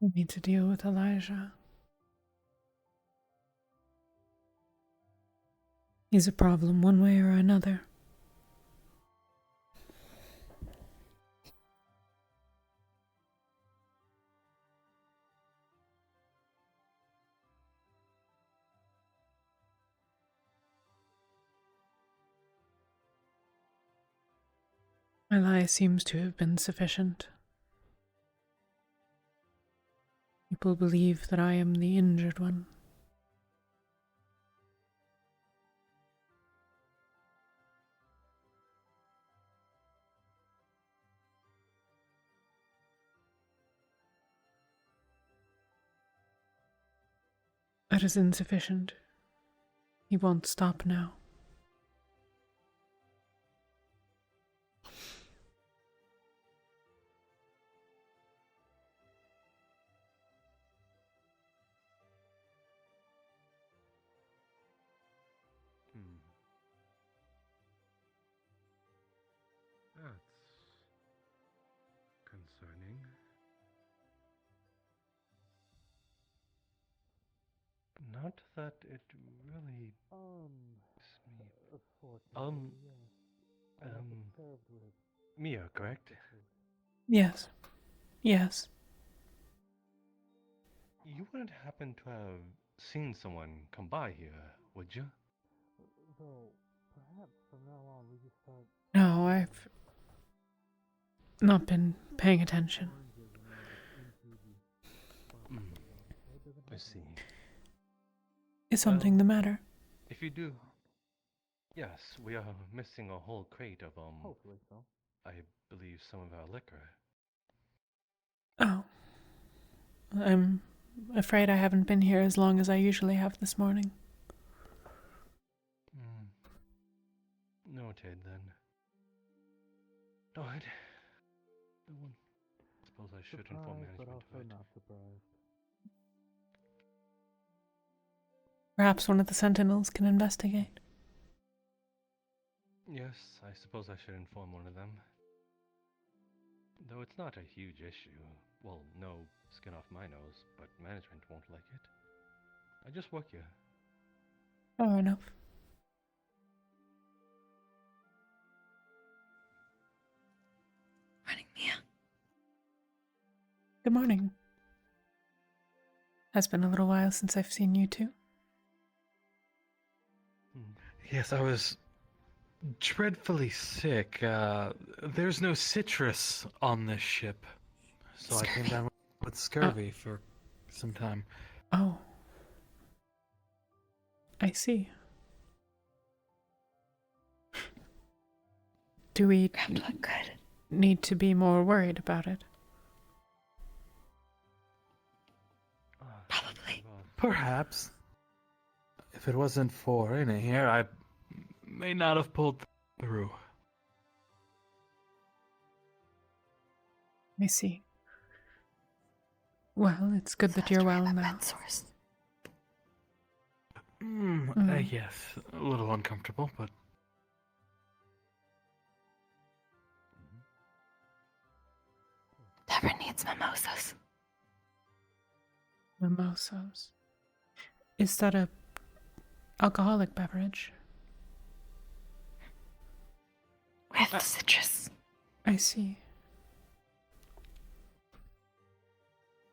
I need to deal with Elijah. He's a problem one way or another. My lie seems to have been sufficient. People believe that I am the injured one. That is insufficient. He won't stop now. That's concerning. Not that it really Mia, correct? Yes. Yes. You wouldn't happen to have seen someone come by here, would you? No, I've not been paying attention. I see. Is something the matter? If you do, yes, we are missing a whole crate of, Hopefully so. I believe some of our liquor. Oh. I'm afraid I haven't been here as long as I usually have this morning. Noted, then. Alright. Suppose I should inform management but also of it. not surprised. Perhaps one of the sentinels can investigate. Yes, I suppose I should inform one of them. Though it's not a huge issue. Well, no skin off my nose, but management won't like it. I just work here. Fair enough. Morning, Mia. Good morning. Has been a little while since I've seen you two. Yes, I was dreadfully sick. There's no citrus on this ship, so I came down with scurvy for some time. Oh. I see. Do we Look good. need to be more worried about it? Probably. Perhaps. If it wasn't for in here, I may not have pulled through. I see. Well, it's good that you're well now. Source. Yes, a little uncomfortable, but... Never needs mimosas. Mimosas. Is that a alcoholic beverage? With citrus. I see.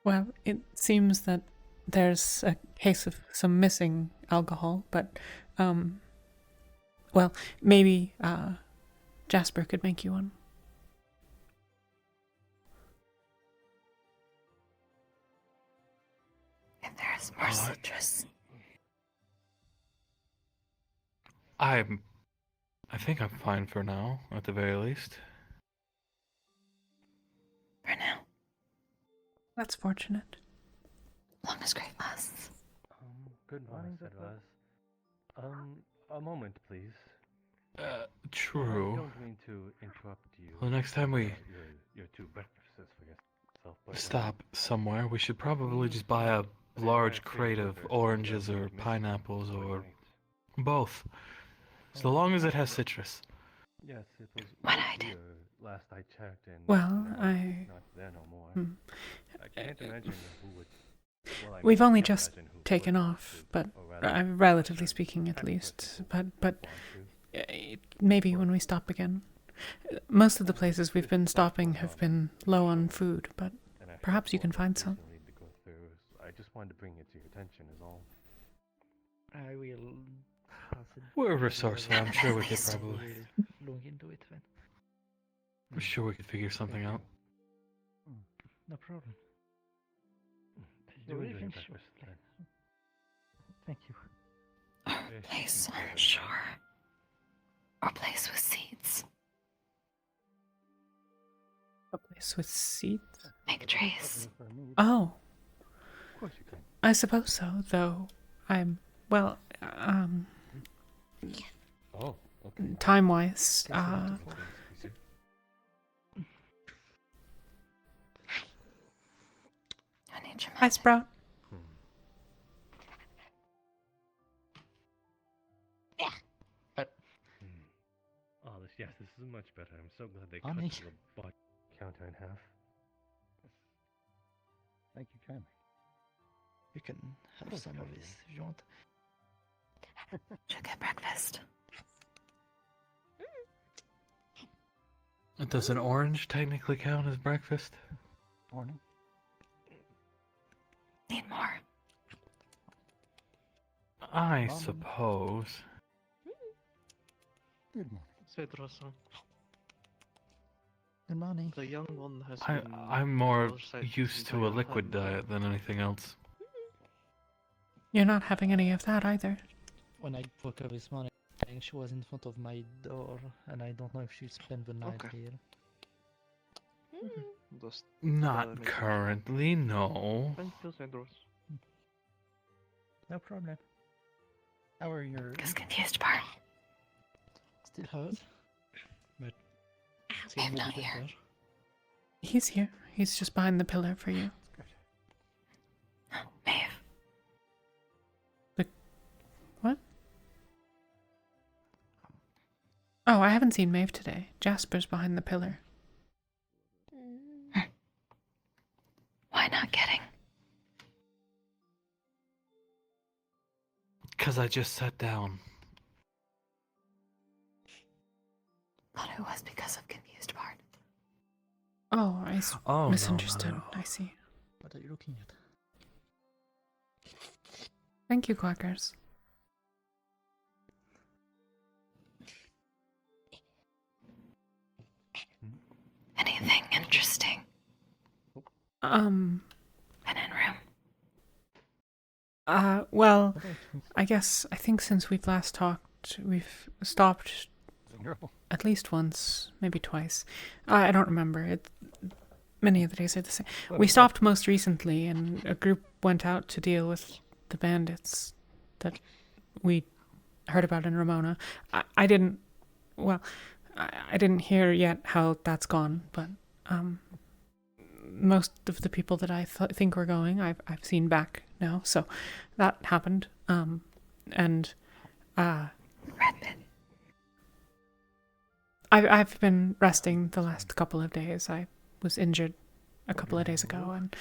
Well, it seems that there's a case of some missing alcohol, but, well, maybe, Jasper could make you one. And there's more citrus. I think I'm fine for now, at the very least. For now. That's fortunate. Long as great lasts. Good morning, said Vaz. A moment, please. True. I don't mean to interrupt you. Well, next time we your two breakfasts for yourself, but stop somewhere, we should probably just buy a large crate of oranges or pineapples or both. So long as it has citrus. Yes, it was What I did. last I checked, and Well, no, I- not there no more. Hmm. I can't imagine who would. Well, I We've mean, I only can't just imagine who taken would want off, to, but or rather, relatively a speaking, at certain least. person who But would want to. maybe when we stop again. Most of the places we've been stopping have been low on food, but And I felt perhaps you can horrible find some. recently to go through, so I just wanted to bring it to your attention, is all. I will pass it. We're to resourceful. whoever I'm sure we could Please. probably. will look into it then. I'm sure we could figure something Thank out. you. No problem. You You're enjoy even breakfast sure. then. Thank you. Or Yes, place you on can. shore. Or place with seats. A place with seats? Make trees. Oh, Of course you can. I suppose so, though well, Oh, okay. time-wise, I need your hi, Sprout. Oh, yes, this is much better. I'm so glad they Honey. cut the bot counter in half. Thank you kindly. You can have some of this if you want. Should get breakfast. Does an orange technically count as breakfast? Morning. Need more. I Mom. suppose. Good morning. Cedrosa, Good morning. the young one has I, been I'm more well fed used the to a entire liquid time. diet than anything else. You're not having any of that either. When I woke up this morning, she was in front of my door, and I don't know if she spent the night Okay. here. Just Not make it- currently, no. Thank you, Cedros. No problem. How are your This confused part. still hurt? But still I'm maybe not here. better. He's here. He's just behind the pillar for you. Oh, Maeve. What? Oh, I haven't seen Maeve today. Jasper's behind the pillar. Why not getting? Because I just sat down. Thought it was because of confused part. Oh, Oh, no, misunderstood. no. I see. What are you looking at? Thank you, Quackers. Anything interesting? Um, Been in room. well, I think since we've last talked, we've stopped at least once, maybe twice. I don't remember. Many of the days are the same. We stopped most recently, and a group went out to deal with the bandits that we heard about in Ramona. I didn't hear yet how that's gone, but most of the people that I think were going, I've seen back now. So that happened. And Red bit. I've been resting the last couple of days. I was injured a couple of days ago, and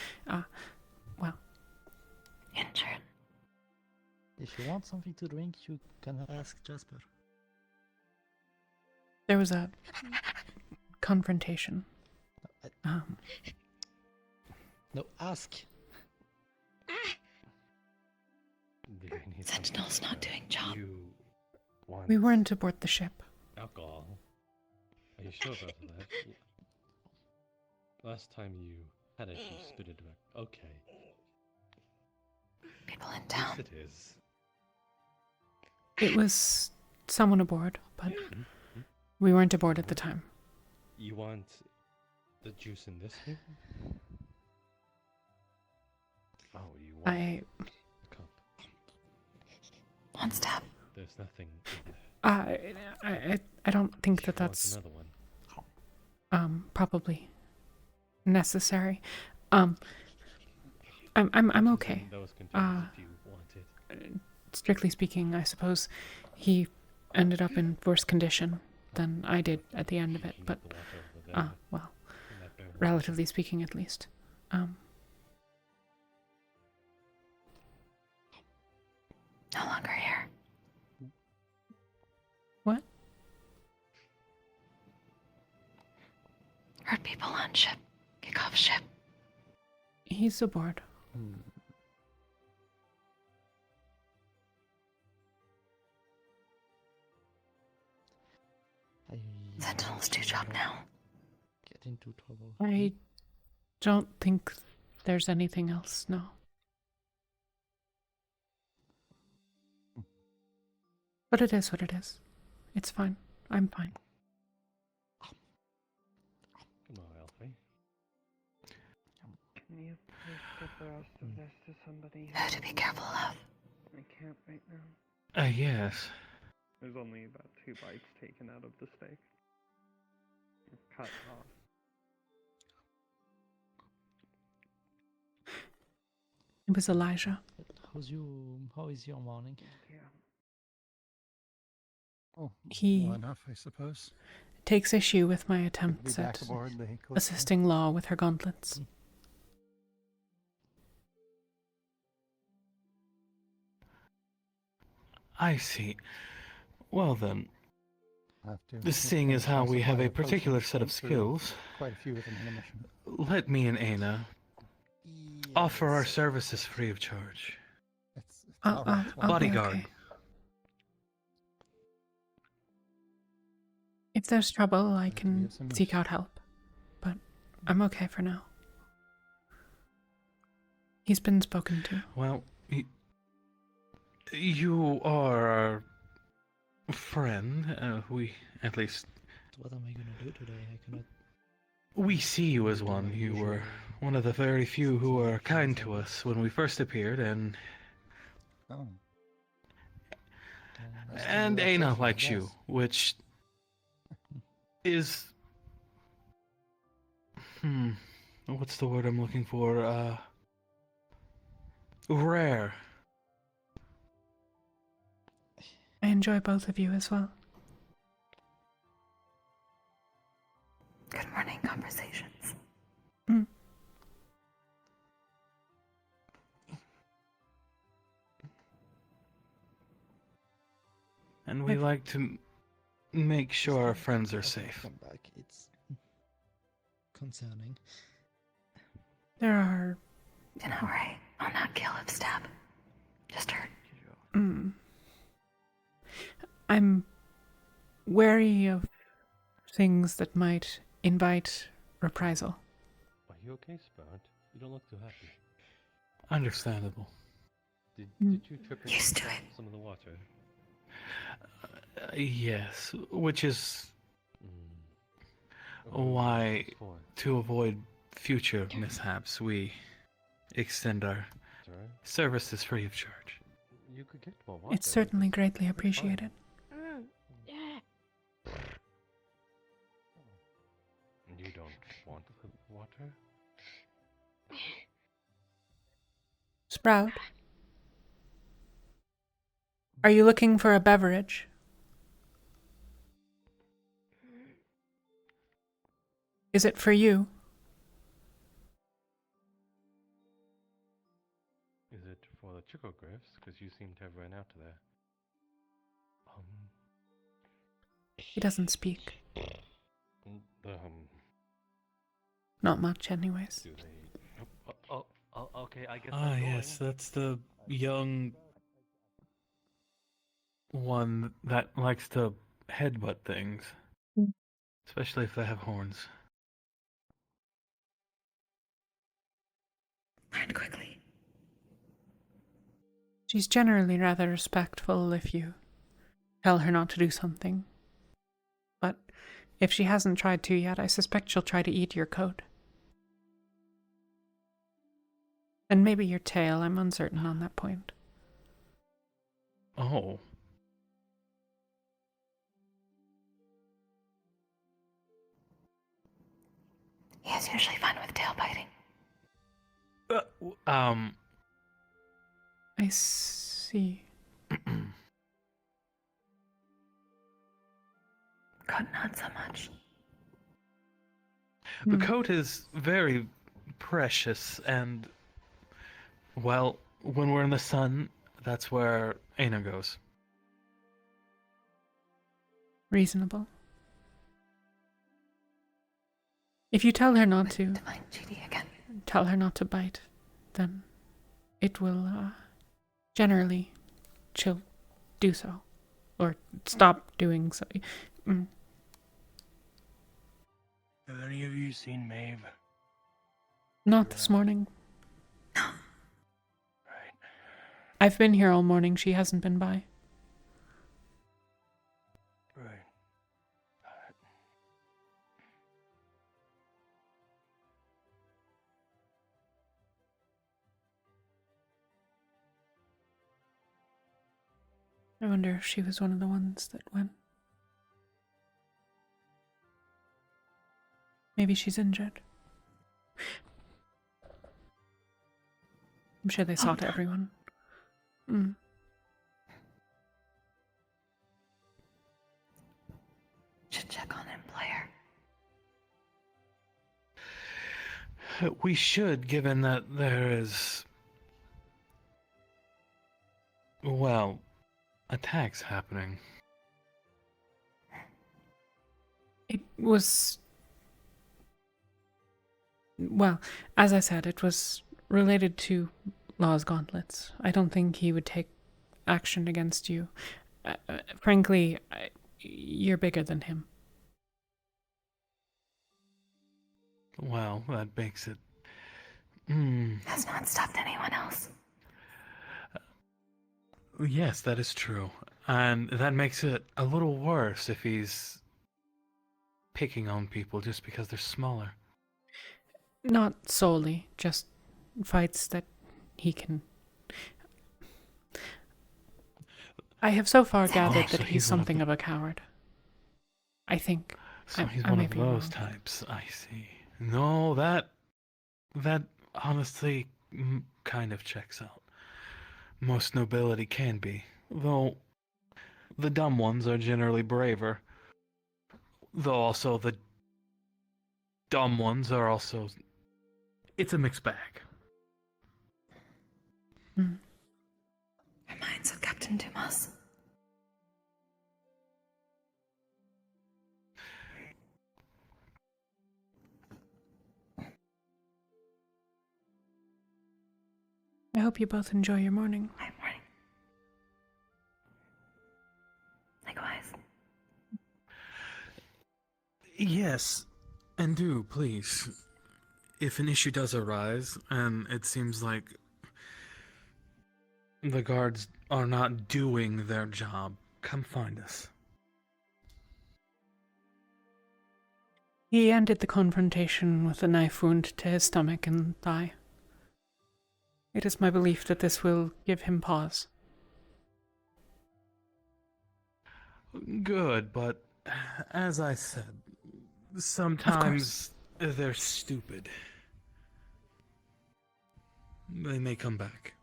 Injured. If you want something to drink, you can ask Jasper. there was a confrontation. No, ask. Do you need something, Sentinel's not doing job. You want We weren't aboard the ship. alcohol? Are you sure about that? Last time you had it, you spit it back. Okay. People in Yes, town. it is. It was someone aboard, but we weren't aboard at the time. You want the juice in this thing? Oh, you want I the cup? One step. There's nothing in there. I don't think She that wants that's another one. probably necessary. I'm okay. Those containers if you want it. Strictly speaking, I suppose he ended up in worse condition than I did at the end of it, You but need the water over Ah, well, in that bare relatively speaking, at least. No longer here. What? Heard people on ship. Kick off ship. He's aboard. Sentinels do job now. Get into trouble. I don't think there's anything else, no. But it is what it is. It's fine. I'm fine. Come on, Alfie. Can you please get the rest of this to somebody? Who to be careful of. I can't right now. Yes. There's only about 2 bites taken out of the steak. Cut off. It was Elijah. How is your morning? Yeah. Oh, He- well enough, I suppose. Takes issue with my Good to be attempts back at aboard the Kalypsia. assisting Law with her gauntlets. I see. Well then, Have to this seeing as how we have a supply of particular potions set of and food. skills, Quite a few of them on the mission. let me and Aina offer our services free of charge. It's I'll- all right. I'll Well, be Bodyguard. okay. If there's trouble, I Glad to be can of some seek use. out help. But I'm okay for now. He's been spoken to. Well, you are our friend. We, at least, What am I gonna do today? I cannot. we see you as one. You were one of the very few who were kind to us when we first appeared, and oh, Rest of and the Aina relaxation, I likes you, guess. which is what's the word I'm looking for? Rare. I enjoy both of you as well. Good morning conversations. And we like to make sure our friends are safe. Come back. It's concerning. There are... You know, right? On that Caleb stab. Just heard. I'm wary of things that might invite reprisal. Are you okay, Sprout? You don't look too happy. Understandable. Did Mm. you trip into Used to it. some of the water? Yes, which is Or were you why, just for? to avoid future mishaps, we extend our Sorry? services free of charge. You could get more water. It's certainly It's greatly fine. appreciated. And you don't want the water? Sprout? Are you looking for a beverage? Is it for you? Is it for the chicogriffs? Because you seem to have run out of there. He doesn't speak. Not much, anyways. Do they? Okay. I guess. Ah, I'm yes, going. that's the young one that likes to headbutt things. Especially if they have horns. Learn quickly. She's generally rather respectful if you tell her not to do something. But if she hasn't tried to yet, I suspect she'll try to eat your coat. And maybe your tail, I'm uncertain on that point. Oh. He is usually fun with tail biting. I see. God, not so much. The Hmm. coat is very precious, and, well, when we're in the sun, that's where Aina goes. Reasonable. If you tell her not to, To find GD again. tell her not to bite, then it will generally she'll do so or stop doing so. Mm. Have any of you seen Maeve? Not this morning. Right. I've been here all morning. She hasn't been by. Right. I wonder if she was one of the ones that went. Maybe she's injured. I'm sure they saw to everyone. Mm. Should check on employer. We should, given that there is, well, attacks happening. It was. Well, as I said, it was related to Law's gauntlets. I don't think he would take action against you. Frankly, you're bigger than him. Well, that makes it. Has not stopped anyone else. Yes, that is true. And that makes it a little worse if he's picking on people just because they're smaller. Not solely, just fights that he can. I have so far gathered so that he's he's one of something the- of a coward. I think. So he's I one may of be those wrong. types. I see. No, that honestly kind of checks out. Most nobility can be, though the dumb ones are generally braver. Though also the dumb ones are also. It's a mixed bag. Mm. Reminds of Captain Dumas. I hope you both enjoy your morning. My morning. Likewise. Yes, and do, please. If an issue does arise, and it seems like the guards are not doing their job, come find us. He ended the confrontation with a knife wound to his stomach and thigh. It is my belief that this will give him pause. Good, but as I said, sometimes they're stupid. They may come back.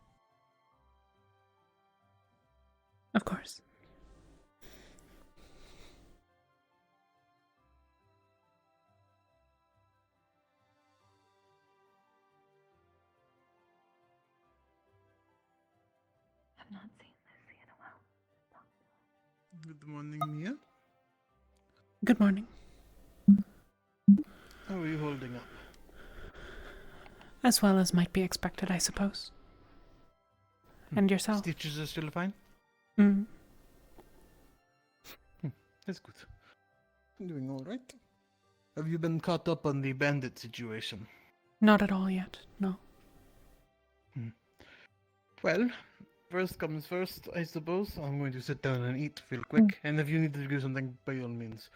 Of course. I've not seen Lucy in a while. Good morning, Mia. Good morning. How are you holding up? As well as might be expected, I suppose. And yourself? Stitches are still fine? Mm. That's good. I'm doing alright. Have you been caught up on the bandit situation? Not at all yet, no. Well, first comes first, I suppose. I'm going to sit down and eat real quick, and if you need to do something, by all means.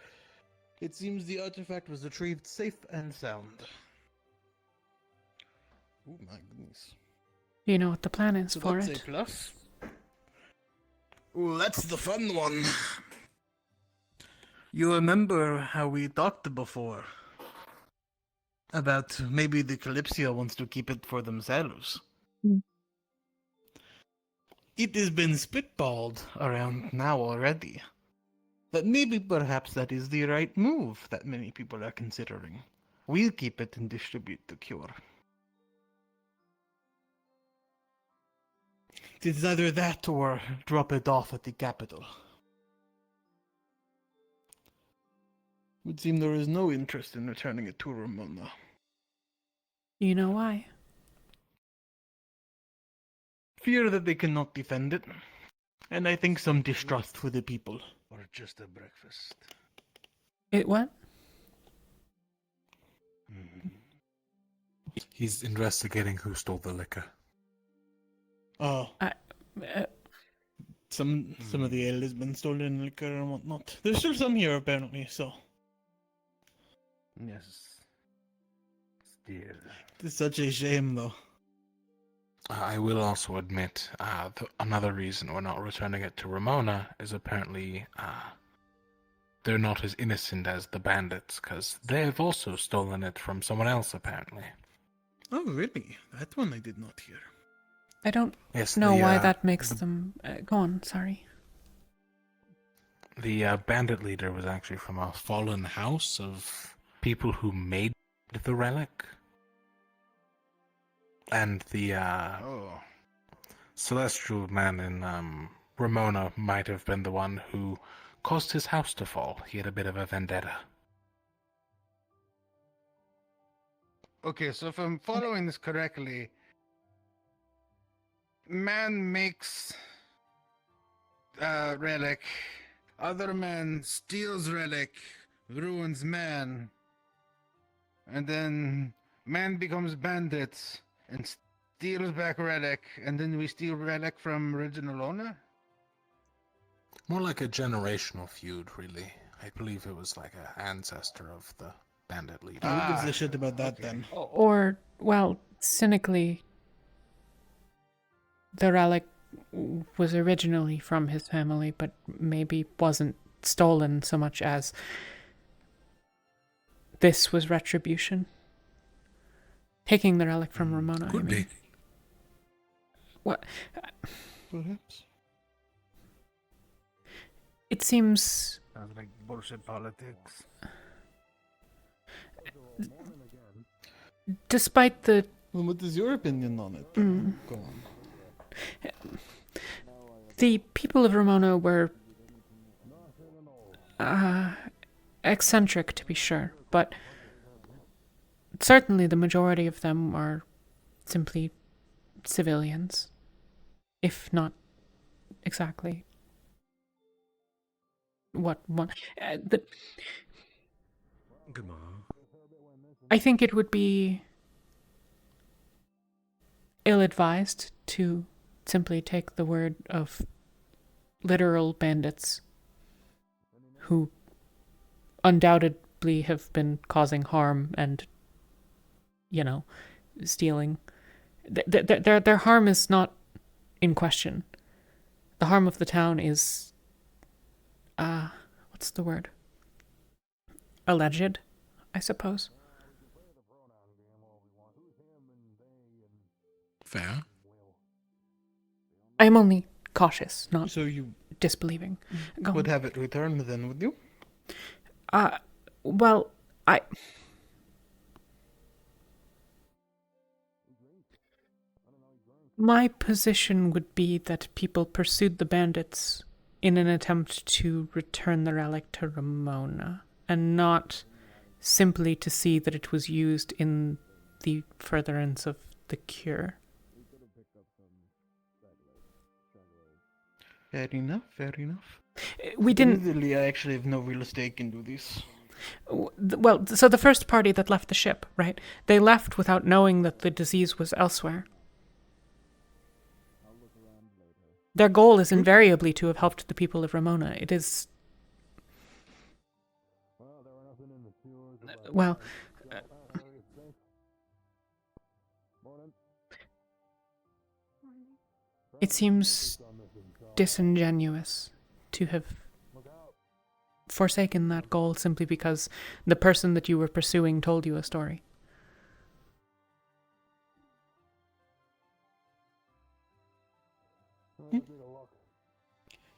It seems the artifact was retrieved safe and sound. Oh my goodness. Do you know what the plan is So for that's it? a plus. Oh, that's the fun one. You remember how we talked before? About maybe the Kalypsia wants to keep it for themselves. It has been spitballed around now already. That maybe perhaps that is the right move that many people are considering. We'll keep it and distribute the cure. It's either that or drop it off at the capital. Would seem there is no interest in returning it to Ramona. You know why? Fear that they cannot defend it, and I think some distrust for the people. Or just a breakfast. It what? Mm. He's investigating who stole the liquor. Oh, Uh, some of the ale has been stolen, liquor and whatnot. There's still some here apparently, so Yes. Still. it's such a shame though. I will also admit, another reason we're not returning it to Ramona is apparently they're not as innocent as the bandits, because they've also stolen it from someone else, apparently. Oh really? That one I did not hear. I don't Yes, know why the, that makes the, them. Go on, sorry. The bandit leader was actually from a fallen house of people who made the relic. And the celestial man in Ramona might have been the one who caused his house to fall. He had a bit of a vendetta. Okay, so if I'm following this correctly, man makes relic, other man steals relic, ruins man, and then man becomes bandits and steals back relic, and then we steal relic from original owner? More like a generational feud, really. I believe it was like an ancestor of the bandit leader. Who gives a shit about that then? Or, well, cynically, the relic was originally from his family, but maybe wasn't stolen so much as this was retribution. Taking the relic from Ramona, Could I mean. be. What? Perhaps. It seems Sounds like bullshit politics. despite the Well, what is your opinion on it? Mm. Go on. the people of Ramona were eccentric, to be sure, but certainly the majority of them are simply civilians, if not exactly what one. I think it would be ill-advised to simply take the word of literal bandits who undoubtedly have been causing harm and, stealing. Their harm is not in question. The harm of the town is, what's the word? Alleged, I suppose. Fair. I'm only cautious, not So you disbelieving. Go would on. have it returned then, would you? Well, my position would be that people pursued the bandits in an attempt to return the relic to Ramona, and not simply to see that it was used in the furtherance of the cure. Fair enough, fair enough. We didn't. Admittedly, I actually have no real stake into this. Well, so the first party that left the ship, right? They left without knowing that the disease was elsewhere. Their goal is invariably to have helped the people of Ramona. It is. Well. It seems disingenuous to have forsaken that goal simply because the person that you were pursuing told you a story.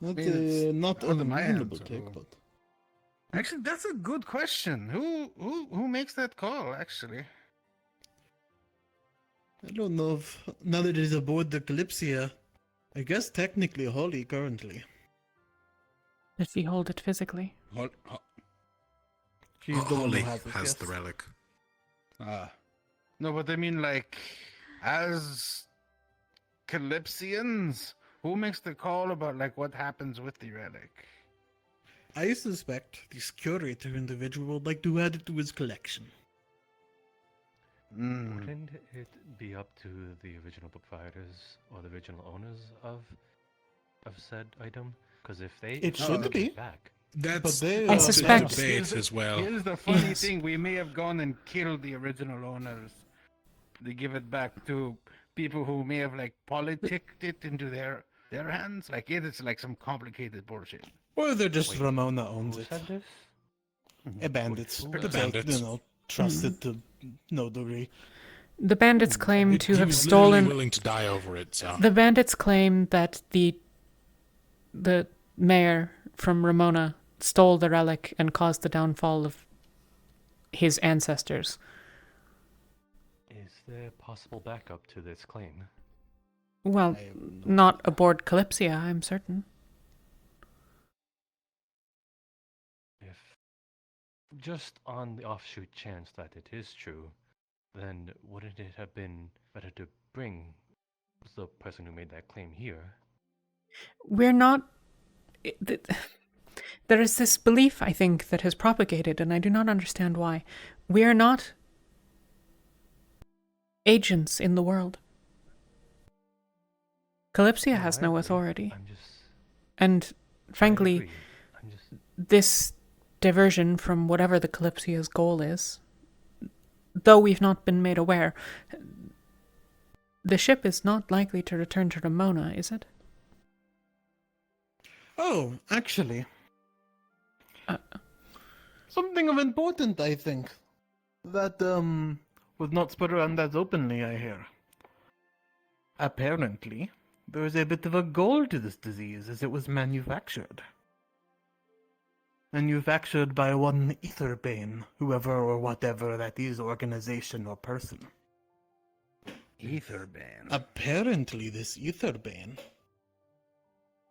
Not, mean, it's not out of my unreasonable hands, take, so- but Actually, that's a good question. Who makes that call? Actually, I don't know if now that it is aboard the Kalypsia, I guess technically Holly currently. If we hold it physically. She's the one Holly who has it. has Yes. the relic. no, but I mean, like, as Kalypsians, who makes the call about like what happens with the relic? I suspect this curator individual would like to add it to his collection. Wouldn't it be up to the original proprietors or the original owners of said item? Because if they It should give be. it back, That's they, I up to suspect- debate as well. Here's the funny Yes. thing: we may have gone and killed the original owners. They give it back to people who may have like politicked it into their hands. Like it is like some complicated bullshit. Or they're just Wait, Ramona owns who it. said this? A bandits. The They're, bandits. You know, trusted to no degree. The bandits claim He- to he have was literally stolen. willing to die over it. So The bandits claim that the mayor from Ramona stole the relic and caused the downfall of his ancestors. Is there possible backup to this claim? Well, I have no- not aboard Kalypsia, I'm certain. If just on the offshoot chance that it is true, then wouldn't it have been better to bring the person who made that claim here? We're not. There is this belief, I think, that has propagated, and I do not understand why. We are not agents in the world. Kalypsia has I no agree. authority. I'm just. And I frankly, agree. I'm just. this diversion from whatever the Kalypsia's goal is, though we've not been made aware, the ship is not likely to return to Ramona, is it? Oh, actually. Uh. Something of important, I think. That, was not spread around as openly, I hear. Apparently, there is a bit of a goal to this disease as it was manufactured. Manufactured by one Etherbane, whoever or whatever that is, organization or person. Etherbane. Apparently, this Etherbane.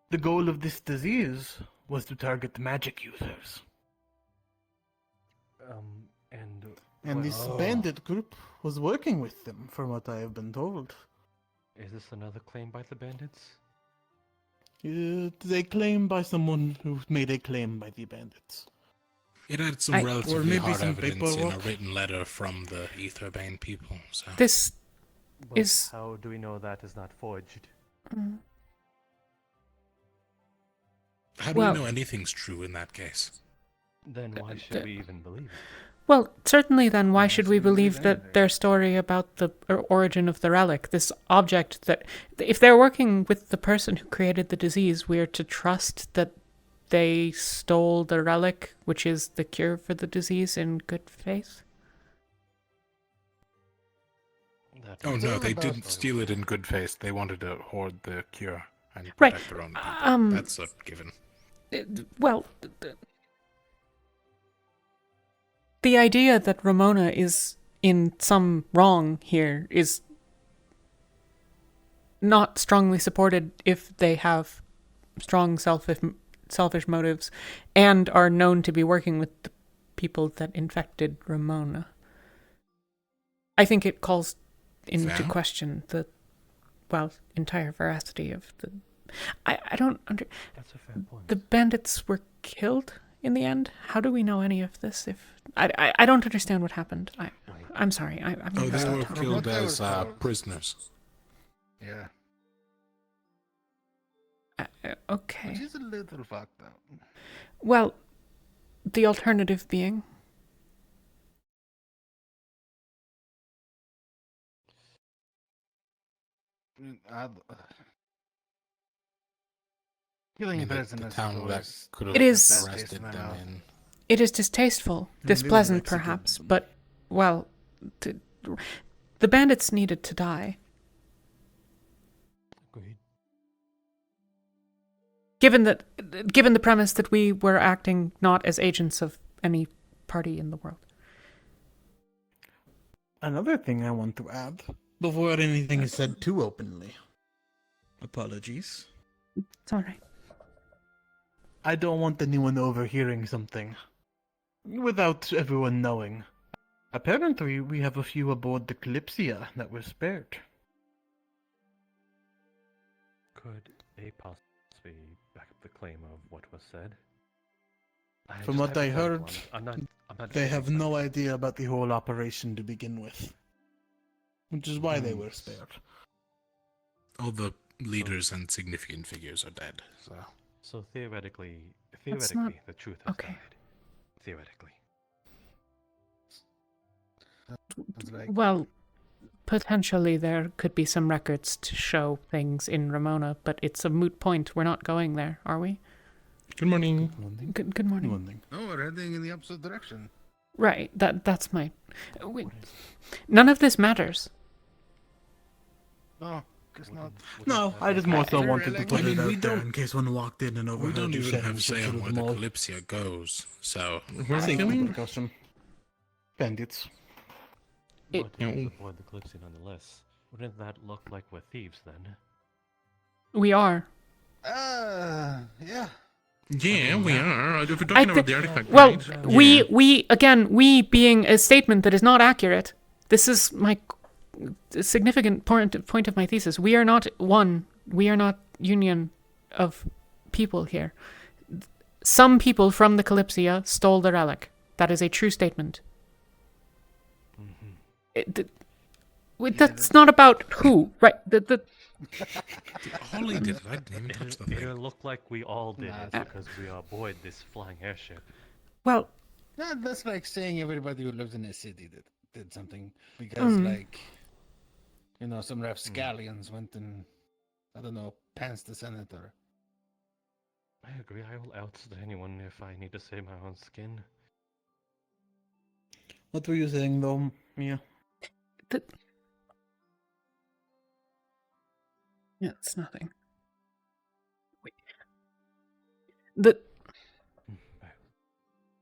The goal of this disease was to target magic users. And. And this well, bandit group was working with them, from what I have been told. Is this another claim by the bandits? They claim by someone who made a claim by the bandits. it had some I- relatively or maybe hard some evidence in a paperwork. written letter from the Etherbane people. So This But is. how do we know that is not forged? Mm. how do well- we know anything's true in that case? Then why should we even believe it? Well, certainly then, why Yeah, should so we we believe believe that anything. their story about the origin of the relic, this object that, if they're working with the person who created the disease, we're to trust that they stole the relic, which is the cure for the disease, in good faith? That Oh makes no, sense. they about- didn't steal it in good faith. They wanted to hoard the cure and Right, protect their own people. That's a given. Well, the idea that Ramona is in some wrong here is not strongly supported if they have strong selfish motives and are known to be working with the people that infected Ramona. I think it calls into Fair. question the, entire veracity of the... I don't under... That's a fair point. The bandits were killed in the end? How do we know any of this? If I don't understand what happened. I'm sorry. I'm Oh, gonna they stop were talking. killed They were as killed. prisoners. Yeah. Okay. Which is a little fucked up. Well, the alternative being Killing I mean, the prisoners town that is could have It is- arrested Bad taste in my them mouth. in. it is distasteful, displeasant Mexican. perhaps, but the bandits needed to die. Agreed. given the premise that we were acting not as agents of any party in the world. Another thing I want to add, before anything is said too openly. Apologies. It's all right. I don't want anyone overhearing something. Without everyone knowing. Apparently, we have a few aboard the Kalypsia that were spared. Could they possibly back up the claim of what was said? From what I heard, I'm not they saying have something. no idea about the whole operation to begin with. Which is why they were spared. All the leaders and significant figures are dead, so... So theoretically, not- the truth has okay. died. Theoretically. Sounds like Well, potentially there could be some records to show things in Ramona, but it's a moot point. We're not going there, are we? Good morning. Good morning. no, we're heading in the opposite direction. Right. That's my. None of this matters. No, guess not. No, I just more so They're wanted to really- put I mean, it we out there don't- in case one walked in and We overheard don't you even saying have say on to where them the all. Kalypsia goes, so... We're I thinking think- precaution. Bandits. It- But if we avoid the Kalypsia nonetheless, wouldn't that look like we're thieves then? We are. Yeah. Yeah, we are. If we're I talking about thi- the artifact, Well, right? we being a statement that is not accurate. This is my significant point of my thesis. We are not one. We are not union of people here. Some people from the Kalypsia stole the relic. That is a true statement. That's not about who, right? Holly did it. I didn't even touch the It'll thing. look like we all did Nah, it because we are aboard this flying airship. Well, Yeah, that's like saying everybody who lives in a city did something because, like, you know, some rapscallions went and, I don't know, pants the senator. I agree. I will oust anyone if I need to save my own skin. What were you saying though, Mia? yeah, it's nothing.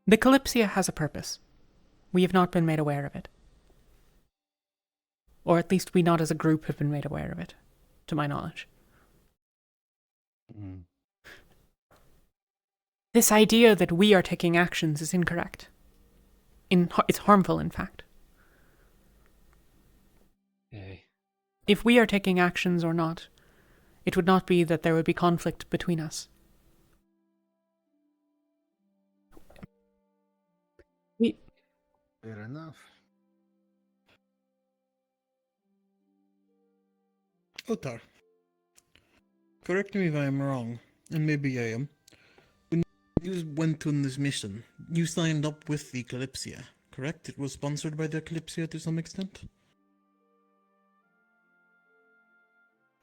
The Kalypsia has a purpose. We have not been made aware of it. Or at least we not as a group have been made aware of it, to my knowledge. Mm. This idea that we are taking actions is incorrect. It's harmful, in fact. Yay. If we are taking actions or not, it would not be that there would be conflict between us. Fair enough. Otar. Correct me if I am wrong, and maybe I am. When you went on this mission, you signed up with the Kalypsia, correct? It was sponsored by the Kalypsia to some extent?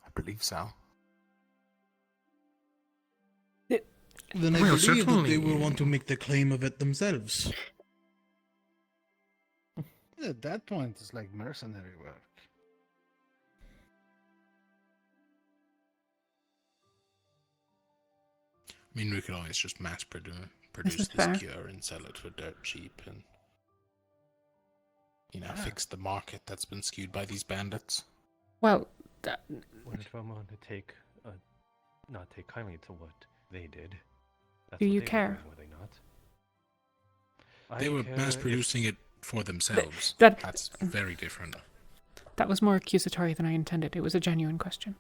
I believe so. Then I Well, believe that they will certainly. want to make the claim of it themselves. At that point, it's like mercenary work. I mean, we could always just mass produce is this fair. cure and sell it for dirt cheap and, you know, fix the market that's been skewed by these bandits. Well, Would Ramon not take kindly to what they did? That's Do what you they were care? doing, were they not? They I were care mass if- producing it for themselves. that- That's very different. that was more accusatory than I intended. It was a genuine question.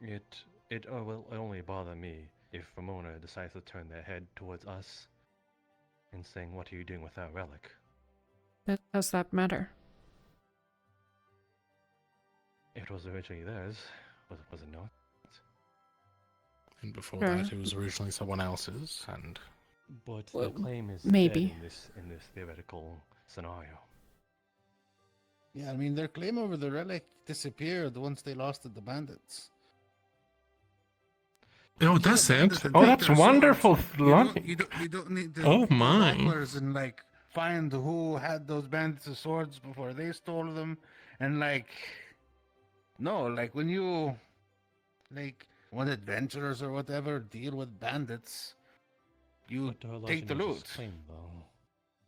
It will only bother me if Ramona decides to turn their head towards us and saying, "What are you doing with our relic?" Does that matter? It was originally theirs, was it not? And before Sure. that, it was originally someone else's, and But Well, the claim is maybe. dead in this theoretical scenario. Yeah, I mean, their claim over the relic disappeared once they lost to the bandits. oh, that's it. Bandits Oh, attack that's their wonderful. swords. You don't need to Oh, go my. backwards and like find who had those bandits' swords before they stole them, and like, no, like when you, like want adventurers or whatever, deal with bandits. You What do our take the legend loot. just claim, though?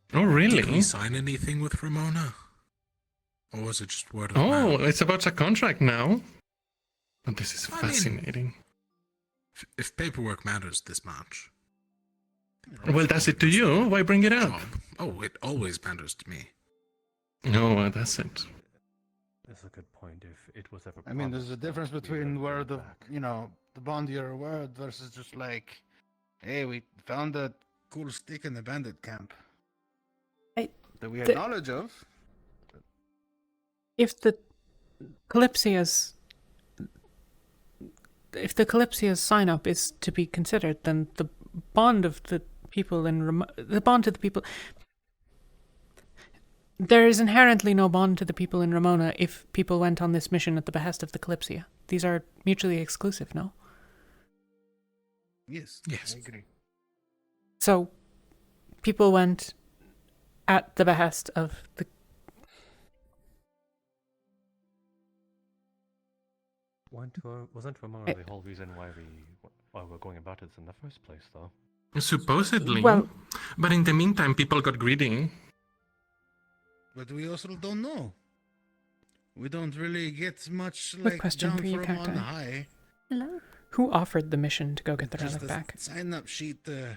Did Oh, we really? sign anything with Ramona? Or was it just word of Oh, mouth? it's about a contract now. Oh, this is I mean- fascinating. If paperwork matters this much. Well, does it to you? Why bring it up? Job. Oh, it always matters to me. No, that's it. That's a good point. If it was ever I mean, there's a promised that difference we would between have word paid of, back. the bond of your word versus just like, hey, we found a cool stick in the bandit camp. That we had the- knowledge of. If the Kalypsia's sign up is to be considered, then the bond of the people in the bond to the people. There is inherently no bond to the people in Ramona if people went on this mission at the behest of the Kalypsia. These are mutually exclusive, no? Yes. Yes. I agree. So, people went at the behest of the. Wasn't Ramona the whole reason why we're going about it in the first place, though? Supposedly. Well- But in the meantime, people got greedy. But we also don't know. We don't really get much Quick like question down for you, from on Cacti. high. Hello. Who offered the mission to go get the Just relic a back? sign-up sheet to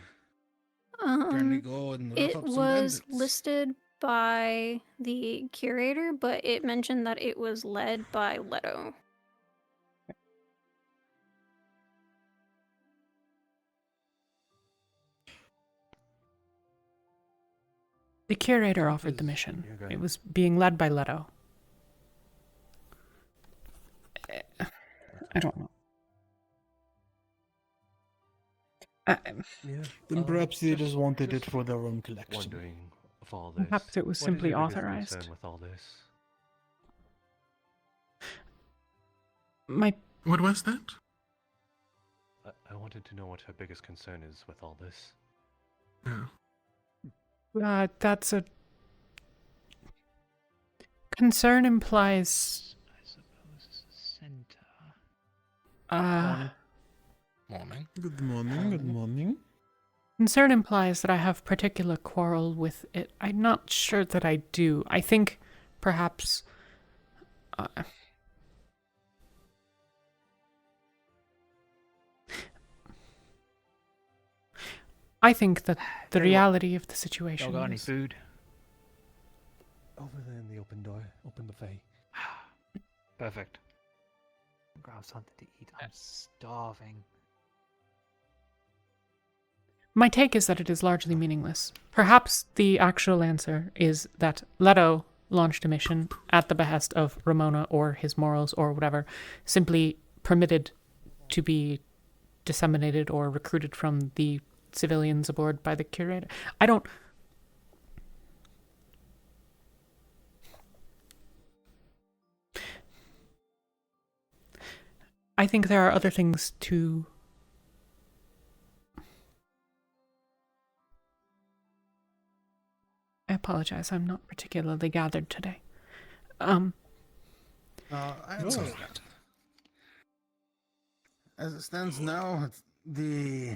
apparently go and rough It up some was bandits. listed by the curator, but it mentioned that it was led by Leto. The curator offered the mission. You're good. It was being led by Leto. I don't know. Yeah. Then perhaps they just wanted it just for their own collection. Wondering of all this. Perhaps it was what is simply your biggest authorized. concern with all this? My What was that? I wanted to know what her biggest concern is with all this. Yeah. that's a concern implies I suppose it's a center. Morning. Good morning, good morning. concern implies that I have particular quarrel with it. I'm not sure that I do. I think perhaps I think that the Tell you what, reality of the situation Y'all got any is- food? Over there in the open door, open buffet. Perfect. Grab something to eat. I'm starving. My take is that it is largely meaningless. Perhaps the actual answer is that Leto launched a mission at the behest of Ramona or his morals or whatever, simply permitted to be disseminated or recruited from the civilians aboard by the curator. I don't... I think there are other things to... I apologize, I'm not particularly gathered today. I understand that. As it stands now, the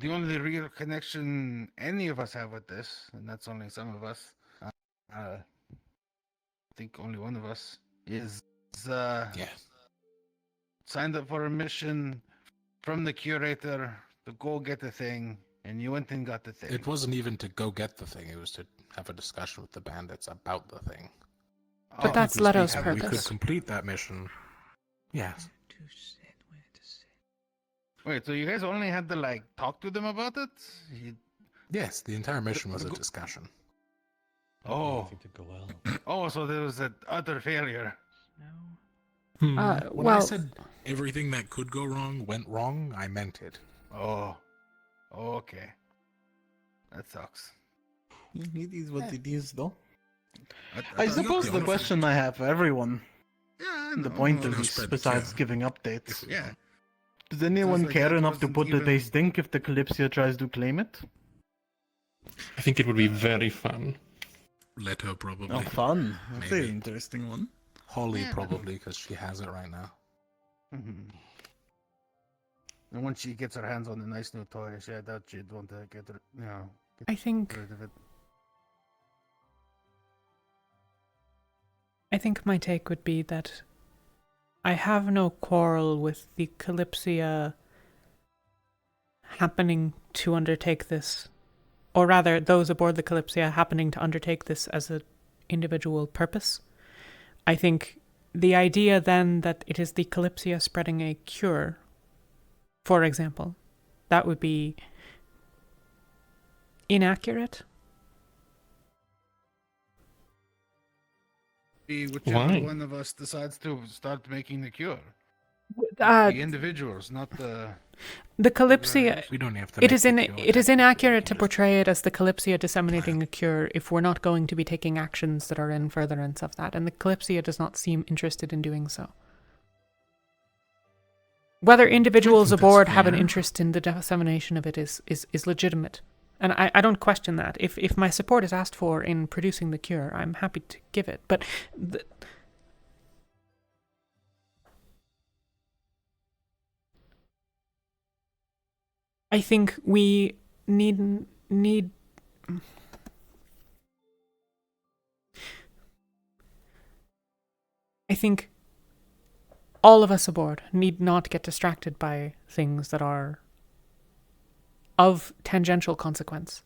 only real connection any of us have with this, and that's only some of us, I think only one of us, is Yes. signed up for a mission from the curator to go get the thing, and you went and got the thing. It wasn't even to go get the thing, it was to have a discussion with the bandits about the thing. But that's Technically Leto's speaking, We purpose. could complete that mission. Yes. Where to sit? Wait, so you guys only had to talk to them about it? Yes, the entire mission was a discussion. Oh. Anything to go well. Oh, so there was an utter failure. No. When I well, said everything that could go wrong went wrong, I meant it. Oh. Okay. That sucks. It is what it is, though. I I thought- suppose the question I have for everyone, Yeah, I the know, point no, of no, this, spread the besides cheer. giving updates, Yeah. does anyone like care that enough to wasn't put that they even- stink if the Kalypsia tries to claim it? I think it would be very fun. Leto probably. Oh, fun. That's an Maybe. interesting one. Holly Yeah. probably, because she has it right now. Mhm. And once she gets her hands on the nice new toy, I doubt she'd want to get I think rid of it. my take would be that I have no quarrel with the Kalypsia happening to undertake this, or rather, those aboard the Kalypsia happening to undertake this as an individual purpose. I think the idea then that it is the Kalypsia spreading a cure, for example, that would be inaccurate. Whichever Why? one of us decides to start making the cure. Uh, The individuals, not the. the Kalypsia. We don't have to. It is inaccurate to portray it as the Kalypsia disseminating a cure if we're not going to be taking actions that are in furtherance of that, and the Kalypsia does not seem interested in doing so. Whether individuals that's aboard have an fair. interest in the dissemination of it is legitimate. And I don't question that. If my support is asked for in producing the cure, I'm happy to give it. But I think we need. I think all of us aboard need not get distracted by things that are of tangential consequence.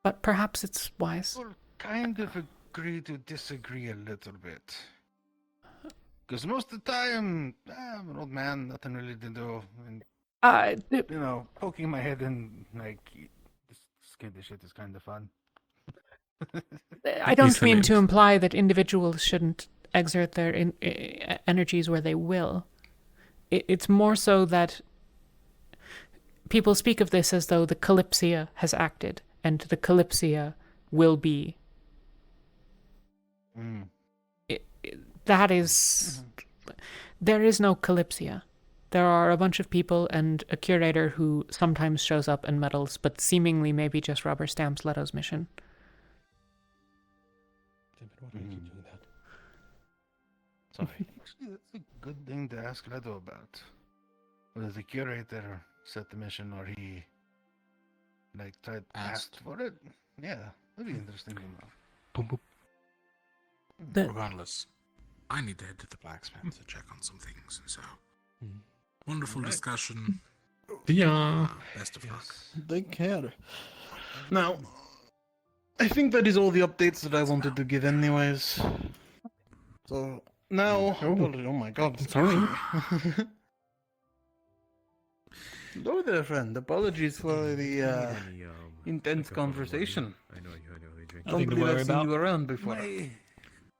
But perhaps it's wise. We'll kind of agree to disagree a little bit. Because most of the time, I'm an old man, nothing really to do. And, poking my head in, like, this kind of shit is kind of fun. I don't mean to imply that individuals shouldn't exert their energies where they will. It's more so that people speak of this as though the Kalypsia has acted, and the Kalypsia will be. That is... There is no Kalypsia. There are a bunch of people and a curator who sometimes shows up and meddles, but seemingly maybe just rubber stamps Leto's mission. Why do you keep doing that? Sorry. Actually, that's a good thing to ask Leto about. Whether the curator set the mission or he, tried asked for it? Yeah, that'd be interesting to know. Boom, boom. Regardless, I need to head to the blacksmith to check on some things. So, wonderful discussion. Yeah. Best of luck. Take care. Now, I think that is all the updates that I wanted to give anyways. So, now... Oh my god, sorry. Hello there, friend. Apologies for the intense conversation. I know you drink. I don't believe I've seen you around before. My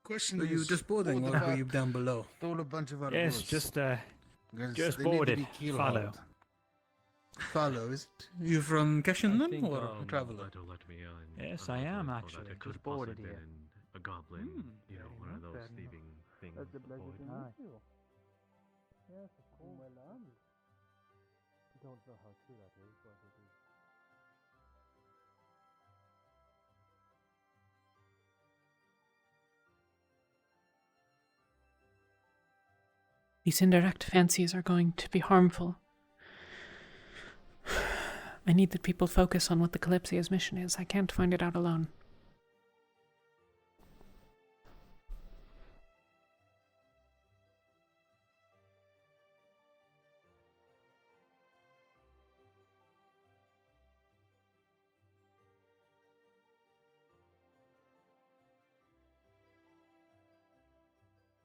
question Were you is, just boarding or were you down below? Stole a bunch of our Yes, goods. just Because just they need to boarded. be keel Follow. hauled. Follow, is it? You from Keshin then, or a traveler? Yes, I am actually. It could Just boarded possibly here. been a goblin, one of those thieving things. aboard. Yes, of course. Don't know how true that is, but it is. These indirect fancies are going to be harmful. I need that people focus on what the Kalypsia's mission is. I can't find it out alone.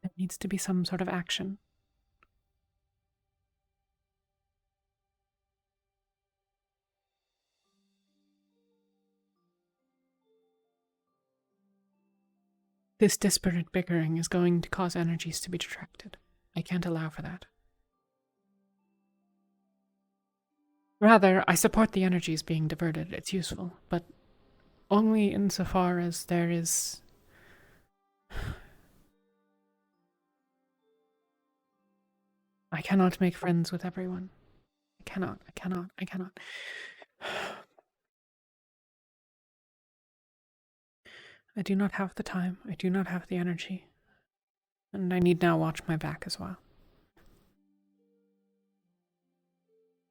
There needs to be some sort of action. This disparate bickering is going to cause energies to be detracted. I can't allow for that. Rather, I support the energies being diverted. It's useful, but only insofar as there is... I cannot make friends with everyone. I cannot. I do not have the time, I do not have the energy, and I need now watch my back as well.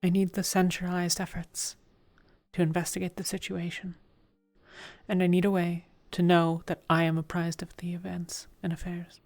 I need the centralized efforts to investigate the situation, and I need a way to know that I am apprised of the events and affairs.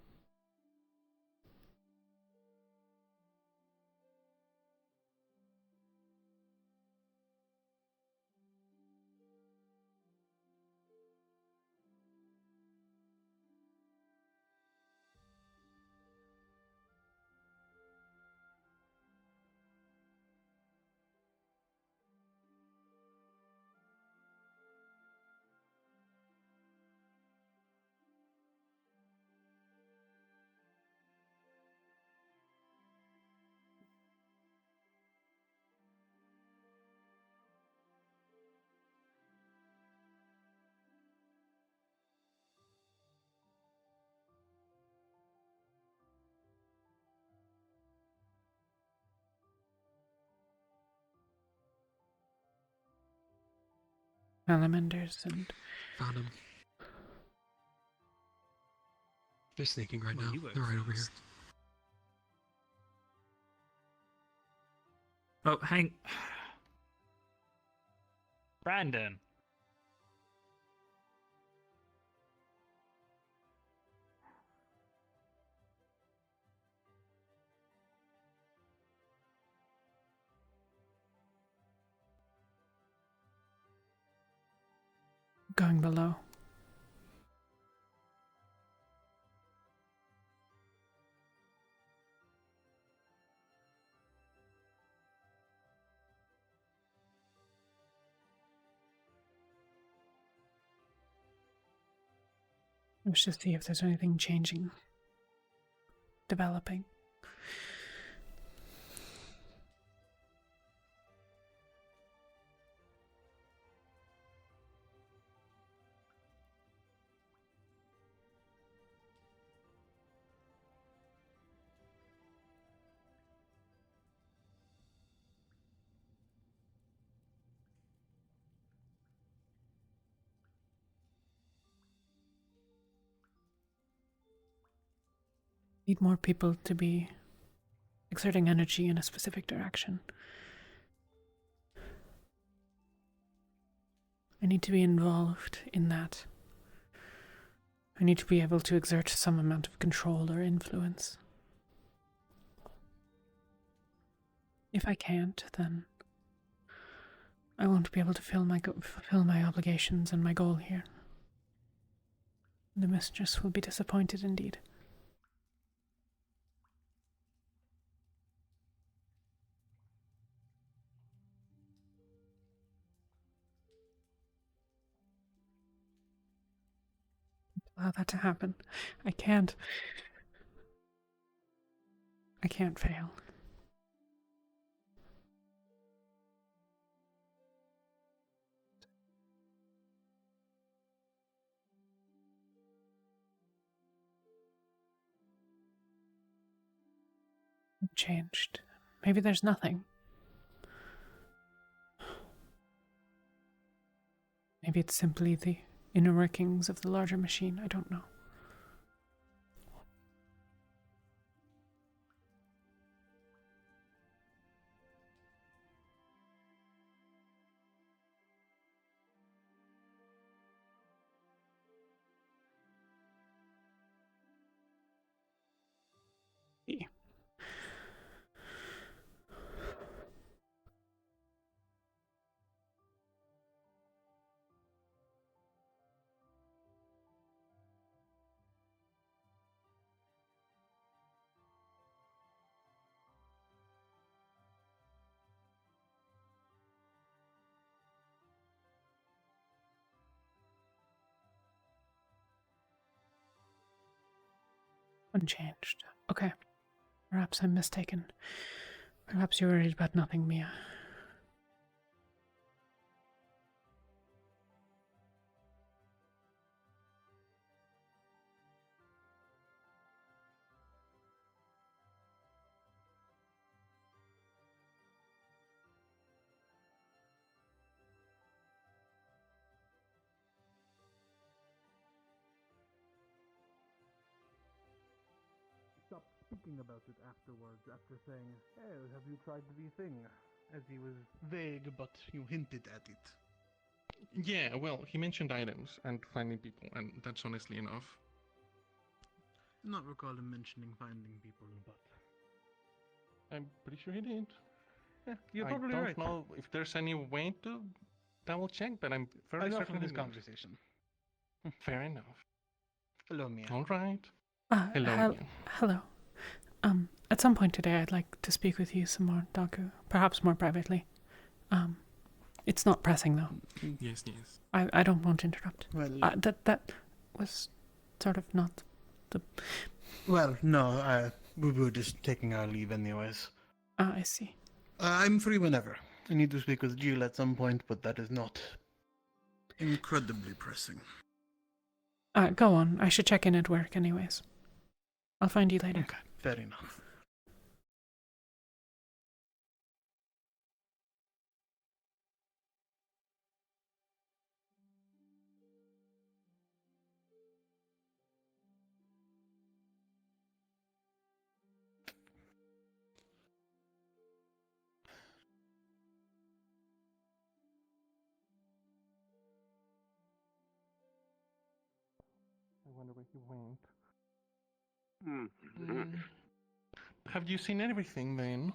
Salamanders and... Found him. They're sneaking right now. You were They're right over here. fast. Oh, hang. Brandon. Going below. Let's just see if there's anything changing, developing. Need more people to be exerting energy in a specific direction. I need to be involved in that. I need to be able to exert some amount of control or influence. If I can't, then I won't be able to fulfill my obligations and my goal here. The mistress will be disappointed indeed. Allow that to happen. I can't fail. Changed. Maybe there's nothing. Maybe it's simply the inner workings of the larger machine. I don't know. Unchanged. Okay. Perhaps I'm mistaken. Perhaps you're worried about nothing, Mia. speaking about it afterwards, after saying, "Hey, have you tried the thing?" As he was vague, but you hinted at it. Yeah, well, he mentioned items and finding people, and that's honestly enough. Not recall him mentioning finding people, but I'm pretty sure he did. yeah, you're I probably don't right. know if there's any way to double check, but I'm fairly Enough certain of this he did. conversation. Fair enough. Hello, Mia. All right. Hello. Hello. At some point today, I'd like to speak with you some more, Daku. Perhaps more privately. It's not pressing, though. Yes. I don't want to interrupt. Well, That was sort of not the... Well, no, we were just taking our leave anyways. I see. I'm free whenever. I need to speak with Jill at some point, but that is not incredibly pressing. Go on. I should check in at work anyways. I'll find you later. Okay, fair enough. I wonder where he went. Have you seen everything then?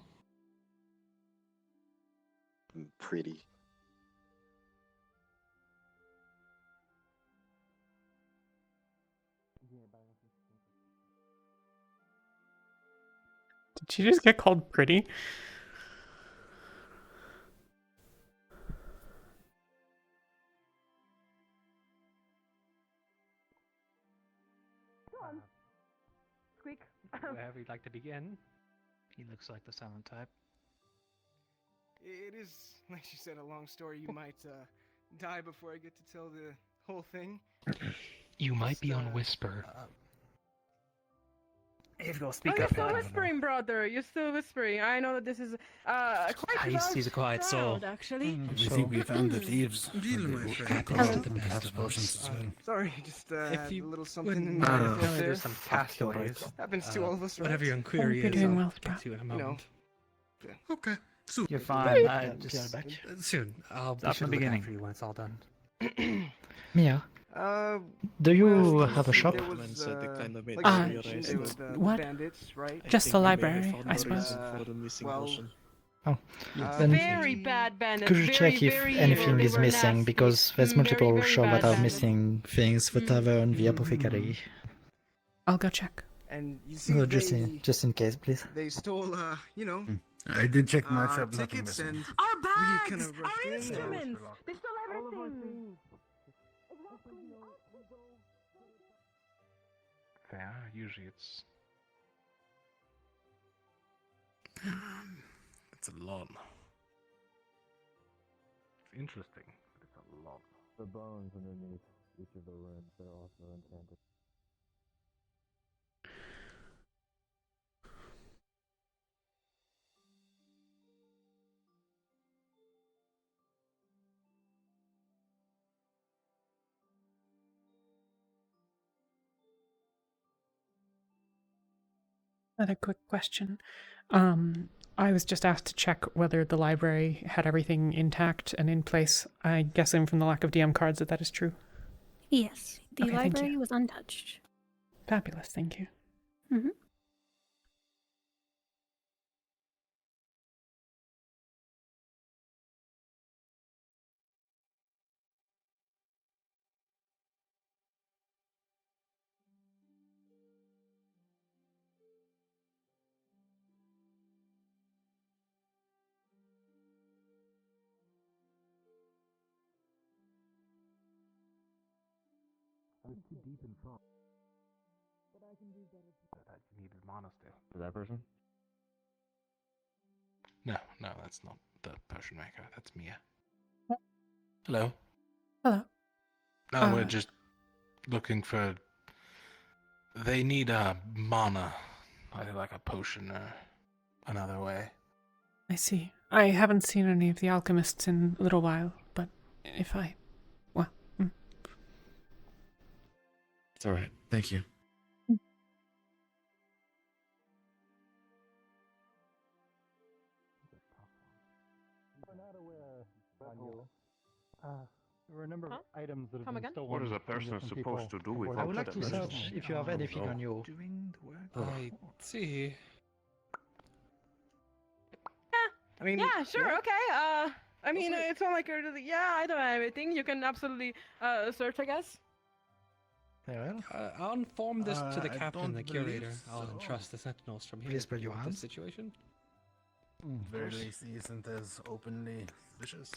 Pretty. Did she just get called pretty? Squeak. Wherever you'd like to begin. He looks like the silent type. It is, like she said, a long story. You might die before I get to tell the whole thing. You might be on whisper. If you'll speak you're up. still whispering, brother. You're still whispering. I know that this is quite He's a quiet soul. actually. We think we found the thieves. Jill, my friend. Perhaps potions as well. Sorry, just If a you little something in wouldn't my mind, throat there. there's some castaways. Happens to all of us, right? Whatever your inquiry You're is, doing I'll well, get to you in a You know. moment. Okay. So You're fine. Soon. I'll Start from the beginning for you when it's all done. Mia, Uh, do you well, have a shop? there was, like Ah, I mentioned, there were the what? bandits, right? Just the library, I suppose. Well, Oh, Then Very bad bandits. could you very, check if very anything evil. is They were missing? nasty. Because there's Very, multiple very shops bad that are bandits. missing things, the tavern, the apothecary. I'll go check. and you see, No, they, just in case, please. they stole, you know, I did check my shop, nothing tickets missing. and Our we bags, kind of our rushed in. instruments. They stole everything. Fair. Usually it's. it's a lot. It's interesting, but it's a lot. The bones underneath each of the rooms, they're also enchanted. Another quick question. I was just asked to check whether the library had everything intact and in place. I'm guessing from the lack of DM cards that is true. Yes, the Okay, thank library you. was untouched. Fabulous, thank you. Mm-hmm. I was too deep in thought. But I can do better. That you needed mana still. For that person? No, that's not the potion maker. That's Mia. Hello. Hello. No, we're just looking for. They need a mana, either like a potion or another way. I see. I haven't seen any of the alchemists in a little while, but if I... Well... It's alright. Thank you. There were a number of items that have Come been again? stolen. What is a from person different supposed people to do with before I they would like took to the search items. if you have anything on you. Doing the work. I see. I mean, Yeah, sure, okay. I mean, it's not like you're really, yeah, I don't have anything. You can absolutely search, I guess. Very well. I'll inform this to the I captain and the don't believe curator. I'll so. entrust the sentinels from here Please to spread your deal with this hands. situation. Very least he isn't as openly vicious.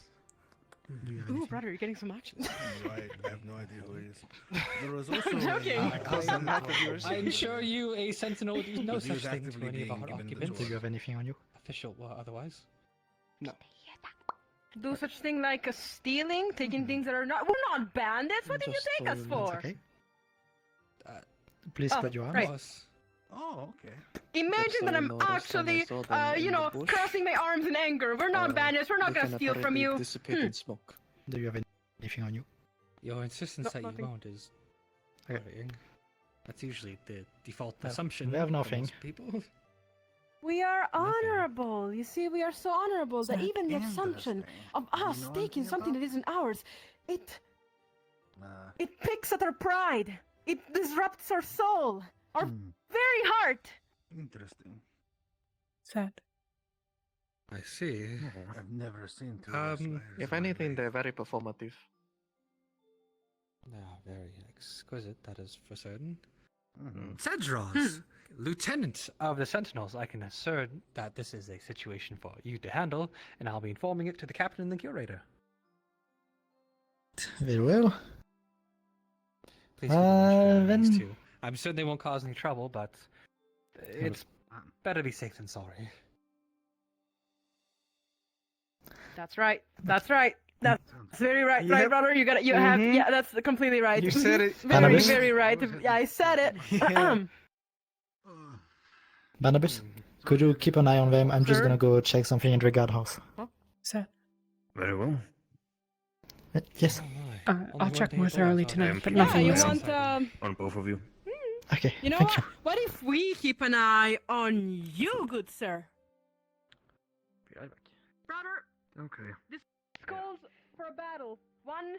Do you have Ooh, anything? brother, you're getting some action. I have no idea who he is. There was also I'm joking. Cousin half of yours. I assure you, a sentinel would do no But he was such thing to actively any of being our given the occupants. Do you have anything on you? Official, otherwise. Do such thing like stealing, taking things that are not. We're not bandits. What did you Just take us that's for? okay. Please Oh, spread your hands. right. Oh, okay. Imagine that I'm actually, crossing my arms in anger. We're not bandits. We're not gonna steal from you. Smoke. Do you have anything on you? Your insistence No, that nothing. you won't is Okay. worrying. That's usually the default Well, assumption we have for nothing. most people. We are honorable. You see, we are so honorable that even the assumption of us taking something that isn't ours, it picks at our pride. It disrupts our soul, our very heart. Interesting. Sad. I see. I've never seen two If anything, they're very performative. They are very exquisite, that is for certain. Cedros, Lieutenant of the Sentinels, I can assert that this is a situation for you to handle, and I'll be informing it to the captain and the curator. Very well. Please keep an eye on these then- two. I'm certain they won't cause any trouble, but it's better be safe than sorry. That's right. That's right. That's very right, right, Yep. brother. You got it. You have. Yeah, that's completely right. You said it. Very, Barnabas? very right. Yeah, I said it. Barnabas, could you keep an eye on them? I'm just Sir? gonna go check something in the guardhouse. Sad. Very well. Yes. I'll check more thoroughly tonight, but Yeah, nothing you was. want? On both of you. Okay. You know thank what? What if we keep an eye on you, good sir? Brother, Okay. this calls for a battle. One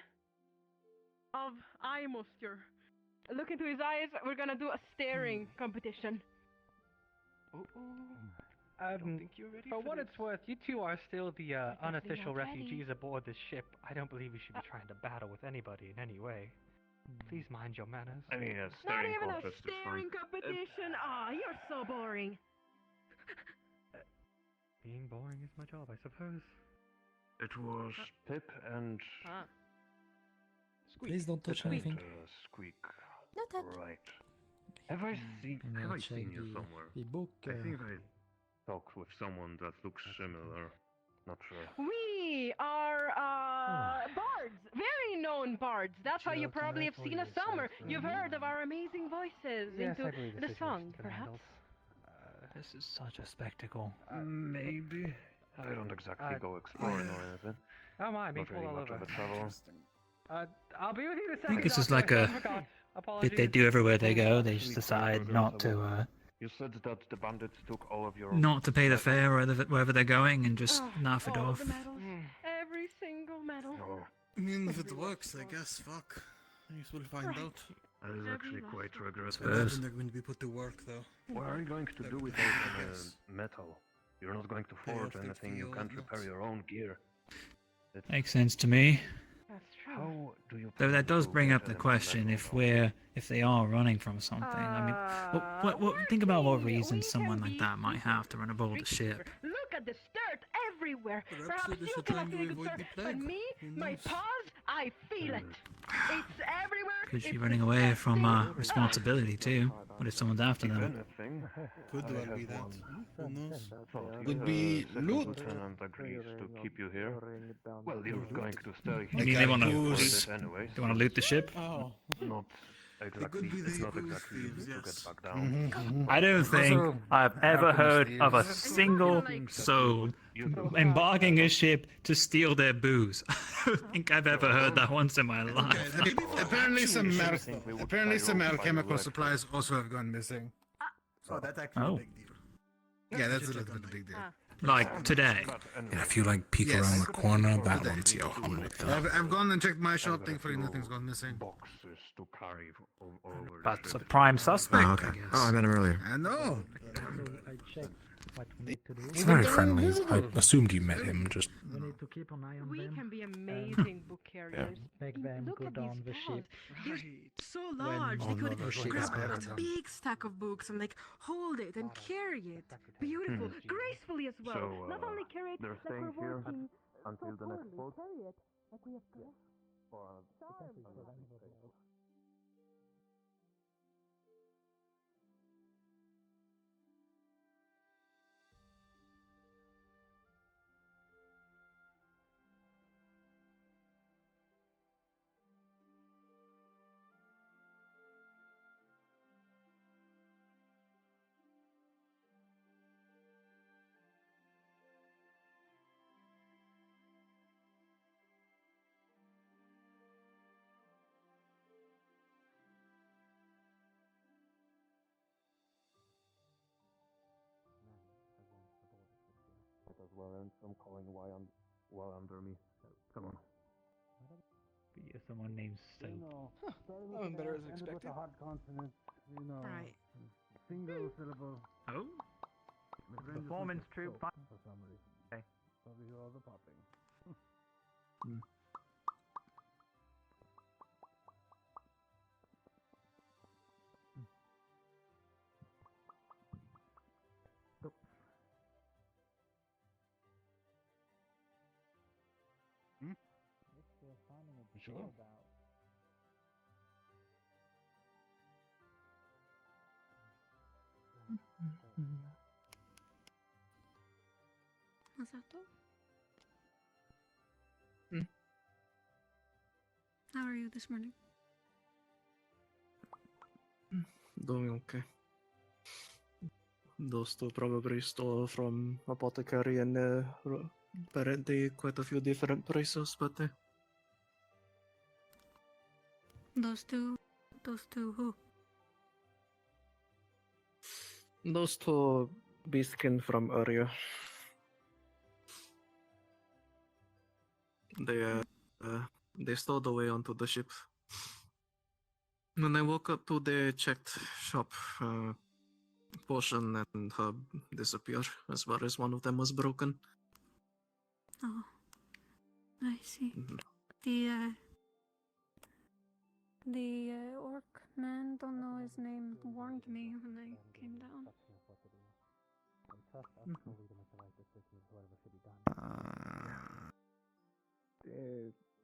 of eye muster. Look into his eyes. We're gonna do a staring competition. I don't think you're ready for what it's worth, you two are still the unofficial refugees aboard this ship. I don't believe you should be trying to battle with anybody in any way. Please mind your manners. I mean, a Not staring even a contest is fine. staring competition. Ah, you're so boring. Being boring is my job, I suppose. It was Pip and Please don't touch and, anything. Squeak. Not that. Right. Have I seen I'm have gonna I check seen you the- somewhere? the book, I think I talked with someone that looks similar. Not sure. We are bards, very known bards. That's how you probably have seen us somewhere. You've heard of our amazing voices Yes, I into believe the situation's song, been perhaps. handled. This is such a spectacle. Maybe. I don't exactly go exploring or anything. Oh my, me Not pull really all much over. of a traveler. I'll be with you in a second. I think this is Doctor. like I a forgot. bit they do everywhere they go. They just decide not to You said that the bandits took all of your not to pay the fare wherever they're going and just laugh it All off. the medals, every single medal. Oh, I mean, if it works, I guess. Fuck. I guess we'll find out. that is actually quite I regrettable. imagine they're going to be put to work, though. What are you going to do with those metal? You're not going to forge off the anything. You field, can't not- repair your own gear. Makes sense to me. That's true. How do you? Though that does plan to bring get up the any question metal if they are running from something. I mean, what think about what reasons someone like that might have to run aboard the ship. Look at the dirt everywhere. Perhaps Perhaps they're you just cannot trying to feel good, avoid sir, the but plague. me, Who my knows? paws, I feel it. It's everywhere. Could she it's running away from responsibility too? What if someone's after If them? anything, Could I well have be that. one. Who knows? Would be Second loot. lieutenant agrees to keep you here. Well, you're going to stay You mean they want booze. to? anyway. They want to loot the ship? Oh. Not exactly. be It's the not booze exactly easy thieves, to yes. get back down. I don't think I've ever heard of a single soul embarking a ship to steal their booze. I don't think I've ever heard that once in my life. Apparently some alchemical supplies also have gone missing. Oh, that's actually Oh. a big deal. Yeah, that's a little bit of a big deal. Like today. Yeah, if you like peek around the corner, that one's your hundredth. I've gone and checked my shop. Thankfully, nothing's gone missing. Boxes to carry over. That's a prime suspect. Oh, okay. Oh, I met him earlier. I know. I checked what we need to do. It's very friendly. I assumed you met him, just... We need to keep an eye on We them. can be amazing book carriers. Make them Look go at down the these ship. files. They're so large. They could grab a big stack of books and like hold it and carry it. Beautiful, gracefully as well. So, Not only carry it they're like staying we're here working until so the next poorly. boat? Carry it like we have As well, and some calling while under me. Come on. Be someone named Soap. I went better as expected. hard consonant, Right. single syllable. Oh? Performance troop. For some reason. Okay. Probably hear all the popping. Sure. Masato? Hmm? How are you this morning? Doing okay. Those two probably stole from apothecary and apparently quite a few different prices, but Those two who? those two beastkin from area. They stole away onto the ship. When I woke up today, checked shop. Potion and hub disappeared as far as one of them was broken. Oh, I see. Mhm. The orc man, don't know his name, warned me when I came down.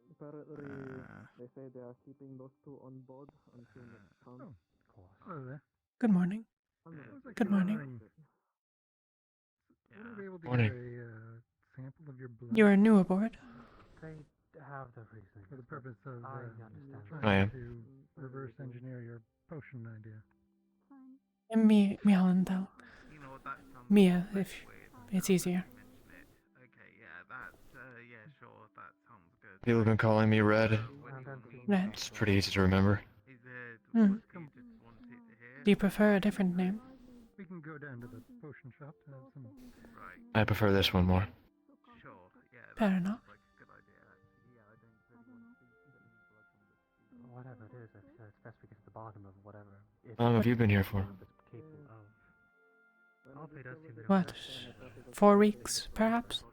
Apparently, they say they are keeping those two on board until next time. Hello there. Good morning. Good morning. Would I be able to Morning. get a sample of your blood? You are new aboard. They have the reason. For the purpose of I understand. I trying am. to reverse engineer your potion idea. I'm Myalinthel. You know, that sounds Mia, weird. if it's easier. Okay, yeah, yeah, sure, that sounds good. People have been calling me Red. Red. It's pretty easy to remember. Hmm. Do you prefer a different name? We can go down to the potion shop to have some. I prefer this one more. Fair enough. Whatever it is, it's best we get to the bottom of whatever. How long have you been here for? Roleplay does seem to have What? 4 weeks, perhaps?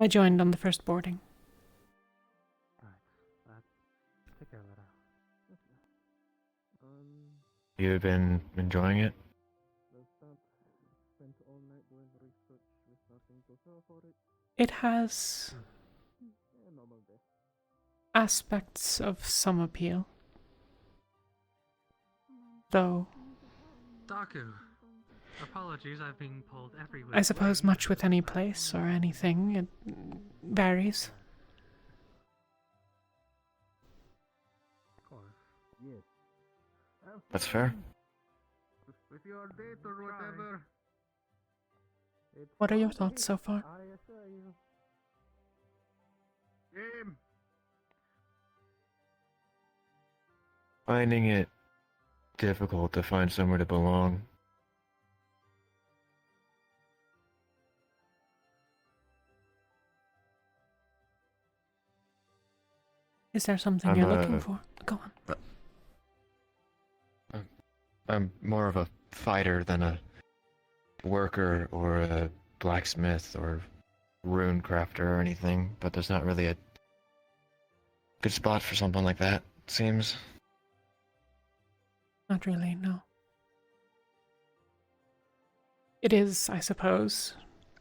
I joined on the first boarding. Take care of that out. You've been enjoying it? It has aspects of some appeal. Though, Daku, apologies, I've been pulled everywhere. I suppose much with any place or anything, it varies. That's fair. With your date or whatever. What are your thoughts so far? Game. Finding it difficult to find somewhere to belong. Is there something I'm, you're looking for? Go on. I'm more of a fighter than a worker or a blacksmith or rune crafter or anything, but there's not really a good spot for something like that, it seems. Not really, no. It is, I suppose,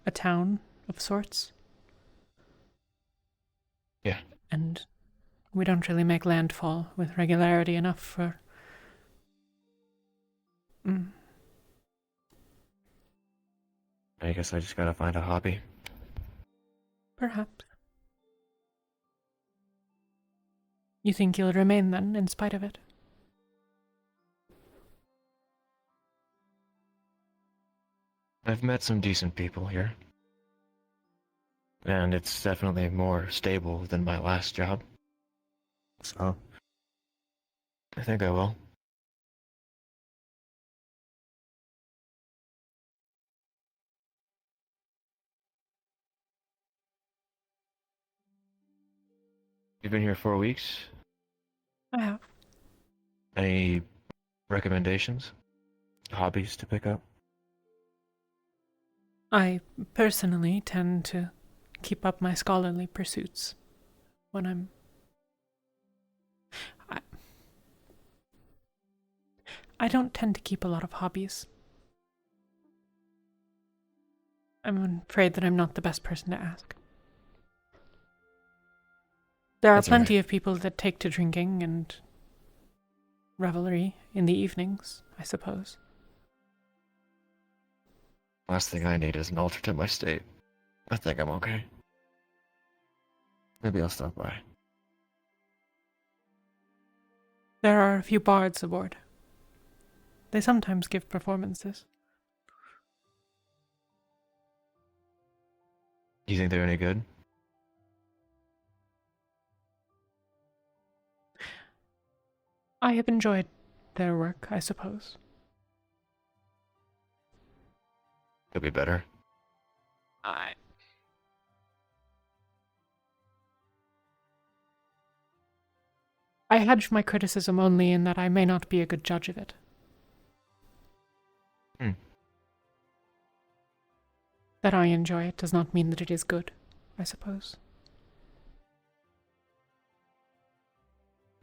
a town of sorts. Yeah. And we don't really make landfall with regularity enough for... I guess I just gotta find a hobby. Perhaps. You think you'll remain then, in spite of it? I've met some decent people here. And it's definitely more stable than my last job. So, I think I will. You've been here 4 weeks? I have. Any recommendations? Hobbies to pick up? I personally tend to keep up my scholarly pursuits when I'm... I don't tend to keep a lot of hobbies. I'm afraid that I'm not the best person to ask. There are That's all plenty of people that take to drinking and revelry in the evenings, I suppose. Last thing I need is an altar to my state. I think I'm okay. Maybe I'll stop by. There are a few bards aboard. They sometimes give performances. Do you think they're any good? I have enjoyed their work, I suppose. Could be better. I hedge my criticism only in that I may not be a good judge of it. That I enjoy it does not mean that it is good, I suppose.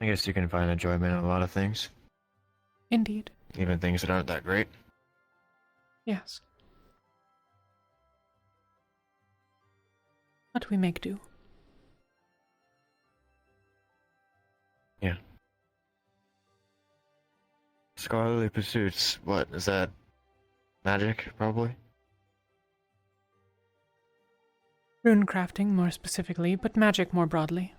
I guess you can find enjoyment in a lot of things. Indeed. Even things that aren't that great. Yes. But we make do. Yeah. Scholarly pursuits, what, is that magic, probably? Rune crafting more specifically, but magic more broadly.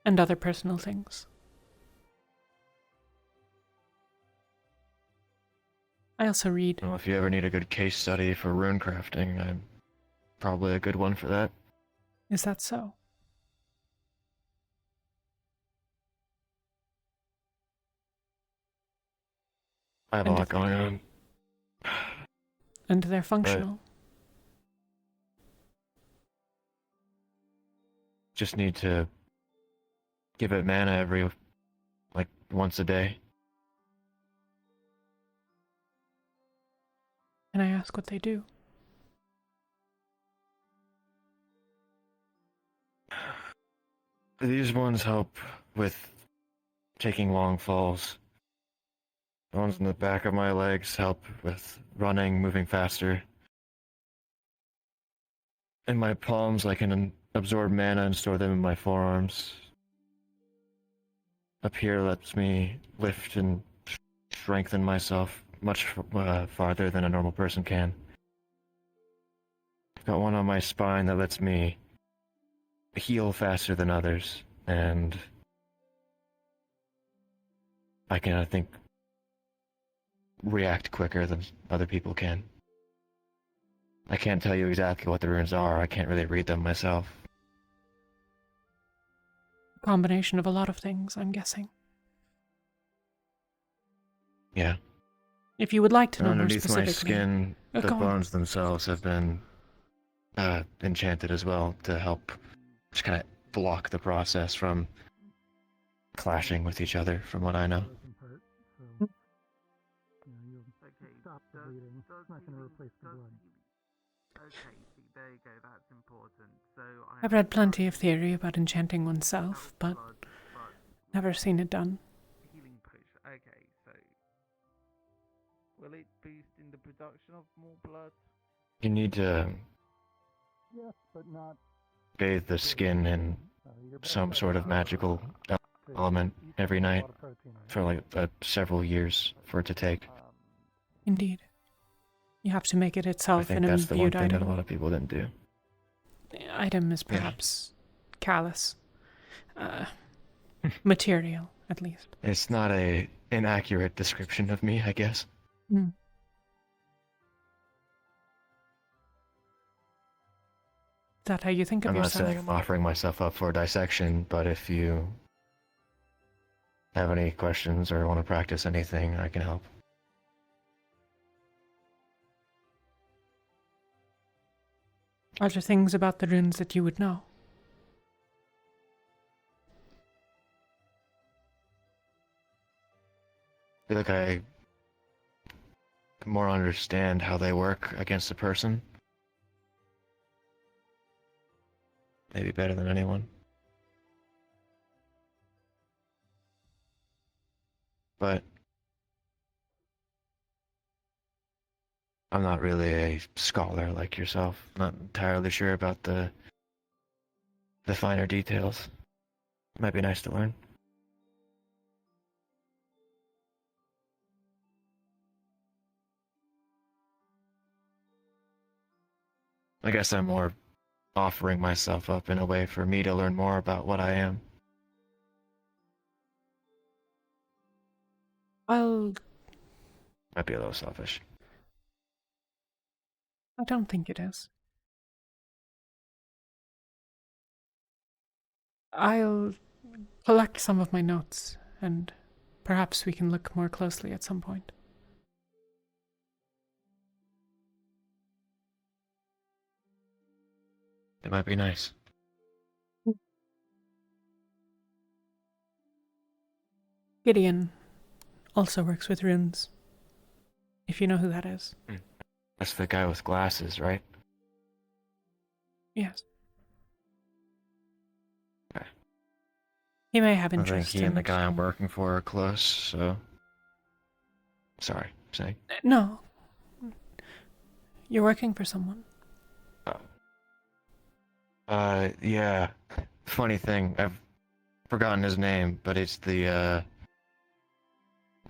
And other personal things. I also read. Well, if you ever need a good case study for rune crafting, I'm probably a good one for that. Is that so? I have a lot going on. And they're functional. Just need to give it mana every, once a day. Can I ask what they do? These ones help with taking long falls. The ones in the back of my legs help with running, moving faster. In my palms, I can absorb mana and store them in my forearms. Up here lets me lift and strengthen myself much farther than a normal person can. I've got one on my spine that lets me heal faster than others, and I can, I think, react quicker than other people can. I can't tell you exactly what the runes are, I can't really read them myself. Combination of a lot of things, I'm guessing. Yeah. If you would like to know more Underneath my specifically. skin, the go on. bones themselves have been enchanted as well to help just kind of block the process from clashing with each other, from what I know. Okay, see, there you go, that's important. So I've read plenty of theory about enchanting oneself, but never seen it done. Healing potion. Okay, so will it boost in the production of more blood? You need to Yes, but not. bathe the skin in some sort of magical element every night for like several years for it to take. Indeed. You have to make it I itself think an that's the one imbued thing that a item. lot of people didn't do. The item is perhaps callous. Material, at least. It's not a inaccurate description of me, I guess. Mm. Is that how you think of I'm not yourself? saying I'm offering myself up for dissection, but if you have any questions or want to practice anything, I can help. Are there things about the runes that you would know? I feel like I more understand how they work against a person. Maybe better than anyone. But I'm not really a scholar like yourself. Not entirely sure about the finer details. Might be nice to learn. I guess I'm more offering myself up in a way for me to learn more about what I am. I'll... Might be a little selfish. I don't think it is. I'll collect some of my notes, and perhaps we can look more closely at some point. It might be nice. Gideon also works with runes, if you know who that is. That's the guy with glasses, right? Yes. He may have I think interest he and in the it. guy I'm working for are close, so... Sorry, saying. No. You're working for someone. Yeah. Funny thing, I've forgotten his name, but it's the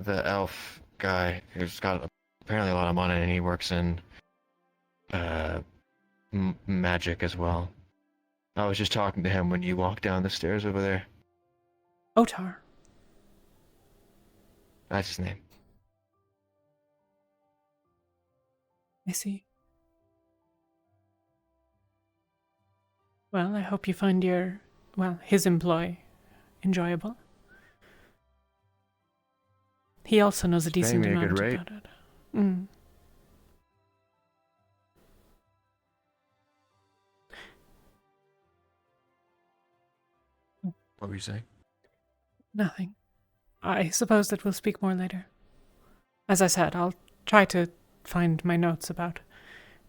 elf guy who's got apparently a lot of money, and he works in, magic as well. I was just talking to him when you walked down the stairs over there. Otar. That's his name. I see. Well, I hope you find his employ enjoyable. He also knows a decent Paying me a amount good rate. about it. Mm. What were you saying? Nothing. I suppose that we'll speak more later. As I said, I'll try to find my notes about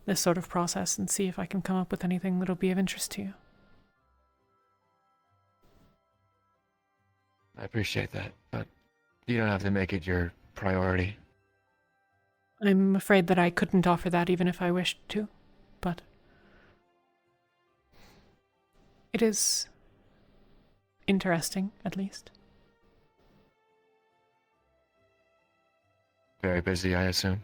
this sort of process and see if I can come up with anything that'll be of interest to you. I appreciate that, but you don't have to make it your priority. I'm afraid that I couldn't offer that even if I wished to, but it is interesting, at least. Very busy, I assume.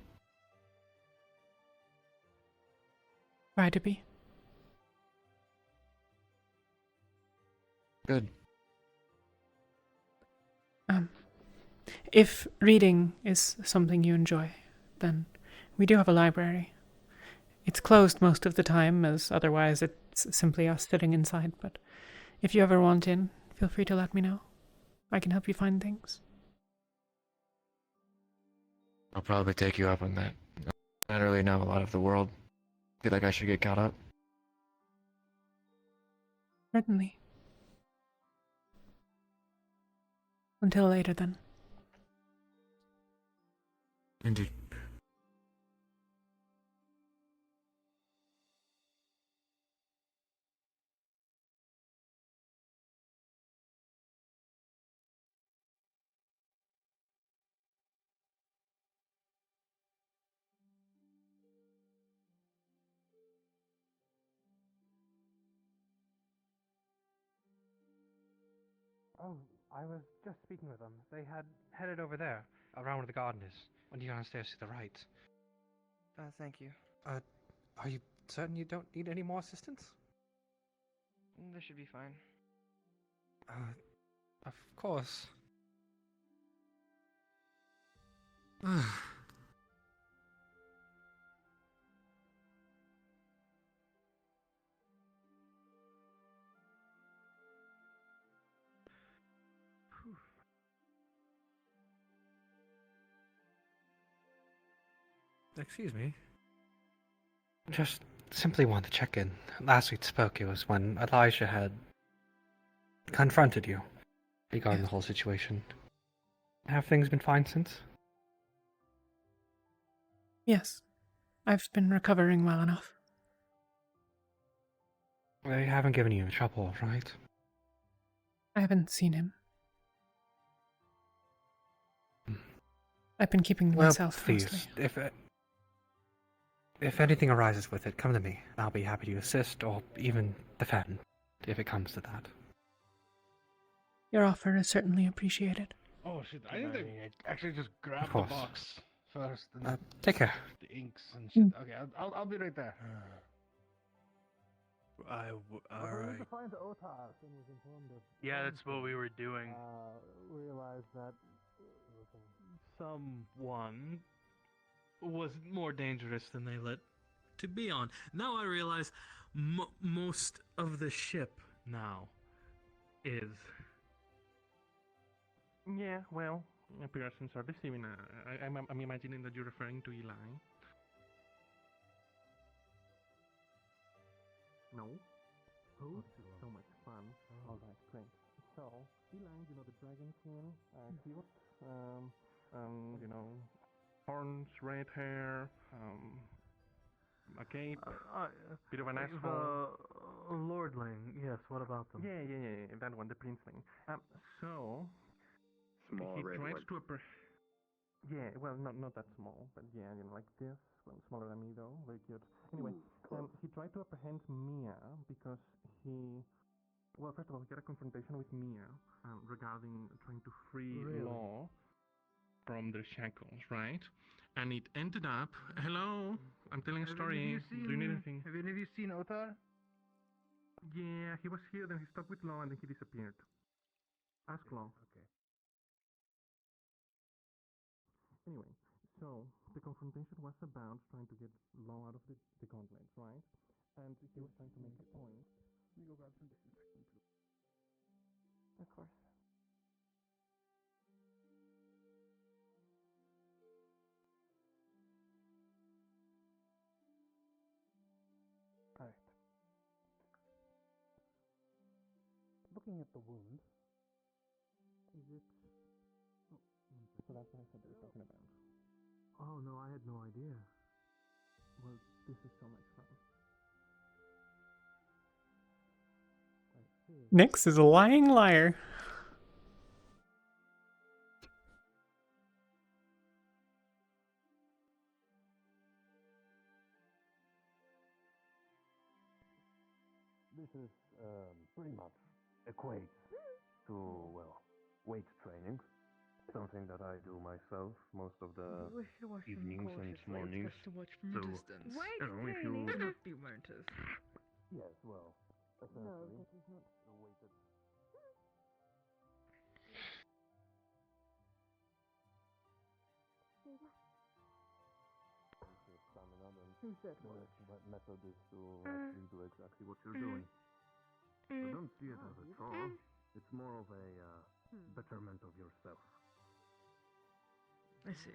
Try to be. Good. If reading is something you enjoy, then we do have a library. It's closed most of the time, as otherwise it's simply us sitting inside, but if you ever want in, feel free to let me know. I can help you find things. I'll probably take you up on that. I don't really know a lot of the world. Feel like I should get caught up. Certainly. Until later, then. Indeed. Oh, I was just speaking with them. They had headed over there, around where the garden is. When you go downstairs to the right. Thank you. Are you certain you don't need any more assistance? This should be fine. Of course. Excuse me. Just simply wanted to check in. Last we spoke, it was when Elijah had confronted you regarding the whole situation. Have things been fine since? Yes. I've been recovering well enough. They haven't given you trouble, right? I haven't seen him. I've been keeping to myself please, mostly. if anything arises with it, come to me. I'll be happy to assist or even defend, if it comes to that. Your offer is certainly appreciated. Oh shit! I need to actually just grab the course. box first. And Take care. the inks and shit. Okay, I'll be right there. Alright. to find Otar and was informed of. Yeah, that's what we were doing. Realized that Someone was more dangerous than they let to be on. Now I realize most of the ship now is. Yeah, well, appearances are deceiving. I'm imagining that you're referring to Eli. No? Who? This is so much fun. Alright, great. So, Eli, you know the Dragon King, cute, you know, horns, red hair, a cape, bit of an asshole. The Lordling, yes, what about them? Yeah, that one, the princeling. So, Small he red tries one. to yeah, well, not that small, but yeah, you know, like this, well, smaller than me though, very cute. Anyway, he tried to apprehend Mia because well, first of all, he had a confrontation with Mia regarding trying to free Law from their shackles, right? And it ended up, hello, I'm telling a story. Do you need anything? Have any of you seen Otar? Yeah, he was here, then he stuck with Law, and then he disappeared. Ask Law. Okay. Anyway, so the confrontation was about trying to get Law out of the gauntlets, right? And he was trying to make a point. Let me go grab some disinfectant. Of course. Alright. Looking at the wound, is it... So that's what I said they were talking about. Oh no, I had no idea. Well, this is so much fun. Nyx is a lying liar. This is pretty much equates to, well, weight training. Something that I do myself most of the evenings and mornings. Too much So, distance. you know, if you... Not be mentors. Yes, well, essentially. No, this is not... The weighted... Stamina, then Who's that the word? method is to actually do exactly what you're doing. So don't see it as a chore. It's more of a betterment of yourself. I see.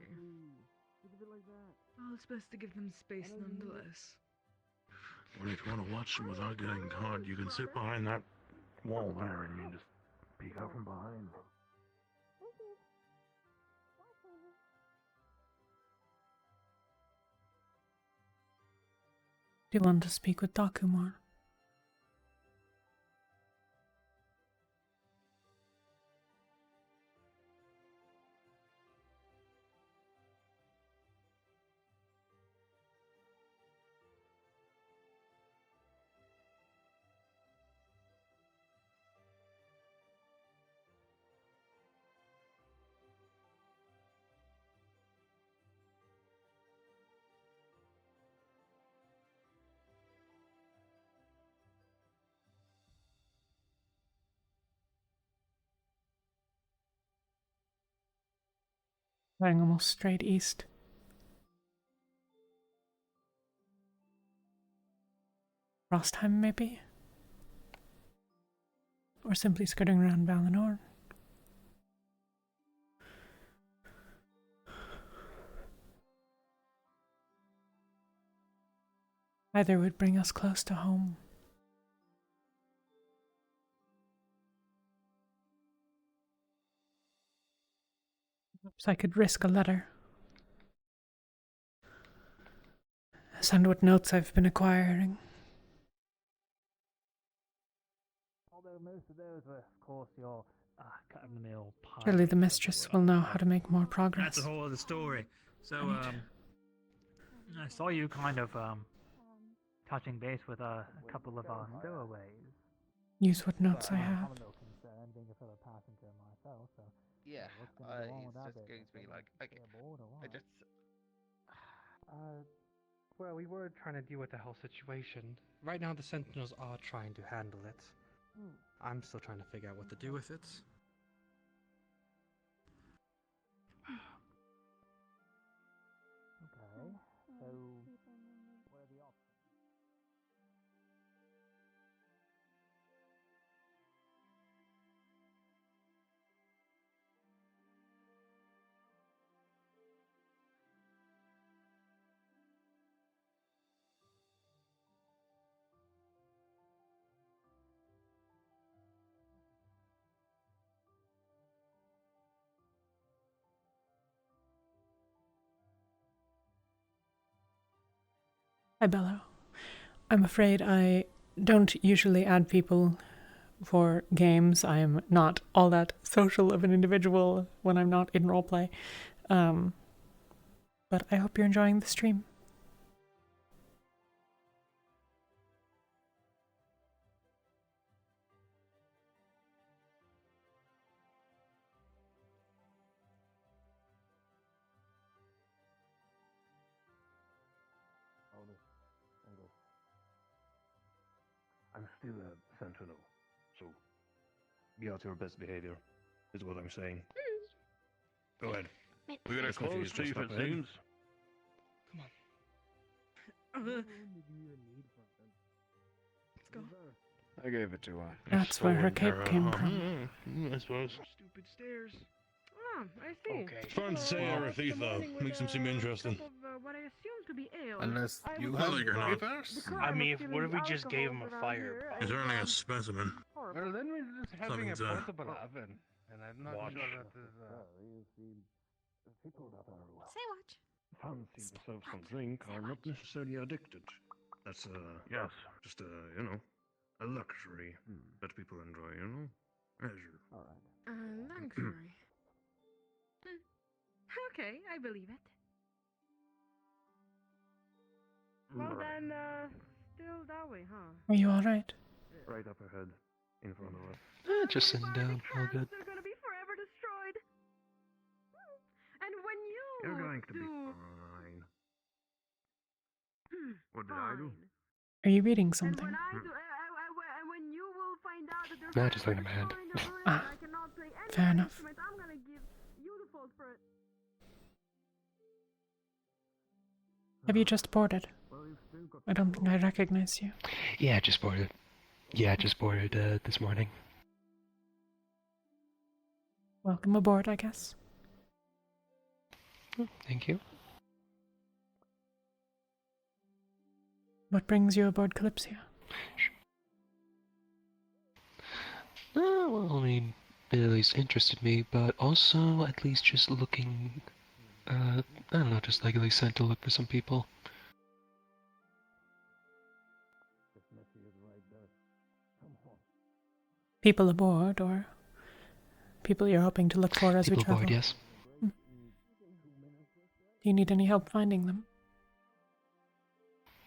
Oh, it's best to give them space nonetheless. Well, if you want to watch them without getting caught, you can sit behind that wall there and you just peek out from behind. Do you want to speak with Daku more? Going almost straight east. Frostheim, maybe? Or simply skirting around Valinor. Either would bring us close to home. So I could risk a letter. Send what notes I've been acquiring. Although most of those were, of course, your cut-in-the-mill pie. Surely the mistress will know how to make more progress. That's a whole other story. So, I saw you kind of, touching base with a couple of our stowaways. Use what notes I have. Being a fellow passenger myself, so Yeah, what's going to go on it's without just it? going to be like, okay, bored or I what? just... Well, we were trying to deal with the whole situation. Right now, the Sentinels are trying to handle it. I'm still trying to figure out what to do with it. Okay, so what are the options? Hi, Bello. I'm afraid I don't usually add people for games. I am not all that social of an individual when I'm not in roleplay. But I hope you're enjoying the stream. I'm still a sentinel, so be at your best behavior, is what I'm saying. Go ahead. We got a close chief, it seems. Come on. Let's go. I gave it to That's where her cape came from. I suppose. Stupid stairs. Ah, I see. Okay. It's fun to say Arethetha. Makes him seem interesting. What I assume to be ale. Unless you Well, have you're not. I mean, what if we just gave him a fire? He's only a specimen. Well, then we're just having a Something's, portable oven, and I'm not watch. sure that is. Say watch. Fancy themselves some drink are not necessarily addicted. That's Yes. just a luxury that people enjoy, you know? Pleasure. Luxury. Okay, I believe it. Well then, still that way, huh? Are you alright? Right up ahead, in front of us. Just sitting down, all good. They're gonna be forever destroyed. And when you You're going to be do... fine. What did I do? Are you reading And something? when I do, and when you will find out that there's Nah, just looking at my hand. Ah, I cannot play any fair enough. instrument, I'm gonna give you the fault for it. Have you just boarded? I don't think I recognize you. Yeah, just boarded. This morning. Welcome aboard, I guess. Thank you. What brings you aboard Kalypsia? Well, I mean, it at least interested me, but also at least just looking, I don't know, just like at least sent to look for some people. People aboard, or people you're hoping to look for as we People travel? aboard, yes. Do you need any help finding them?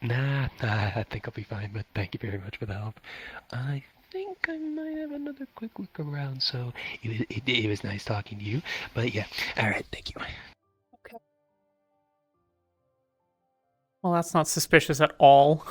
Nah, I think I'll be fine, but thank you very much for the help. I think I might have another quick look around, so it was nice talking to you. But yeah, alright, thank you. Well, that's not suspicious at all.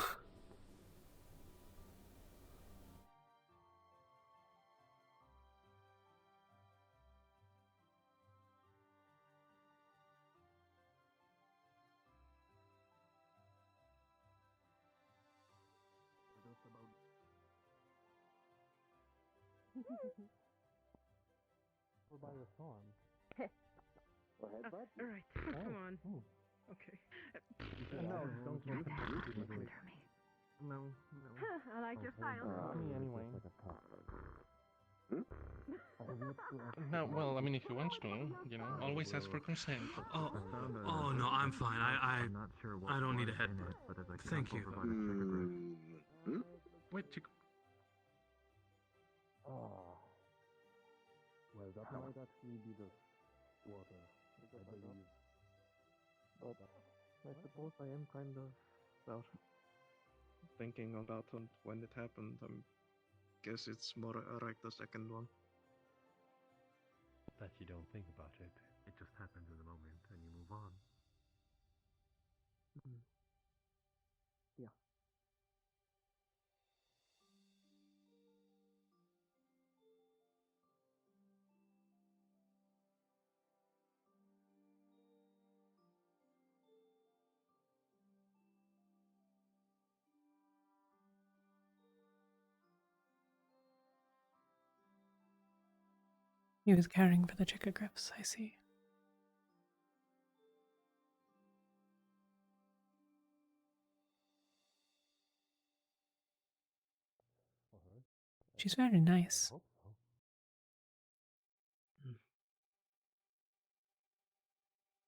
We're by the farm. Go ahead, bud. Alright, come on. Okay. No, don't do it. No, no. I like your style. Me anyway. No, well, I mean, if you want to, you know, always ask for consent. Oh no, I'm fine. I don't need a head. Thank you. Wait, chick. Well, that might actually be the water, I believe. But I suppose I am kind of, well, thinking about when it happened. I guess it's more like the second one. That you don't think about it. It just happens in the moment and you move on. Yeah. He was caring for the chickagriffs, I see. She's very nice.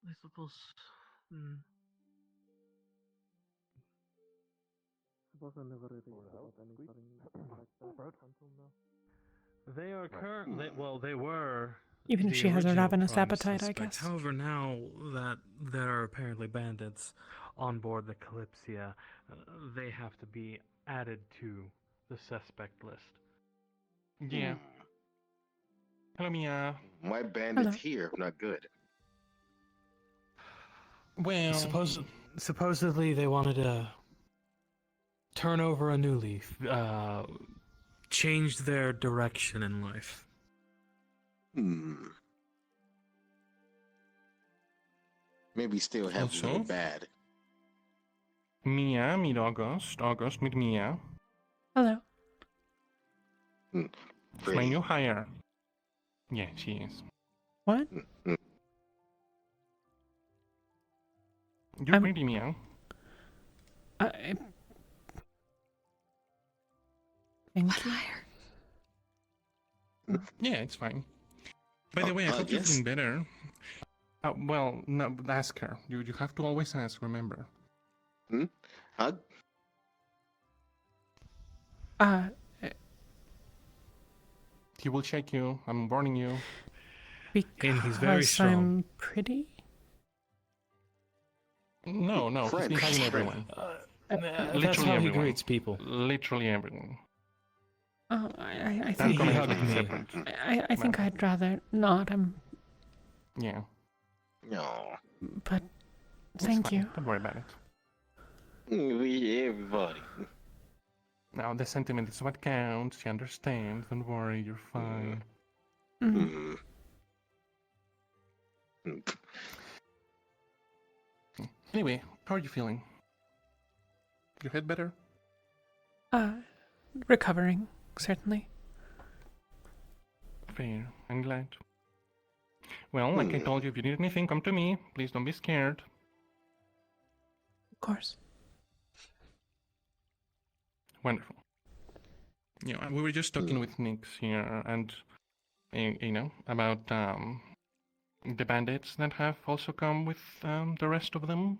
I suppose. Suppose I never really thought about anything like that until now. They are currently, well, they were. Even if the she has a original ravenous prime appetite, I suspect. guess. However, now that there are apparently bandits on board the Kalypsia, they have to be added to the suspect list. Yeah. Hello, Mia. My bandits Hello. here not good. Well, Supposedly they wanted to turn over a new leaf, change their direction in life. Maybe still have a little bad. Mia, meet August. August, meet Mia. Hello. It's my new hire. Yeah, she is. What? You're pretty, Mia. Thank you. Yeah, it's fine. By the way, I hope you're feeling better. Well, no, ask her. You have to always ask, remember. He will check you. I'm warning you. Because he's very strong. I'm pretty? No, he's been hugging everyone. That's how he greets people. Literally everyone. Oh, I That's think gonna he have to hugged be me. separate. I think I'd rather not. Yeah. No. But It's thank fine. you. Don't worry about it. Everybody. Now the sentiment is what counts. She understands. Don't worry, you're fine. Anyway, how are you feeling? Your head better? Recovering, certainly. Fair. I'm glad. Well, like I told you, if you need anything, come to me. Please don't be scared. Of course. Wonderful. You know, we were just talking with Nix here, and about the bandits that have also come with the rest of them.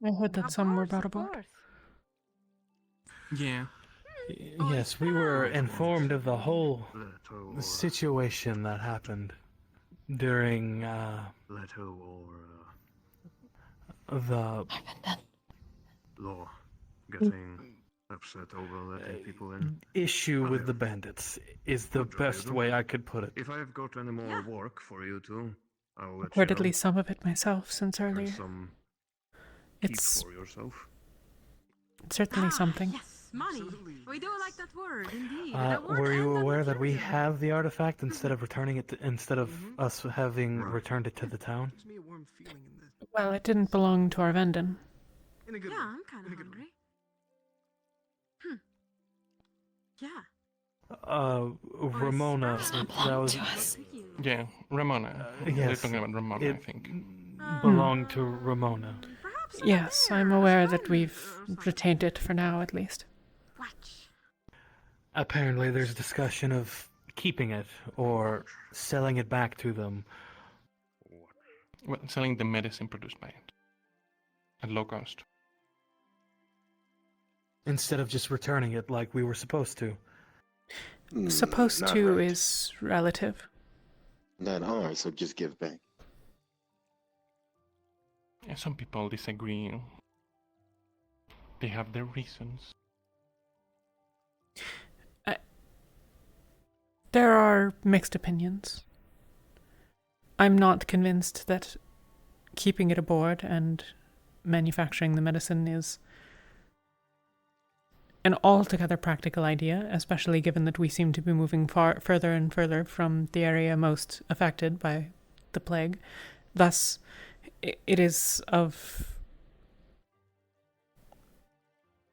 I heard that some were brought aboard. Yeah. Yes, we were informed of the whole situation that happened during Leto or the law getting upset over letting people in. issue with the bandits is the best way I could put it. If I have got any more work for you two, I'll let I've heard you at know. least some of it myself since And earlier. some It's for yourself. certainly something. Money. We do like that word, indeed. And a word Were you and a aware that we material. have the artifact instead of returning it instead of us having returned it to the town? Well, it didn't belong to our Vendon. Yeah, I'm kind of hungry. Yeah. Ramona. That was. Yeah, Ramona. They're Yes. talking about Ramona, I think. Belonged to Ramona. Yes, I'm aware that we've retained it for now, at least. Apparently, there's discussion of keeping it or selling it back to them. Well, selling the medicine produced by it at low cost. Instead of just returning it like we were supposed to. Supposed not to right. is relative. Not hard, so just give back. Yeah, some people disagree. They have their reasons. There are mixed opinions. I'm not convinced that keeping it aboard and manufacturing the medicine is an altogether practical idea, especially given that we seem to be moving further and further from the area most affected by the plague. Thus, it is of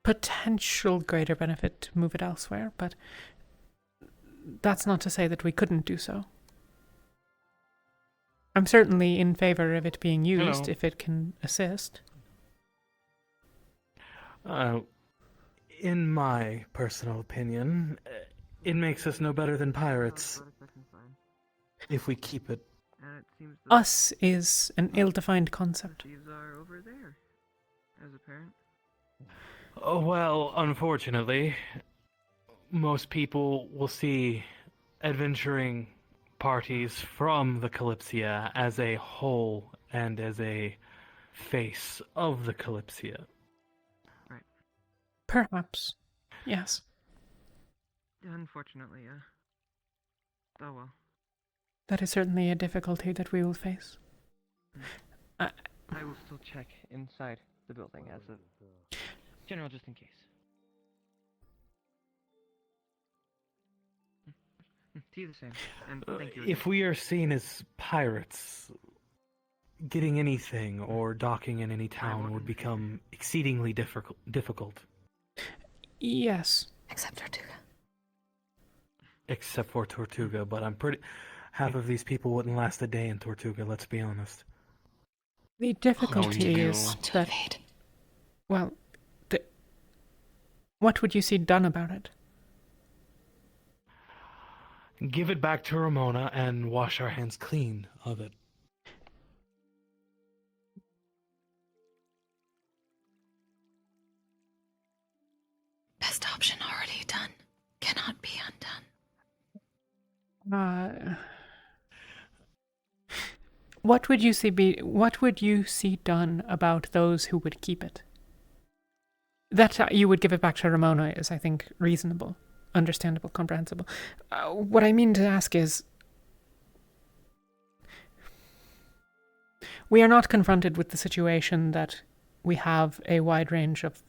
potential greater benefit to move it elsewhere, but that's not to say that we couldn't do so. I'm certainly in favor of it being used if it can assist. In my personal opinion, it makes us no better than pirates if we keep it. Us is an ill-defined concept. Thieves are over there, as apparent. Oh, well, unfortunately, most people will see adventuring parties from the Kalypsia as a whole and as a face of the Kalypsia. Right. Perhaps. Yes. Unfortunately, yeah. Oh well. That is certainly a difficulty that we will face. I will still check inside the building as a general, just in case. To you the same, and thank you. If we are seen as pirates, getting anything or docking in any town would become exceedingly difficult. Yes. Except Tortuga. Except for Tortuga, but I'm pretty... Half of these people wouldn't last a day in Tortuga, let's be honest. The difficulty is that... Well, what would you see done about it? Give it back to Ramona and wash our hands clean of it. Best option already done. Cannot be undone. What would you see done about those who would keep it? That you would give it back to Ramona is, I think, reasonable, understandable, comprehensible. What I mean to ask is, we are not confronted with the situation that we have a wide range of...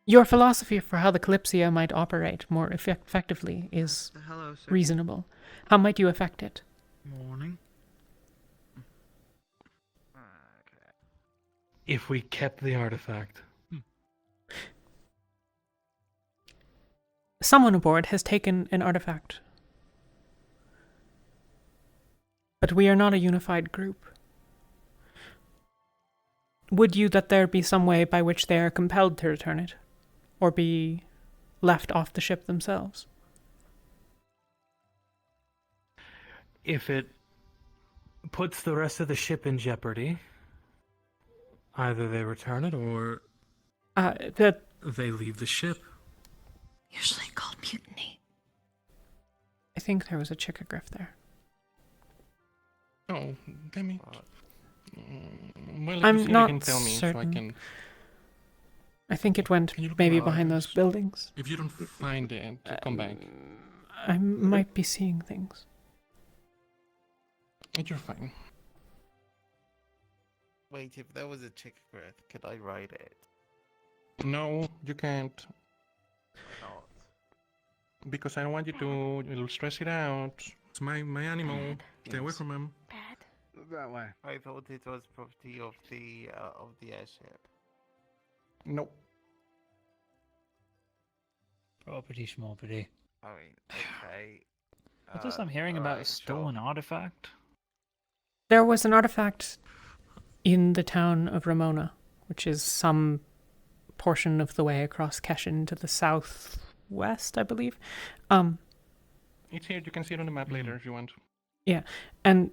Your philosophy for how the Kalypsia might operate more effectively is reasonable. How might you affect it? Morning. If we kept the artifact. Someone aboard has taken an artifact. But we are not a unified group. would you that there be some way by which they are compelled to return it, or be left off the ship themselves? If it puts the rest of the ship in jeopardy, either they return it or they leave the ship. Usually called mutiny. I think there was a chickagriff there. Oh, damn it. Well, if I'm you see, you not can tell me certain. so I can. I think it went maybe behind those buildings. If you don't find it, come back. I might be seeing things. You're fine. Wait, if there was a chickagriff, could I ride it? No, you can't. Because I don't want you to. You'll stress it out. It's my animal. Stay away from him. That way. I thought it was property of the airship. Nope. Property schmoperty. I mean, okay. What's this I'm hearing about a stolen artifact? There was an artifact in the town of Ramona, which is some portion of the way across Keshin to the southwest, I believe. It's here. You can see it on the map later if you want. Yeah, and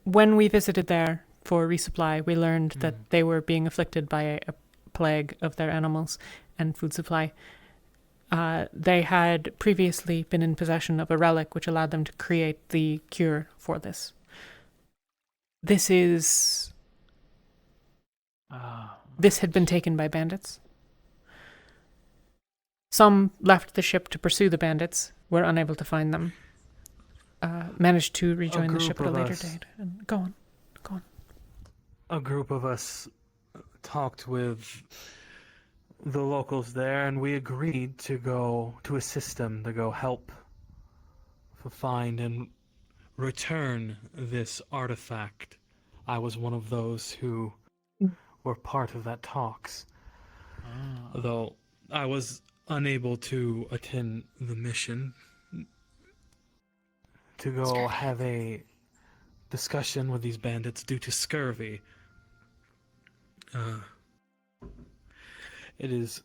when we visited there for resupply, we learned that they were being afflicted by a plague of their animals and food supply. They had previously been in possession of a relic which allowed them to create the cure for this. This had been taken by bandits. Some left the ship to pursue the bandits, were unable to find them, managed to rejoin the ship at a later date. And go on. A group of us talked with the locals there, and we agreed to go to assist them, to go help find and return this artifact. I was one of those who were part of that talks. Though I was unable to attend the mission to go have a discussion with these bandits due to scurvy. It is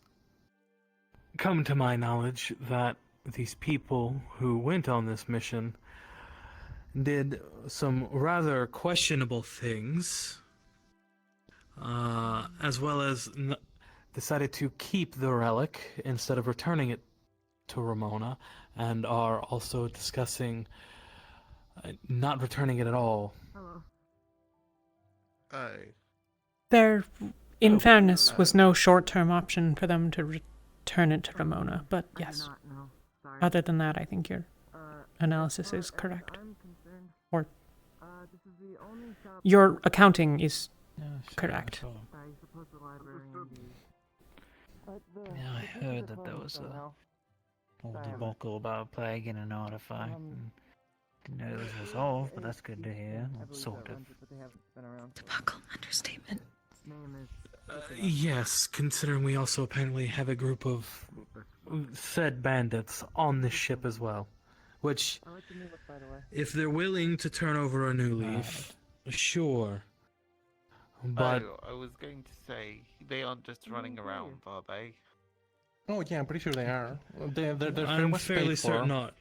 come to my knowledge that these people who went on this mission did some rather questionable things, as well as decided to keep the relic instead of returning it to Ramona, and are also discussing not returning it at all. Oh. There, in fairness, was no short-term option for them to return it to Ramona, but yes. Other than that, I think your analysis is correct. Or your accounting is correct. Yeah, I heard that there was a whole debacle about plague and an artifact. And didn't know it was resolved, but that's good to hear. Sort of. Debacle, understatement. Yes, considering we also apparently have a group of said bandits on this ship as well. Which, if they're willing to turn over a new leaf, sure. But I was going to say, they aren't just running around, are they? Oh yeah, I'm pretty sure they are. They're I'm fairly certain not.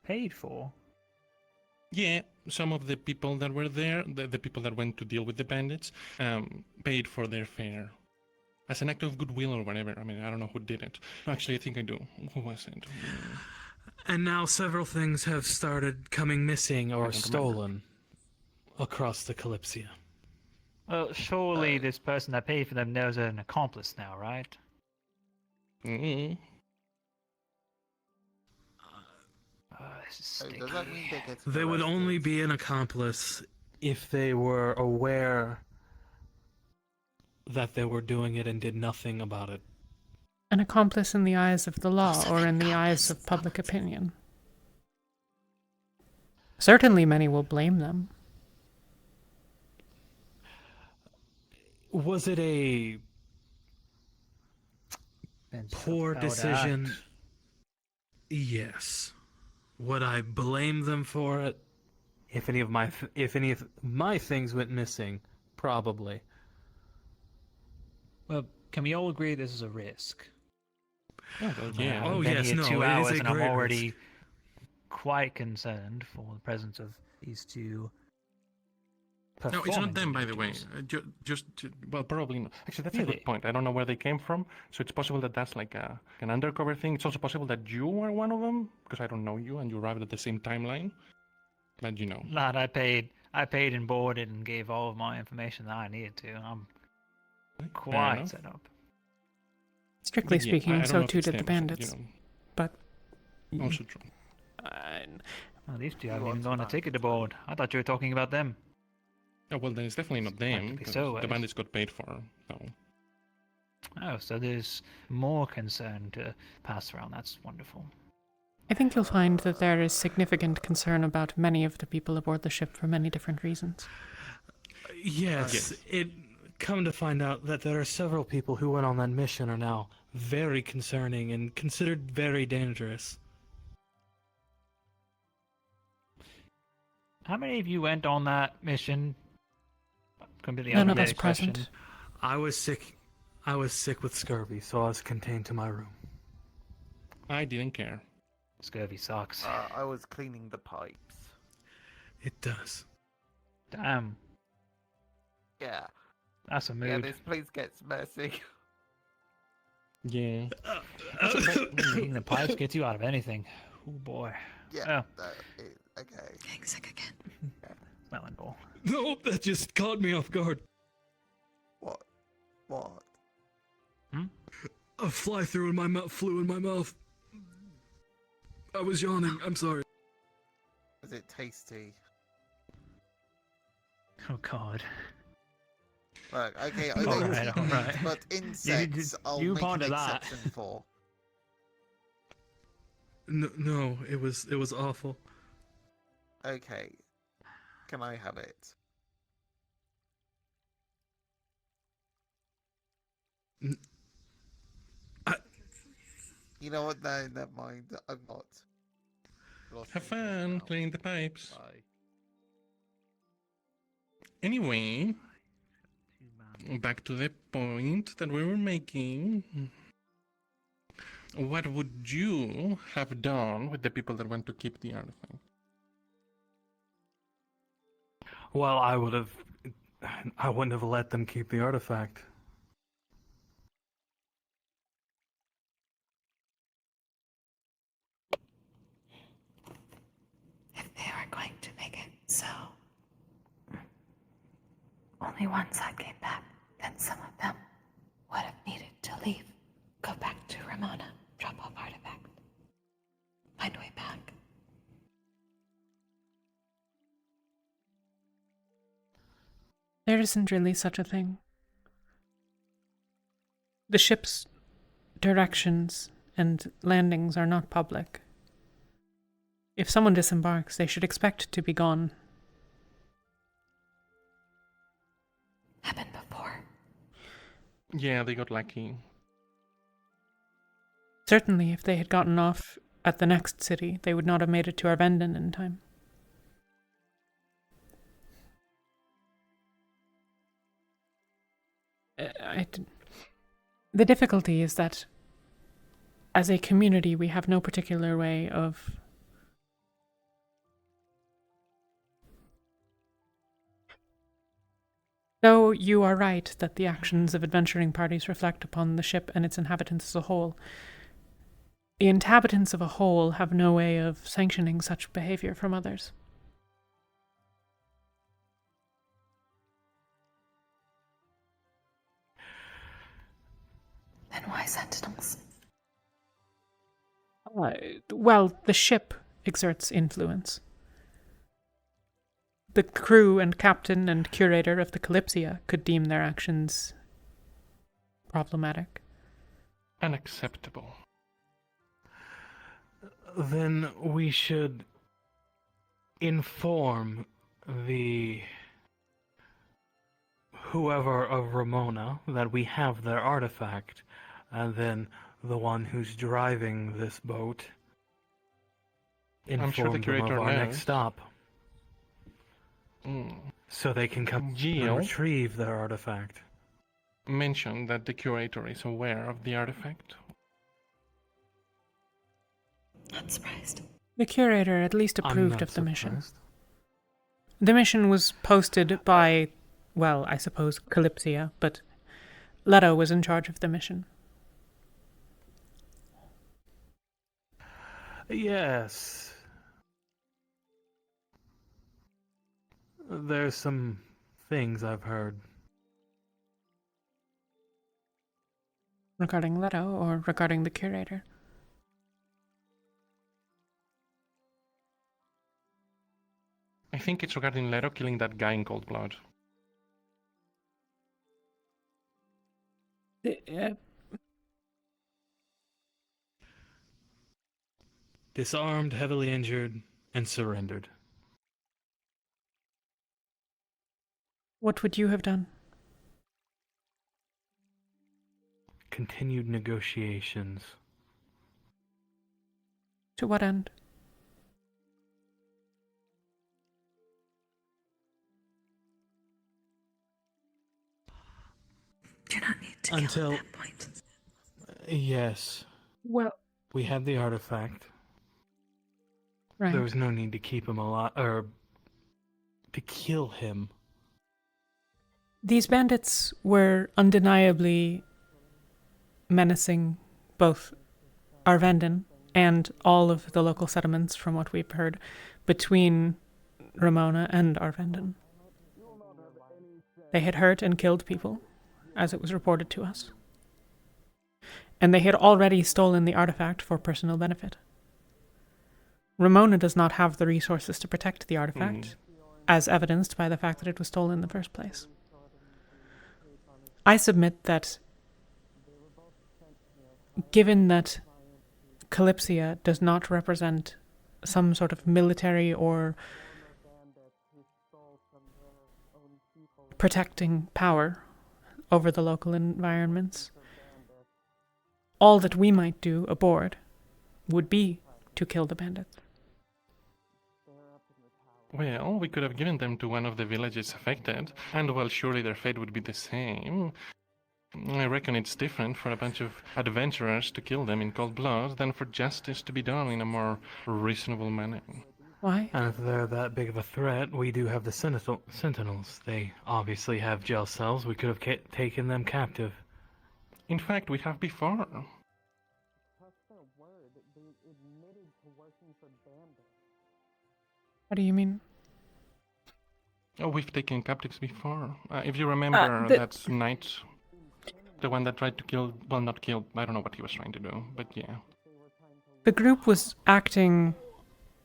Paid for? Yeah, some of the people that were there, the people that went to deal with the bandits, paid for their fare. As an act of goodwill or whatever. I mean, I don't know who did it. Actually, I think I do. Who was it? And now several things have started coming missing or stolen across the Kalypsia. Well, surely this person that paid for them knows they're an accomplice now, right? Mm-hmm. Does that mean they get They would only be an accomplice if they were aware that they were doing it and did nothing about it. An accomplice in the eyes of the law or in the eyes of public opinion. Certainly many will blame them. Was it a poor decision? Yes. Would I blame them for it? If any of my things went missing, Probably. Well, can we all agree this is a risk? Yeah. I've been here 2 hours and I'm already quite concerned for the presence of these two. No, it's not them, by the way. individuals. Well, probably not. Actually, that's a Really? good point. I don't know where they came from, so it's possible that that's like an undercover thing. It's also possible that you are one of them, because I don't know you, and you arrived at the same timeline. But you know. Lad, I paid and boarded and gave all of my information that I needed to. I'm quite enough. set up. Strictly Yeah, speaking, I don't know so if too it's did the them, so, bandits. But Also true. Well, these two haven't even gone a ticket aboard. I thought you were talking about them. Oh, well, then it's definitely not them. Practically 'Cause so, the right? bandits got paid for. So. Oh, so there's more concern to pass around. That's wonderful. I think you'll find that there is significant concern about many of the people aboard the ship for many different reasons. Yes, it come to find out that there are several people who went on that mission are now very concerning and considered very dangerous. How many of you went on that mission? Completely None of us unrelated question. present. I was sick with scurvy, so I was contained to my room. I didn't care. Scurvy sucks. I was cleaning the pipes. It does. Damn. Yeah. That's a mood. Yeah, this place gets messy. Yeah. Cleaning the pipes gets you out of anything. Oh boy. Yeah. Oh. Okay. Getting sick again. Melon ball. No, that just caught me off guard. What? What? A fly flew in my mouth. I was yawning. I'm sorry. Was it tasty? Oh god. Look, okay, I All don't right, all right. but insects I'll you make an ponder that. exception for. No, it was awful. Okay. Can I have it? You know what? No, never mind. I'm not. Have fun cleaning the pipes. Bye. Anyway, back to the point that we were making. What would you have done with the people that went to keep the artifact? Well, I wouldn't have let them keep the artifact. If they are going to make it so only one side came back, then some of them would have needed to leave, go back to Ramona, drop off artifacts, find a way back. There isn't really such a thing. The ship's directions and landings are not public. If someone disembarks, they should expect to be gone. Happened before. Yeah, they got lucky. Certainly, if they had gotten off at the next city, they would not have made it to Arvenden in time. The difficulty is that as a community, we have no particular way of though you are right that the actions of adventuring parties reflect upon the ship and its inhabitants as a whole, the inhabitants of a whole have no way of sanctioning such behavior from others. Then why sentinels? Well, the ship exerts influence. The crew and captain and curator of the Kalypsia could deem their actions problematic. Unacceptable. Then we should inform the whoever of Ramona that we have their artifact, and then the one who's driving this boat inform I'm sure the them of curator our knows. next stop. So they can come and Geo retrieve their artifact. mentioned that the curator is aware of the artifact. Not surprised. The curator at least I'm approved not of the mission. surprised. The mission was posted by, well, I suppose Kalypsia, but Leto was in charge of the mission. Yes. There's some things I've heard. Regarding Leto or regarding the curator? I think it's regarding Leto killing that guy in cold blood. Disarmed, heavily injured, and surrendered. What would you have done? Continued negotiations. To what end? Do not need to Until... kill at that point. Yes. Well... We had the artifact. Right. There was no need to keep him alive, or to kill him. These bandits were undeniably menacing both Arvandin and all of the local settlements, from what we've heard, between Ramona and Arvandin. They had hurt and killed people, as it was reported to us. And they had already stolen the artifact for personal benefit. Ramona does not have the resources to protect the artifact, as evidenced by the fact that it was stolen in the first place. I submit that, given that Kalypsia does not represent some sort of military or protecting power over the local environments, all that we might do aboard would be to kill the bandits. Well, we could have given them to one of the villages affected, and well, surely their fate would be the same. I reckon it's different for a bunch of adventurers to kill them in cold blood than for justice to be done in a more reasonable manner. Why? And if they're that big of a threat, we do have the Sentinels. They obviously have jail cells. We could have taken them captive. In fact, we have before. What do you mean? Oh, we've taken captives before. If you remember that knight, the one that tried to kill, well, not kill, I don't know what he was trying to do, but yeah. The group was acting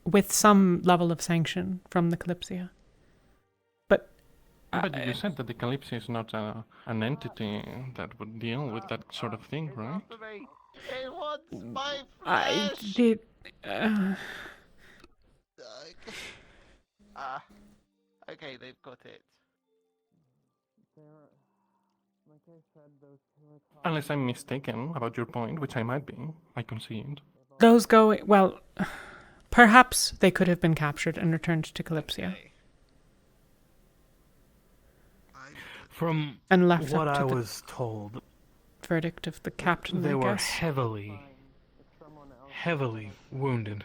with some level of sanction from the Kalypsia. But you said that the Kalypsia is not an entity that would deal with that sort of thing, right? It wants my I flesh! did... Okay, they've got it. Unless I'm mistaken about your point, which I might be, I concede. Those go... Well, perhaps they could have been captured and returned to Kalypsia. From and left what up to I the was told, verdict of the captain, they I were guess. heavily wounded.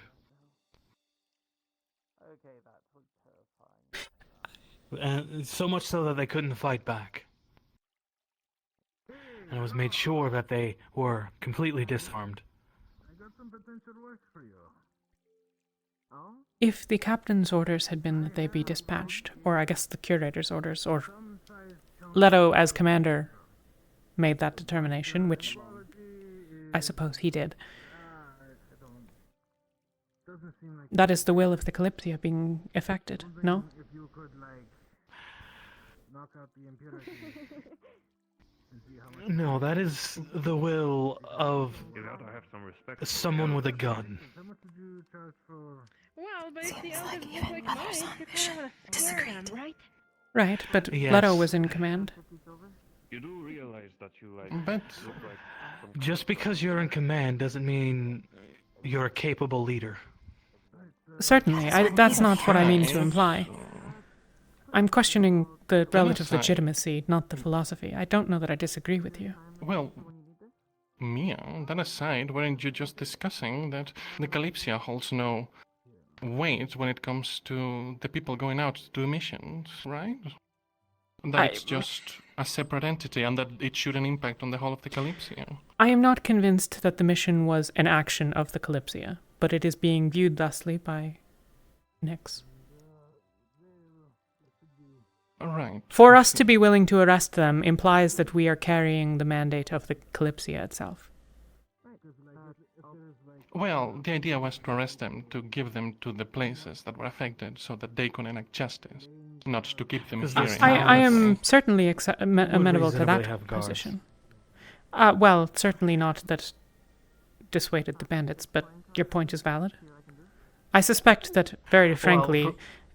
And so much so that they couldn't fight back. And it was made sure that they were completely disarmed. I got some potential work for you. Oh? If the captain's orders had been that they be dispatched, or I guess the curator's orders, or Leto as commander made that determination, which I suppose he did, that is the will of the Kalypsia being effected, no? If you could, like, knock out the impurities. No, that is the will of someone with a gun. Well, but if the elders look like mice, you kind of scare them, right? Right, but Yes. Leto was in command. You do realize that you But just because you're in command doesn't mean you're a capable leader. Certainly, that's not what I mean to imply. I'm questioning the relative aside- legitimacy, not the philosophy. I don't know that I disagree with you. Well, Mia, that aside, weren't you just discussing that the Kalypsia holds no weight when it comes to the people going out to do missions, right? That it's just a separate entity and that it shouldn't impact on the whole of the Kalypsia. I am not convinced that the mission was an action of the Kalypsia, but it is being viewed thusly by Nyx. Right. For us to be willing to arrest them implies that we are carrying the mandate of the Kalypsia itself. Well, the idea was to arrest them, to give them to the places that were affected so that they could enact justice, not to keep them here. I am certainly amenable to that position. Well, certainly not that dissuaded the bandits, but your point is valid. I suspect that, very frankly,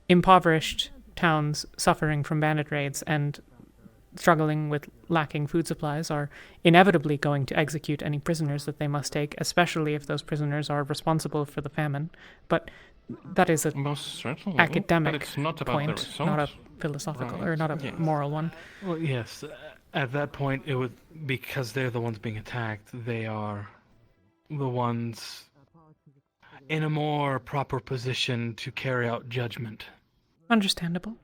impoverished towns suffering from bandit raids and struggling with lacking food supplies are inevitably going to execute any prisoners that they must take, especially if those prisoners are responsible for the famine. But that is a academic it's not about point, the not a results. philosophical Right. or not a Yes. moral one. Well, yes. At that point, it would because they're the ones being attacked. They are the ones in a more proper position to carry out judgment. Understandable.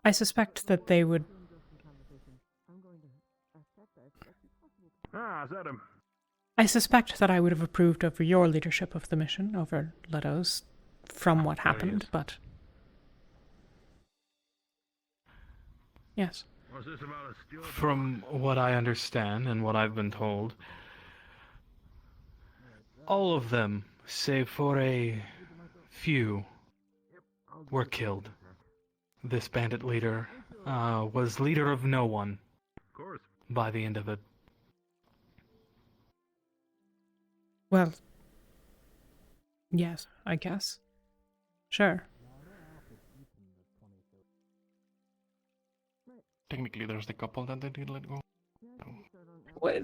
I suspect that they would. Ah, is that him? I suspect that I would have approved of your leadership of the mission over Leto's from what happened, but. Yes. What's this about a steward? From what I understand and what I've been told, all of them, save for a few, were killed. This bandit leader was leader of no one by the end of it. Well, yes, I guess. Sure. Technically, there's the couple that they did let go. Well,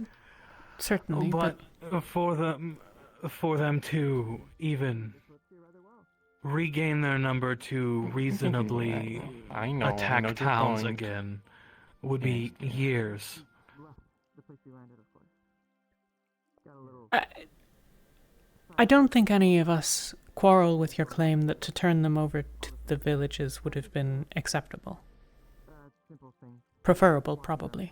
certainly, but for them to even regain their number to reasonably I know attack your towns point. again would be years. I don't think any of us quarrel with your claim that to turn them over to the villages would have been acceptable. Preferable, probably.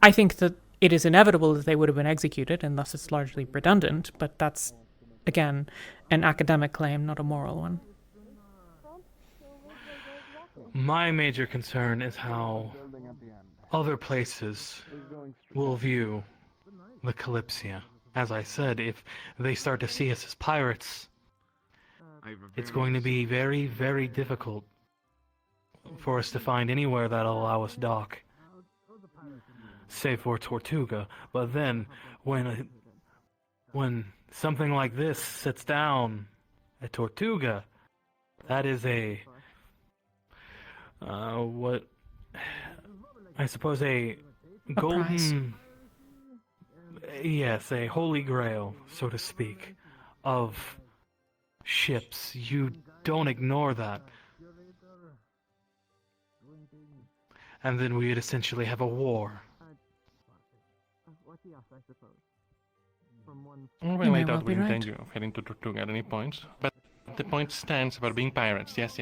I think that it is inevitable that they would have been executed, and thus it's largely redundant, but that's, again, an academic claim, not a moral one. My major concern is how other places will view the Kalypsia. As I said, if they start to see us as pirates, it's going to be very, very difficult for us to find anywhere that'll allow us dock, save for Tortuga. But then, when something like this sits down at Tortuga, that is what I suppose a golden prize. Yes, a holy grail, so to speak, of ships. You don't ignore that. And then we'd essentially have a war. Well, You may I well doubt be we right. intend you of heading to Tortuga at any point, but the point stands about being pirates. Yes.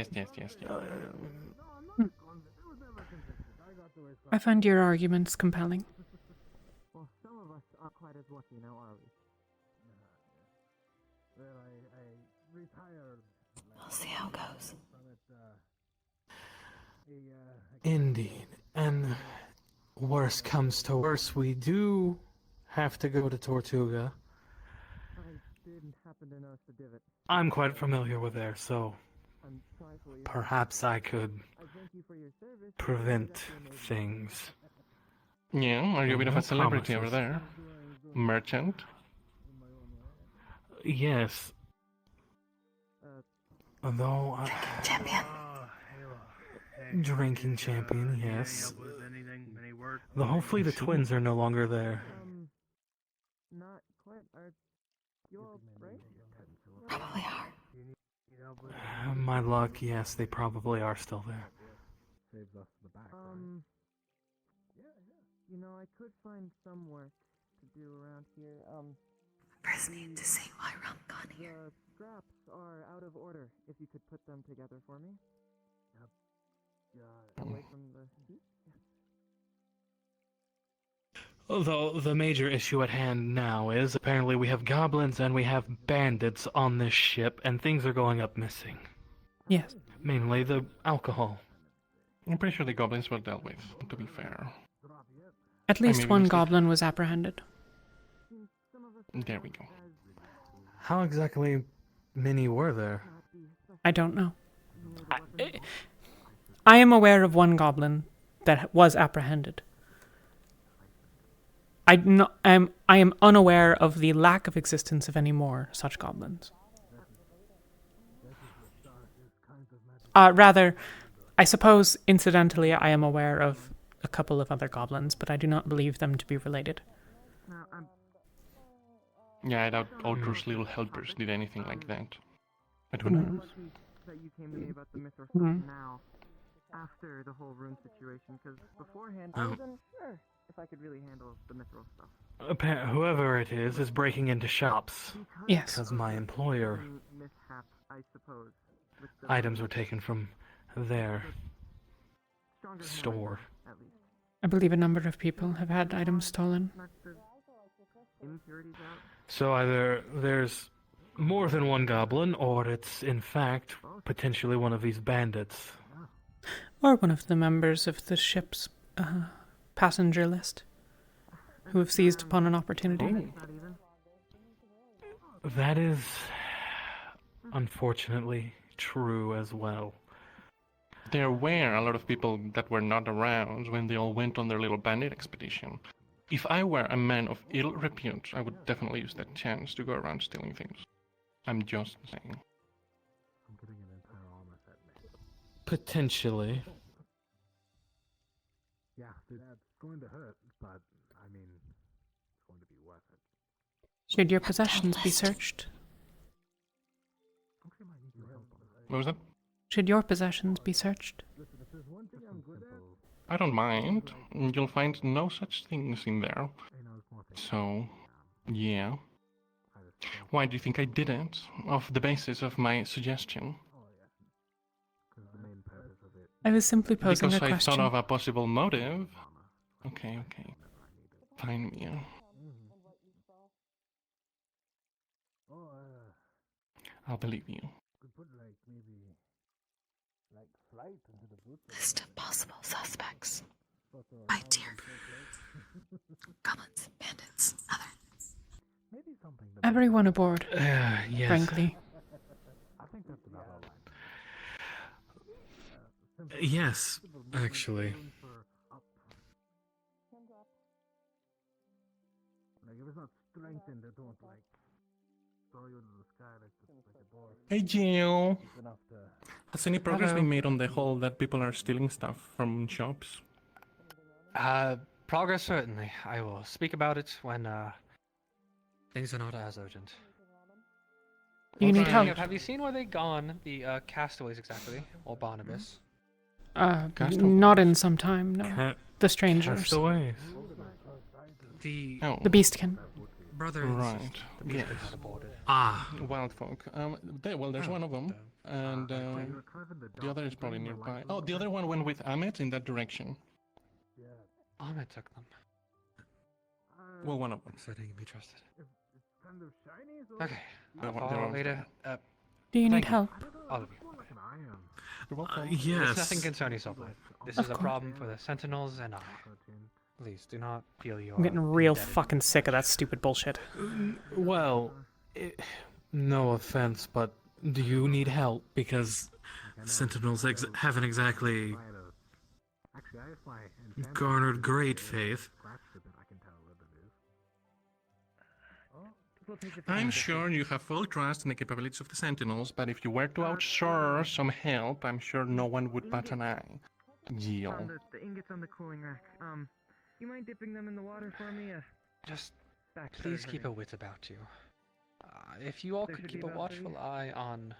I find your arguments compelling. Well, some of us aren't quite as lucky now, are we? Well, I retired. We'll see how it goes. Indeed. And worse comes to worse, we do have to go to Tortuga. I didn't happen to notice the divot. I'm quite familiar with there, so I'm trifling. perhaps I could I thank you for your service. prevent things. Yeah, are you a bit of No a celebrity over promises. there? Merchant? Yes. Although, Drinking champion, yes. Help with anything, any work? Though hopefully the twins are no longer there. Not quite. Are you all right? Probably are. My luck, yes, they probably are still there. Saves us the back, You know, I could find some work to do around here. First we have to see why Rum gone here. The straps are out of order. If you could put them together for me. Away from the heat. Although the major issue at hand now is apparently we have goblins and we have bandits on this ship, and things are going up missing. Yes. Mainly the alcohol. I'm pretty sure the goblins were dealt with, to be fair. At least one goblin was apprehended. There we go. How exactly many were there? I don't know. I am aware of one goblin that was apprehended. I am unaware of the lack of existence of any more such goblins. Rather, I suppose, incidentally, I am aware of a couple of other goblins, but I do not believe them to be related. Yeah, I doubt Ultra's little helpers did anything like that. But who knows? That you came to me about the Mithril stuff now, after the whole room situation, because beforehand I wasn't sure if I could really handle the Mithril stuff. Whoever it is breaking into shops. Yes. Because my employer. Mishap, I suppose. Items were taken from their store. I believe a number of people have had items stolen. So either there's more than one goblin, or it's in fact potentially one of these bandits. Or one of the members of the ship's passenger list, who have seized upon an opportunity. That is unfortunately true as well. There were a lot of people that were not around when they all went on their little bandit expedition. If I were a man of ill repute, I would definitely use that chance to go around stealing things. I'm just saying. I'm getting an entire armor set made. Potentially. Yeah, that's going to hurt, but I mean, it's going to be worth it. Should your possessions be searched? What was that? Should your possessions be searched? I don't mind. You'll find no such things in there. So, yeah. Why do you think I did it? Off the basis of my suggestion? I was simply posing because a question. I thought of a possible motive. Okay. Fine, Mia. I'll believe you. List of possible suspects. White deer. Goblins, bandits, other. Everyone aboard. Yes. Frankly. I think that's about all right. Yes, actually. Like if it's not strengthened, they don't like throw you into the sky like a board. Hey, Jill. Enough to... Has any progress Hello. been made on the whole that people are stealing stuff from shops? Progress certainly. I will speak about it when things are not as urgent. Do you need Speaking help? of, have you seen where they gone? The castaways exactly, or Barnabas? Not in some time, no. The strangers. Castaways. The The beastkin. brother and Right. sister, the beast Yes. had aborted. Wild folk. There's one of them, and the other is probably nearby. Oh, the other one went with Ahmed in that direction. Ahmed took them. Well, one of them. So they can be trusted. It's kind of shiny, so... Okay. They're I'll one- follow they're later. Do you need Thank help? All of you. You're welcome. Yes. There's nothing concern yourself with. This Of is a course. problem for the Sentinels and I. Please do not feel you are I'm getting real indebted. fucking sick of that stupid bullshit. Well, no offense, but do you need help? Because Sentinels haven't exactly Actually, I have my garnered great faith. I'm sure you have full trust in the capabilities of the Sentinels, but if you were to outsource some help, I'm sure no one would bat an eye. Yield. Found the ingots on the cooling rack. You mind dipping them in the water for me? Just Back please started keep a hurting. wit about you. If you all There could should be keep a about watchful 3. eye on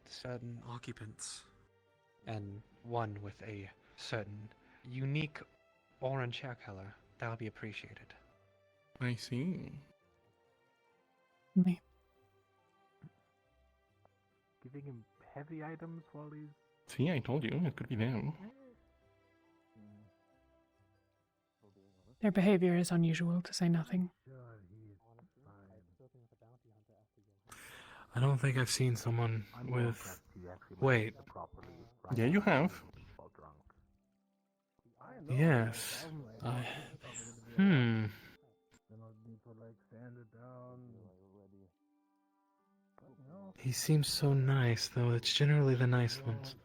certain occupants, and one with a certain unique orange hair color, that would be appreciated. I see. Me. Giving him heavy items while he's... See, I told you, it could be them. Their behavior is unusual, to say nothing. I don't think I've seen someone with. Wait. Yeah, you have. Yes. He seems so nice, though. It's generally the nice ones.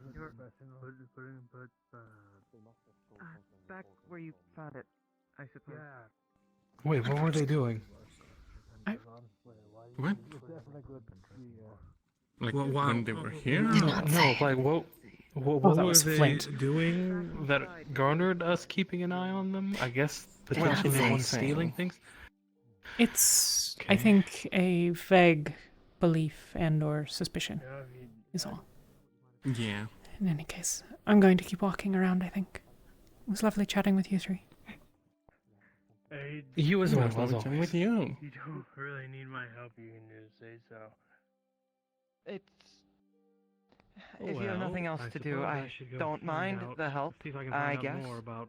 Back where you found it, I suppose. Wait, what were they doing? What? Like Well, wow. when they were here? No, like what that were was they Flint. doing that garnered us keeping an eye on them? I guess potentially no one stealing things. It's, I think, a vague belief and/or suspicion is all. Yeah. In any case, I'm going to keep walking around, I think. It was lovely chatting with you three. You as well, Nice lovely chatting with you. You don't really need my help, you can just say so. It's... If you have nothing else to do, I don't mind the help, See if I can I find out guess. more about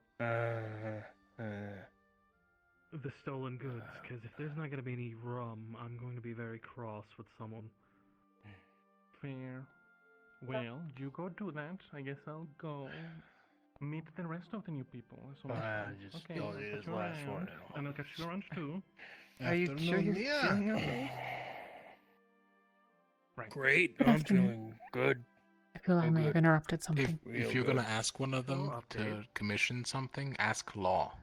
the stolen goods, because if there's not going to be any rum, I'm going to be very cross with someone. Fair. Well, you go do that. I guess I'll go meet the rest of the new people. So Just okay, go I'll to catch this you last around. one. And I'll catch you around too. Are you sure you're feeling okay? Right. Great, I'm feeling good. I feel I may have interrupted something. If you're gonna ask one of them to commission something, ask Law.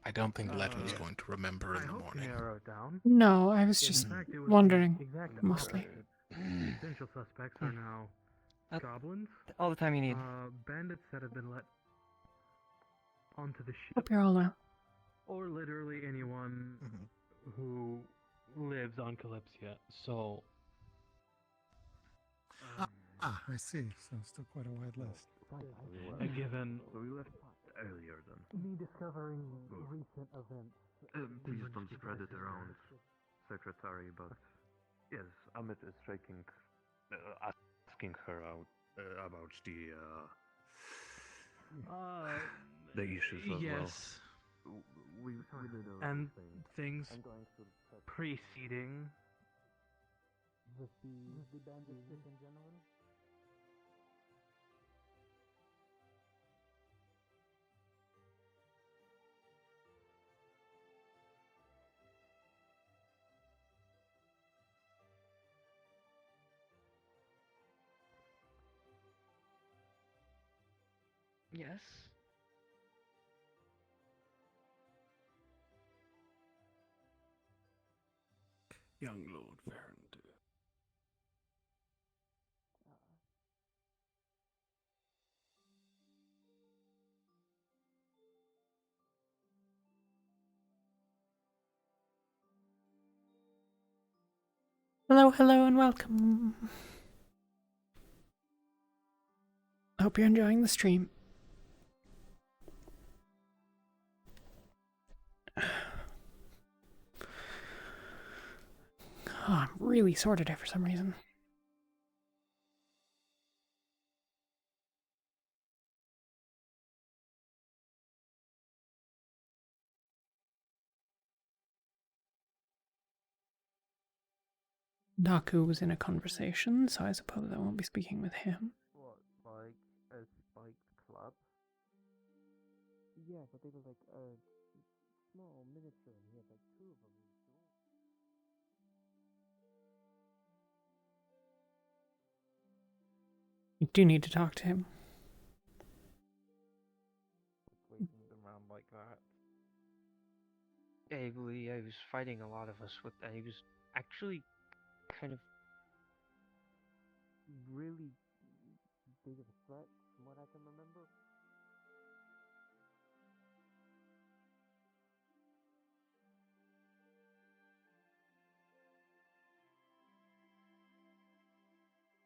I don't think Leto is going to remember in the morning. No, I was just In fact, it was wondering, the exact mostly. opposite. Potential suspects are now goblins, All the time you need. bandits that have been let onto the ship, Hope you're all well. or literally anyone who lives on Kalypsia. So, I see. So still quite a wide list. given So we left earlier then. me discovering recent events, Please don't spread it around, Secretary, but yes, Amit is asking her out about the issues as yes, well. We did a and thing. things I'm going to check preceding the bandit ship in general. Yes? Young Lord Farrington. Hello, hello, and welcome. I hope you're enjoying the stream. Oh, I'm really sore today for some reason. Daku was in a conversation, so I suppose I won't be speaking with him. What, like a spiked club? Yeah, but they were like small miniature, and he had like 2 of them. You do need to talk to him. Waving them around like that. I believe I was fighting a lot of us with that. He was actually kind of really big of a threat from what I can remember.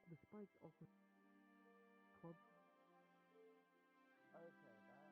The spikes also club. Okay, that.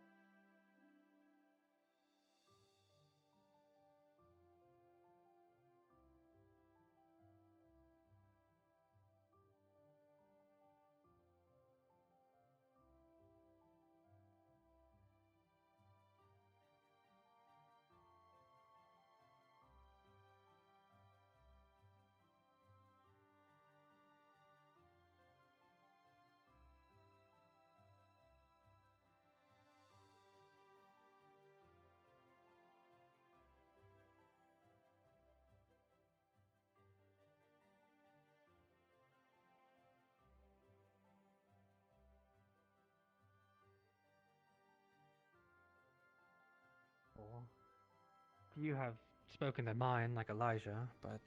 Or you have spoken their mind like Elijah, but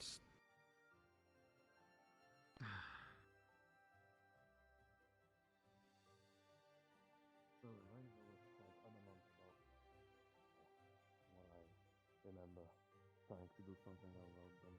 The ranger was quite adamant about what I remember trying to do something about them.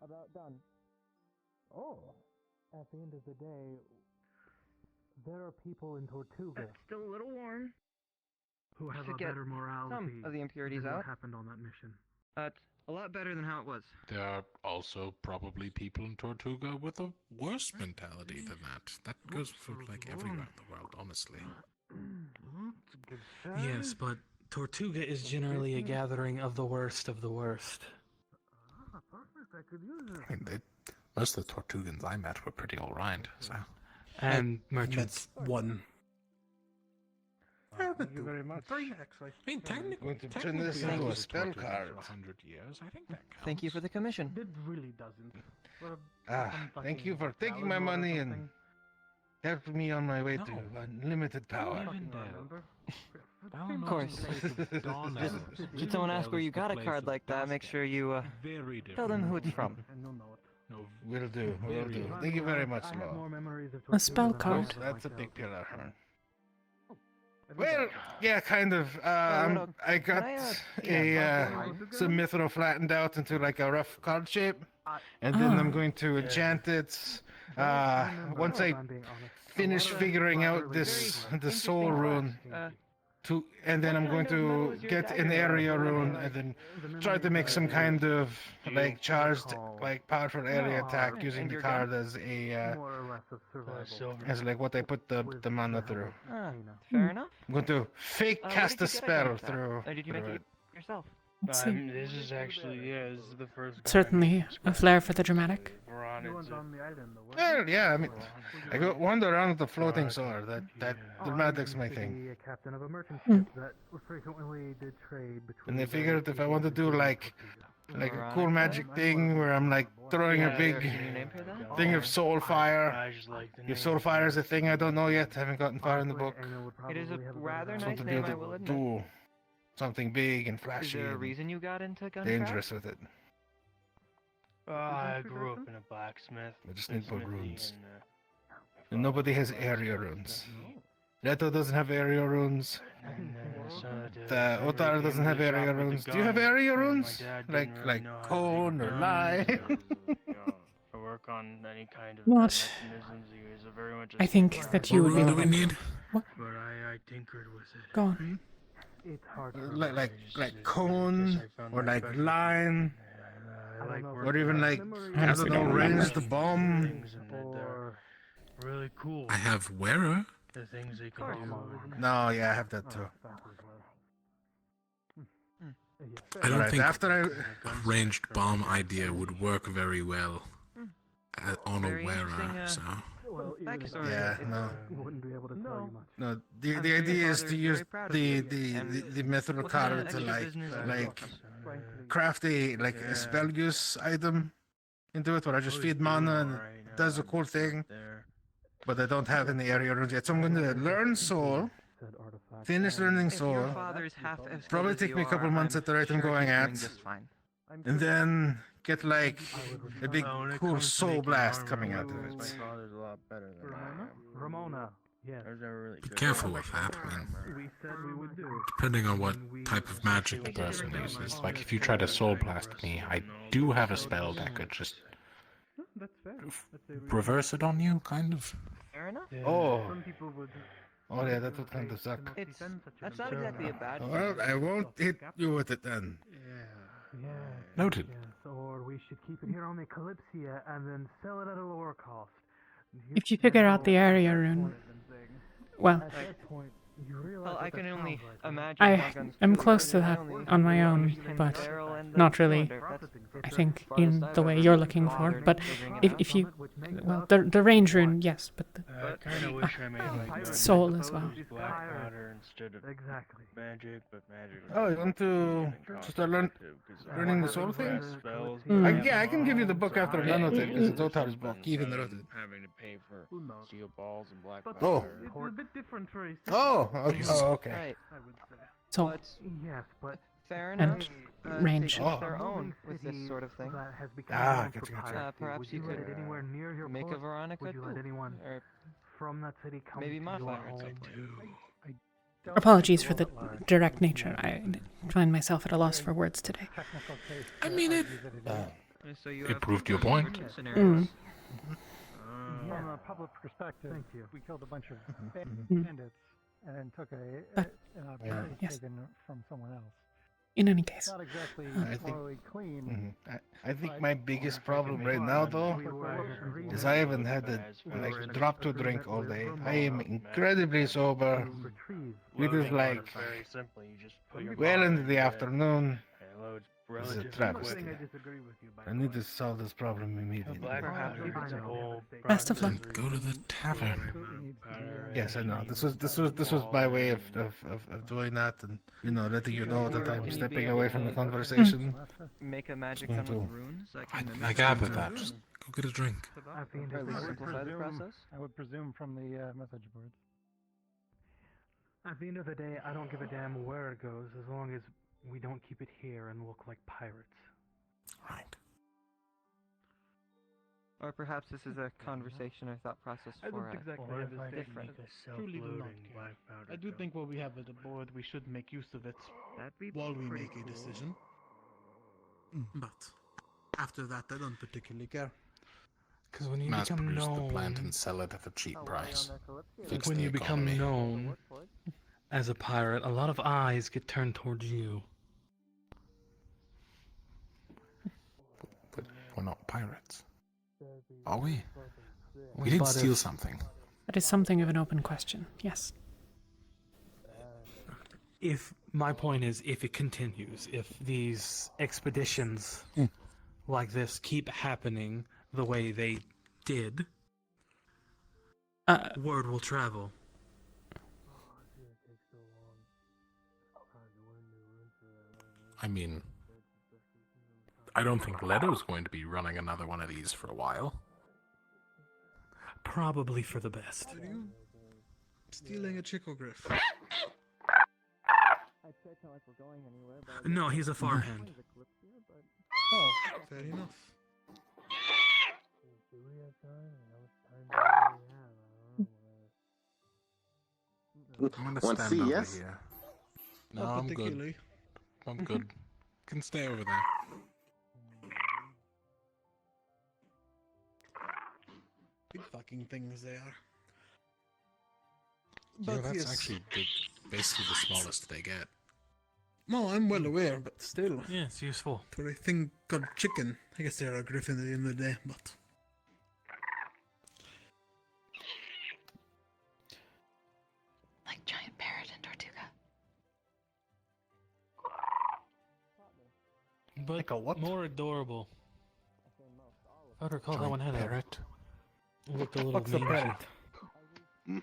About done. Oh. At the end of the day, there are people in Tortuga Still a little warm. who have should a get better morality some of the impurities than out. what happened on that mission. That's a lot better than how it was. There are also probably people in Tortuga with a worse mentality than that. That goes for like everywhere in the world, honestly. Yes, but Tortuga is generally a gathering of the worst of the worst. Perfect, I could use it. I mean, most of the Tortugans I met were pretty alright, so. And merchants. One. Thank you very much. Three, actually. I mean, Going to turn this into a spell card. 100 years, I think that counts. Thank you for the commission. It really doesn't. But Thank you for taking my money and helping me on my way to unlimited power. Of course. Should someone ask where you got a card like that, make sure you tell them who it's from. Will do, will do. Thank you very much, Law. A spell card. Oh, that's a big pillar, huh? Well, yeah, kind of. I got some mithril flattened out into like a rough card shape, and then I'm going to enchant it. Once I finish figuring out the soul rune, and then I'm going to get an area rune, and then try to make some kind of like charged, like powerful area attack using the card as a as like what I put the mana through. Fair enough. I'm going to fake cast a spell through. Did you make it yourself? Let's see. This is actually, this is the first guy. Certainly a flair for the dramatic. Well, yeah, I mean, I go wander around with the floating sword. That dramatic's my thing. A captain of a merchant ship that frequently did trade between. And I figured if I want to do like a cool magic thing where I'm like throwing a big thing of soul fire. If soul fire is a thing, I don't know yet. I haven't gotten far in the book. It is a rather So nice to be name, able I will to admit. do something big and Is flashy there a and reason you got into guncraft? dangerous with it. I grew up in a blacksmith. I just need more smithy runes. and, And nobody has area runes. Leto doesn't have area runes. The Otar doesn't have area runes. Do you have area runes? Like cone or lie? I work on any kind of What? mechanisms. He was a very much I think that you would be the one. What? But I tinkered with it. Go on. It's hard. Like cone or like line. Or even like, I don't know, range the bomb. Really cool. I have wearer. The things they can do. No, yeah, I have that too. I don't Alright, think after ranged bomb idea would work very well on a Very wearer. interesting, So backstory. Yeah, It's- no. Wouldn't be able to tell you much. No, I'm the sure idea your is to father's use very proud of the you. the And the mythical what kind card of to extra like business do you craft a spell use item into it where I just feed mana and it does a cool thing. But I don't have any area runes yet, so I'm going to learn soul. Finish learning If your soul. father's half as Probably good as take you me a couple are, months I'm at the rate I'm sure going he's at. doing just fine. And then get like a big cool soul blast coming out of My it. father's a lot better than I am. Ramona. Yes. I was never really be good careful at with that. I mean, We said we would do. depending on what type of magic the person uses. Like if you try to soul blast me, I do have a spell that could just That's fair. reverse it on you, kind of. Fair enough. Oh. Some people would. Oh yeah, that would kind of suck. That's not exactly a bad Well, I won't hit you with it then. Yeah. Noted. Yes, or we should keep it here on the Kalypsia and then sell it at a lower cost. If you figure out the area rune, well, At that point, you realize Well, I what that can only sounds like. imagine. I Morgan's am really close good. to I that only on my own, understand the but barrel and the not really. cylinder. That's I the think farthest in I've the way ever you're looking for. bothered But figuring it if out. if you, well, the range rune, yes, but the I kind of wish I made like soul as well. black powder instead of magic, but magic. Oh, you want to start learning the soul thing? Spells. Yeah, I can give you the book after I'm done with it because it's Otar's book, even wrote it. Having to pay for steel balls and black But Oh. powder. it's a bit different for a Oh, okay. Oh, okay. Right. I would say. So, But Yes, but fair And enough. range. To each Oh. their own with this sort of thing. that has become Ah, known gotcha, for gotcha. piracy. Perhaps Would you let could it anywhere near your make a post? Veronica Would you let too, anyone or from that city come maybe to my your Veronica home? too. I don't apologies for think the it will apply. direct nature. I find myself at a loss for words today. Technical case I to mean, it- argue that it is. So you It have proved your two point. scenarios. From a public perspective, thank you. We killed a bunch of Mm. bandits and then took an Yeah. opportunity Yes. taken from someone else. In any case, Not exactly I think- morally clean. I think my biggest problem right now, though, is I haven't had a drop to drink all day. I am incredibly sober. It is like very simply, you just put your well ball into the in, afternoon. it loads This is a relatively travesty. quick. I disagree with you. I need to solve this problem immediately. Black Perhaps powder you is can a whole Best of luck. Then go to the tavern. Yes, I know. This was my way of doing that, and letting you know that I'm stepping away from the conversation. Make a magic Going gun with to- runes. I I, can I mimic gathered them. that. Just go get a drink. I think Or at least I would simplify the presume- process. I would presume from the message boards. At the end of the day, I don't give a damn where it goes as long as we don't keep it here and look like pirates. Right. Or perhaps this is a conversation or thought process I for don't exactly a have the same different. truly do not care. I do think what we have at the board, we should make use of it while we make a decision. But after that, I don't particularly care. Because when you Mass become produce known, the plant and sell it at a cheap price. Fix when the you become economy. known as a pirate, a lot of eyes get turned towards you. But we're not pirates. Are we? We did But steal if- something. that is something of an open question. Yes. If my point is, if it continues, if these expeditions like this keep happening the way they did, word will travel. I mean, I don't think Leto's going to be running another one of these for a while. Probably for the best. Are you stealing a chicogriff? No, he's a farmhand. Oh, fair enough. I'm gonna Want stand C, over yes? here. No, Not I'm good. particularly. I'm good. Can stay over there. Big fucking things they are. Yeah, But that's yes. actually basically the smallest they get. No, I'm well aware, but still. Yeah, it's useful. For a thing called chicken, I guess they're a griffin at the end of the day, but... but Like a what? more adorable. If I recall, that one had parrot. It looked a little What's a mangy. parrot?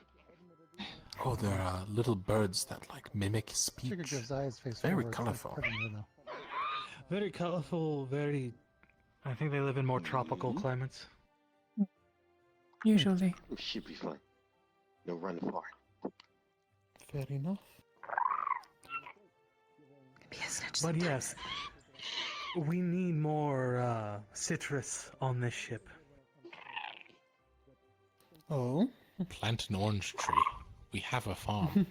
Oh, there are little birds that like mimic speech. Sugar gives eyes face Very forward. colorful. Very colorful, very... I think they live in more tropical climates. Usually. We should be fine. No run far. Fair enough. But yes, we need more citrus on this ship. Oh? Plant an orange tree. We have a farm.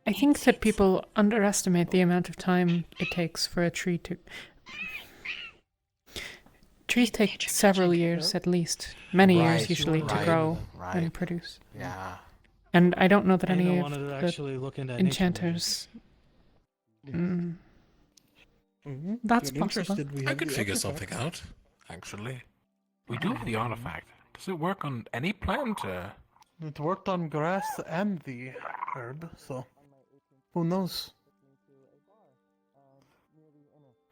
I think that people underestimate the amount of time it takes for a tree to... Trees take several years at least. Many years usually to grow and produce. Yeah. And I don't know that any of wanted to the actually look into nature enchanters... That's possible. I could figure something out, actually. We do have the artifact. Does it work on any plant? It worked on grass and the herb, so who knows?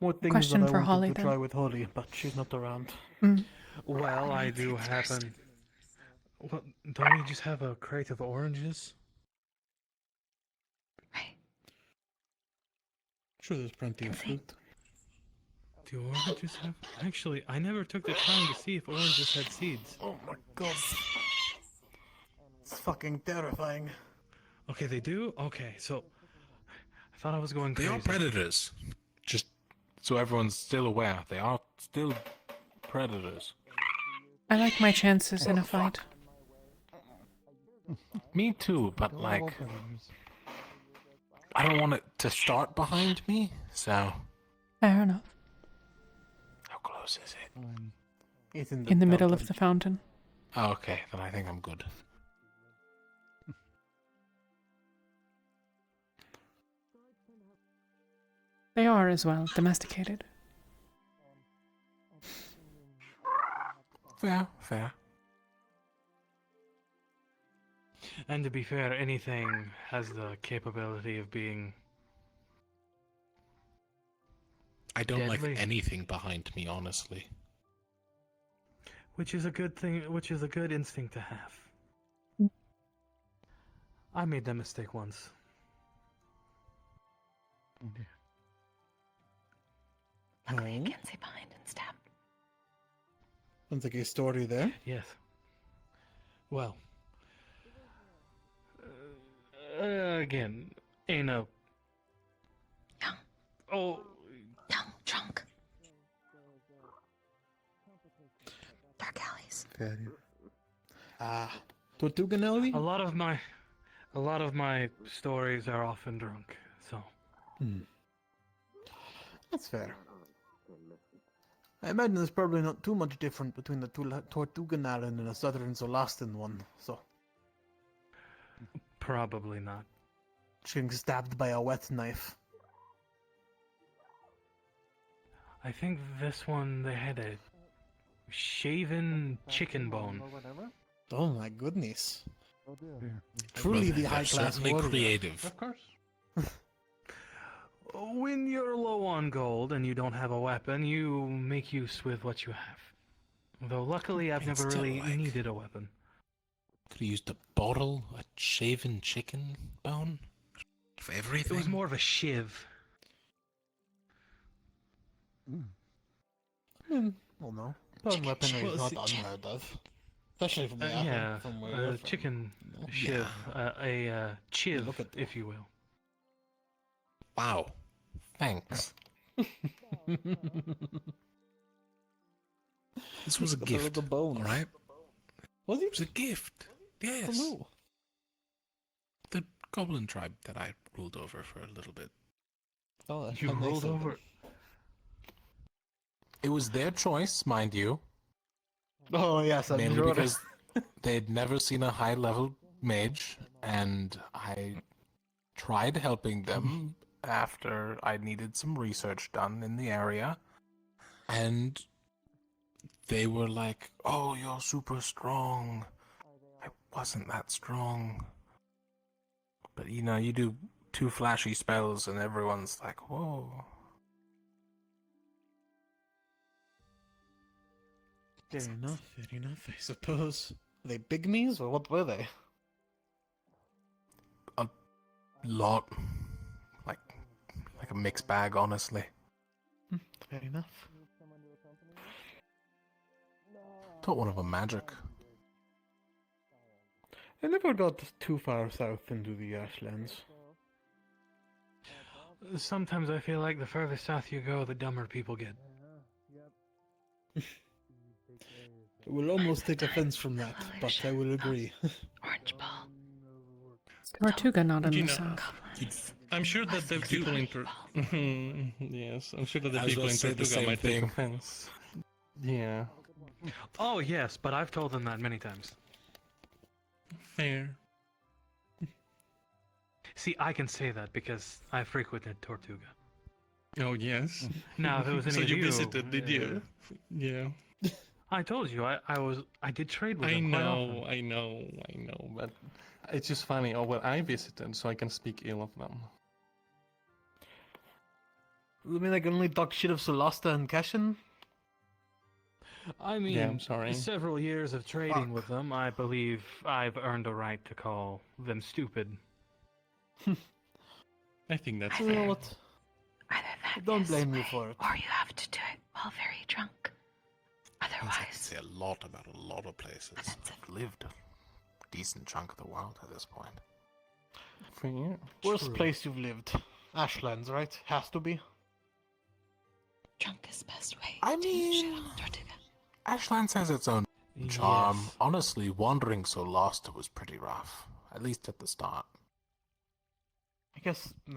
More things Question that I for wanted Holly, to then. try with Holly, but she's not around. Well, I do happen... Well, don't we just have a crate of oranges? Sure, there's plenty of fruit. Do oranges have... Actually, I never took the time to see if oranges had seeds. Oh my god. It's fucking terrifying. Okay, they do? Okay, so... I thought I was going They crazy. are predators. Just so everyone's still aware, they are still predators. I like my chances in a fight. Me too, but like... I don't want it to start behind me, so... Fair enough. How close is it? It's in In the middle of the fountain. Oh, okay, then I think I'm good. They are as well, domesticated. Fair. And to be fair, anything has the capability of being... I don't deadly. like anything behind me, honestly. Which is a good thing, which is a good instinct to have. I made that mistake once. Luckily, I can't see behind and stab. Sounds like a story there. Yes. Well. Again, ain't a... Young. Oh. Young, drunk. Dark alleys. Fair. Tortuga Nelly? A lot of my stories are often drunk, so... That's fair. I imagine there's probably not too much different between the Tortuganaren and a Southern Zolastan one, so... Probably not. Being stabbed by a wet knife. I think this one, they had a shaven chicken bone. Oh my goodness. Oh Truly Well, the high they're class certainly warrior. creative. Of course. When you're low on gold and you don't have a weapon, you make use with what you have. Though luckily I've It's never still really like- needed a weapon. Could have used a bottle, a shaven chicken bone, for everything. It was more of a shiv. Well, no. Bone weaponry Well, is not see- unheard of. Especially from the Yeah, from where you're from. chicken shiv. A chiv, if you will. Wow. Thanks. This was a Look at the gift, little bones. alright? Was It was a gift. Yes. From who? The goblin tribe that I ruled over for a little bit. Oh, that's You how nice rolled of them. over. It was their choice, mind you. Oh, yes, I'm Mainly sure. because they'd never seen a high-level mage, and I tried helping them after I needed some research done in the area, and they were like, "Oh, you're super strong." I wasn't that strong. But you know, you do 2 flashy spells and everyone's like, "Whoa." Fair enough, I suppose. Were they pygmies, or what were they? A lot. Like a mixed bag, honestly. Fair enough. Thought one of them magic. I never got too far south into the Ashlands. Sometimes I feel like the further south you go, the dumber people get. I will almost take offense from that, but I will agree. Orange ball. Tortuga not in You the know, south. I'm sure that the people in yes, I'm sure that the I was people about in to say the Tortuga same might take thing. offense. Yeah, Oh yes, but I've told them that many times. fair. See, I can say that because I frequented Tortuga. Oh yes. Now, if it was any So of you you, visited, did you? Yeah. I told you, I did trade with I them quite often. know, I know, but it's just funny. Oh well, I visited, so I can speak ill of them. I mean, I can only talk shit of Solasta and Cashin. I mean, Yeah, I'm sorry. several years of trading with them, I believe I've earned a right to call them stupid. I think that's You know fair. what? Either that I don't is blame you way, for it. or you have to do it while very drunk. I can Otherwise, say a lot about a lot of places. I've lived a decent chunk of the world at this point. Fair. Worst True. place you've lived? Ashlands, right? Has to be. drunk is best way I to mean, shit on Tortuga. Ashlands has its own charm. Yes. Honestly, wandering so lost was pretty rough. At least at the start. I guess if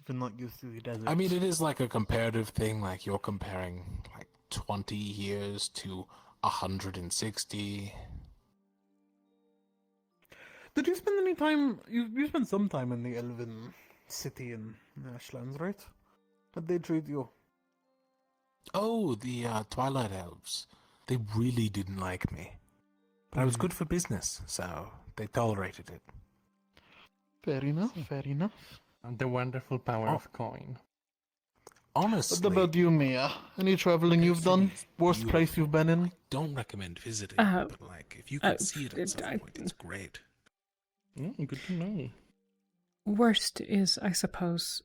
you're not used to the desert. I mean, it is like a comparative thing. Like you're comparing like 20 years to 160. Did you spend any time? You spent some time in the Elven city in Ashlands, right? How'd they treat you? Oh, the Twilight Elves. They really didn't like me. But I was good for business, so they tolerated it. Fair enough, fair enough. And the wonderful power of coin. Honestly. What about you, Mia? Any traveling you've done? Worst place you've been in? Don't recommend visiting, but like if you can see it at some point, it's great. Good to know. Worst is, I suppose,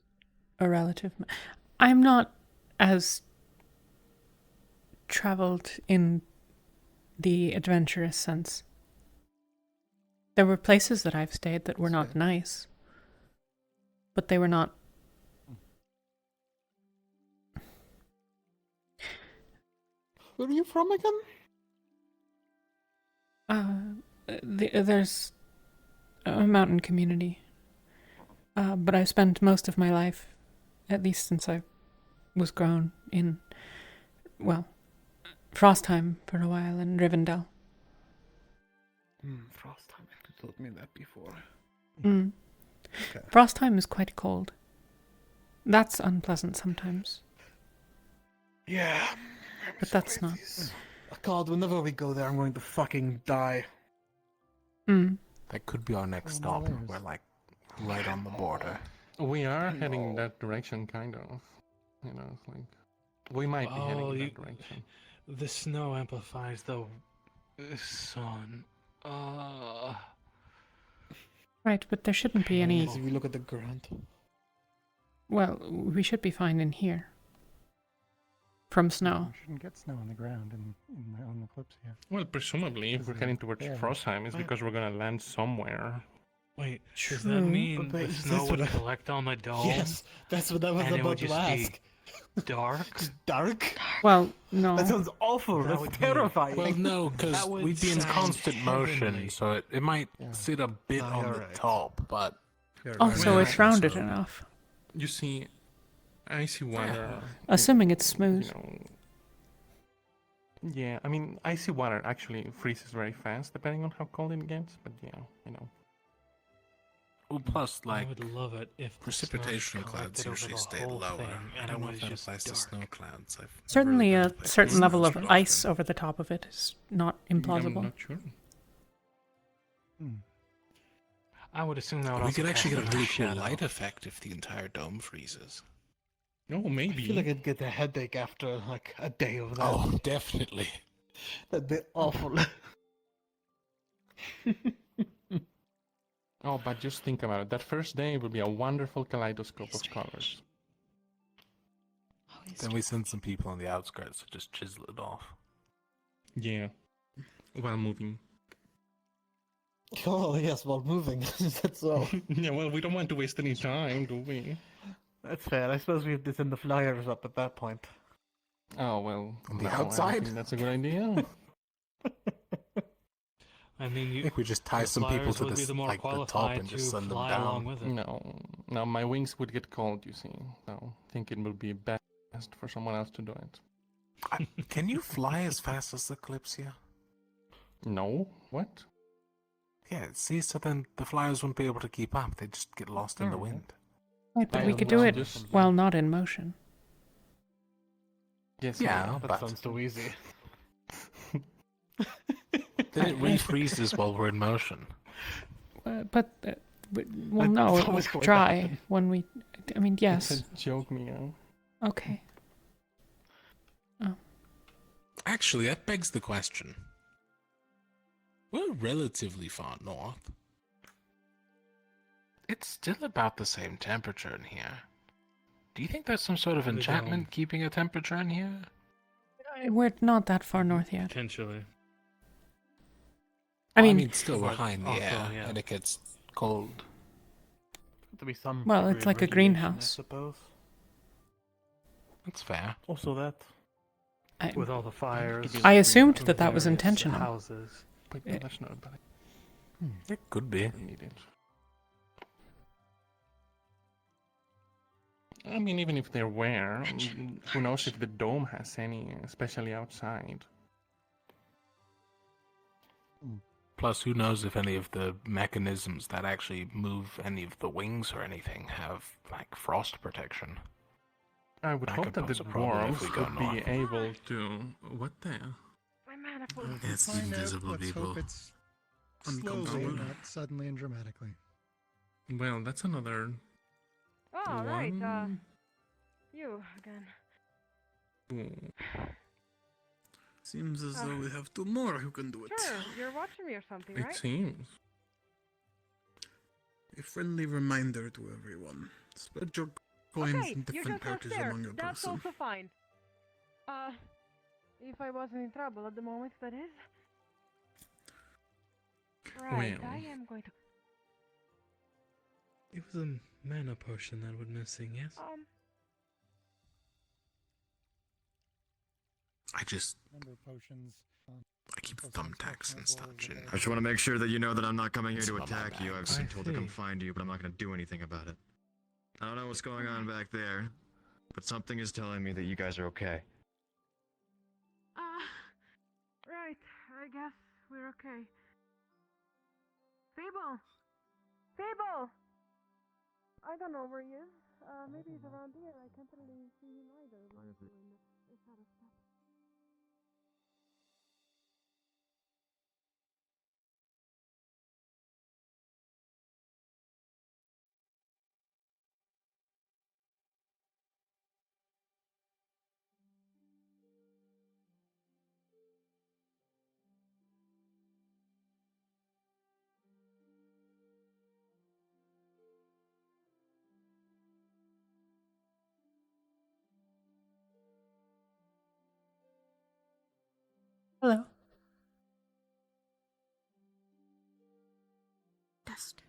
a relative. I'm not as traveled in the adventurous sense. There were places that I've stayed that were not nice, but they were not. Where are you from again? There's a mountain community, but I spent most of my life, at least since I was grown, in, well, Frostheim for a while and Rivendell. Frostheim, you told me that before. Okay. Frostheim is quite cold. That's unpleasant sometimes. Yeah. But that's not. Oh, God, whenever we go there, I'm going to fucking die. That could be our next stop. We're like right on the border. We are heading that direction, kind of. You know, it's like we might be heading in that direction. The snow amplifies the sun. Right, but there shouldn't be any. If we look at the ground. Well, we should be fine in here. From snow. You shouldn't get snow on the ground on the Kalypsia. Well, presumably, if we're heading towards Frostheim, it's because we're gonna land somewhere. Wait, does that mean the snow would collect on the dome? Yes, that's what I was and it about would to just ask. Be dark? Dark? Well, no. That sounds awful. That's terrifying. Well, no, because we'd be in constant motion, so it might sit a bit on the top, but... Also, it's rounded enough. You see, icy water... Assuming it's smooth. Yeah, I mean, icy water actually freezes very fast, depending on how cold it gets, but yeah, you know. Well, plus, like, I would love it if the precipitation snow clouds collected over usually the stay whole lower. thing, I and don't it know was if that just applies to dark. snow clouds. Certainly, a certain level of but ice over the top of it is not implausible. I'm not sure. I would assume that would We also could actually cast get a really cool shadow. light effect if the entire dome freezes. Oh, maybe. I feel like I'd get a headache after like a day of that. Oh, definitely. That'd be awful. Oh, but just think about it. That first day will be a wonderful kaleidoscope of colors. Then we send some people on the outskirts to just chisel it off. Yeah. While moving. Oh, yes, while moving. That's all. Yeah, well, we don't want to waste any time, do we? That's fair. I suppose we have to send the flyers up at that point. Oh, well. On the no, I outside? think that's a good idea. I think we just tie some people to this, like the top and just send them down. No, my wings would get cold, you see. No, I think it would be best for someone else to do it. Can you fly as fast as the Kalypsia? No? What? Yeah, see, so then the flyers won't be able to keep up. They just get lost in the wind. Right, but we could do it while not in motion. Yes, yeah, that but sounds too easy. then it refreezes while we're in motion. Well, no, it will dry when we. I mean, yes. It's a joke, Mia. Okay. Oh. Actually, that begs the question. We're relatively far north. It's still about the same temperature in here. Do you think there's some sort of enchantment keeping a temperature in here? We're not that far north yet. Potentially. I mean, still we're high in the air, and it gets cold. To be some. Well, it's like a greenhouse. I suppose. That's fair. Also that. With all the fires. I assumed that various was intentional. Houses. But no, that's not bad. It could be. I mean, even if there were, who knows if the dome has any, especially outside. Plus, who knows if any of the mechanisms that actually move any of the wings or anything have, like, frost protection. I would hope that the dwarves would be able to... What the... My mana pool. It's invisible people. It's slowly, not suddenly and dramatically. Well, that's another... Oh, right, one. you again. Seems as though we have two more who can do it. Sure, you're watching me or something, It right? seems. A friendly reminder to everyone. Spread your coins Okay, in you're different just pouches upstairs. among your That's person. also fine. If I wasn't in trouble at the moment, that is. Right, Well. I am going to. It was a mana potion that was missing, yes? I just... Number of potions. I keep thumbtacks and such. And I just want to make sure that you know that I'm not coming here to It's not my attack you. I've bags. been told to see. come find you, but I'm not going to do anything about it. I don't know what's going on back there, but something is telling me that you guys are okay. Right, I guess we're okay. Fable! Fable! I don't know where he is. Maybe he's around here. I can't really see him either. It's out of step. Hello. Dust.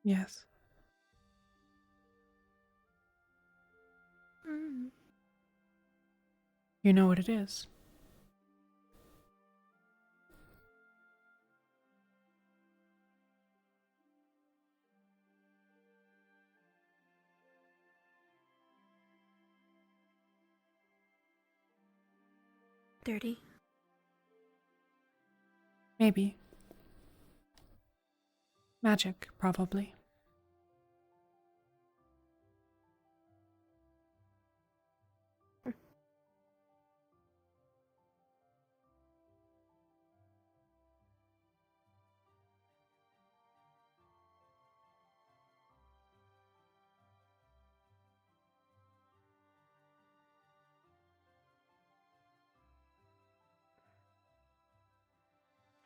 Yes. You know what it is. Dirty. Maybe. Magic, probably.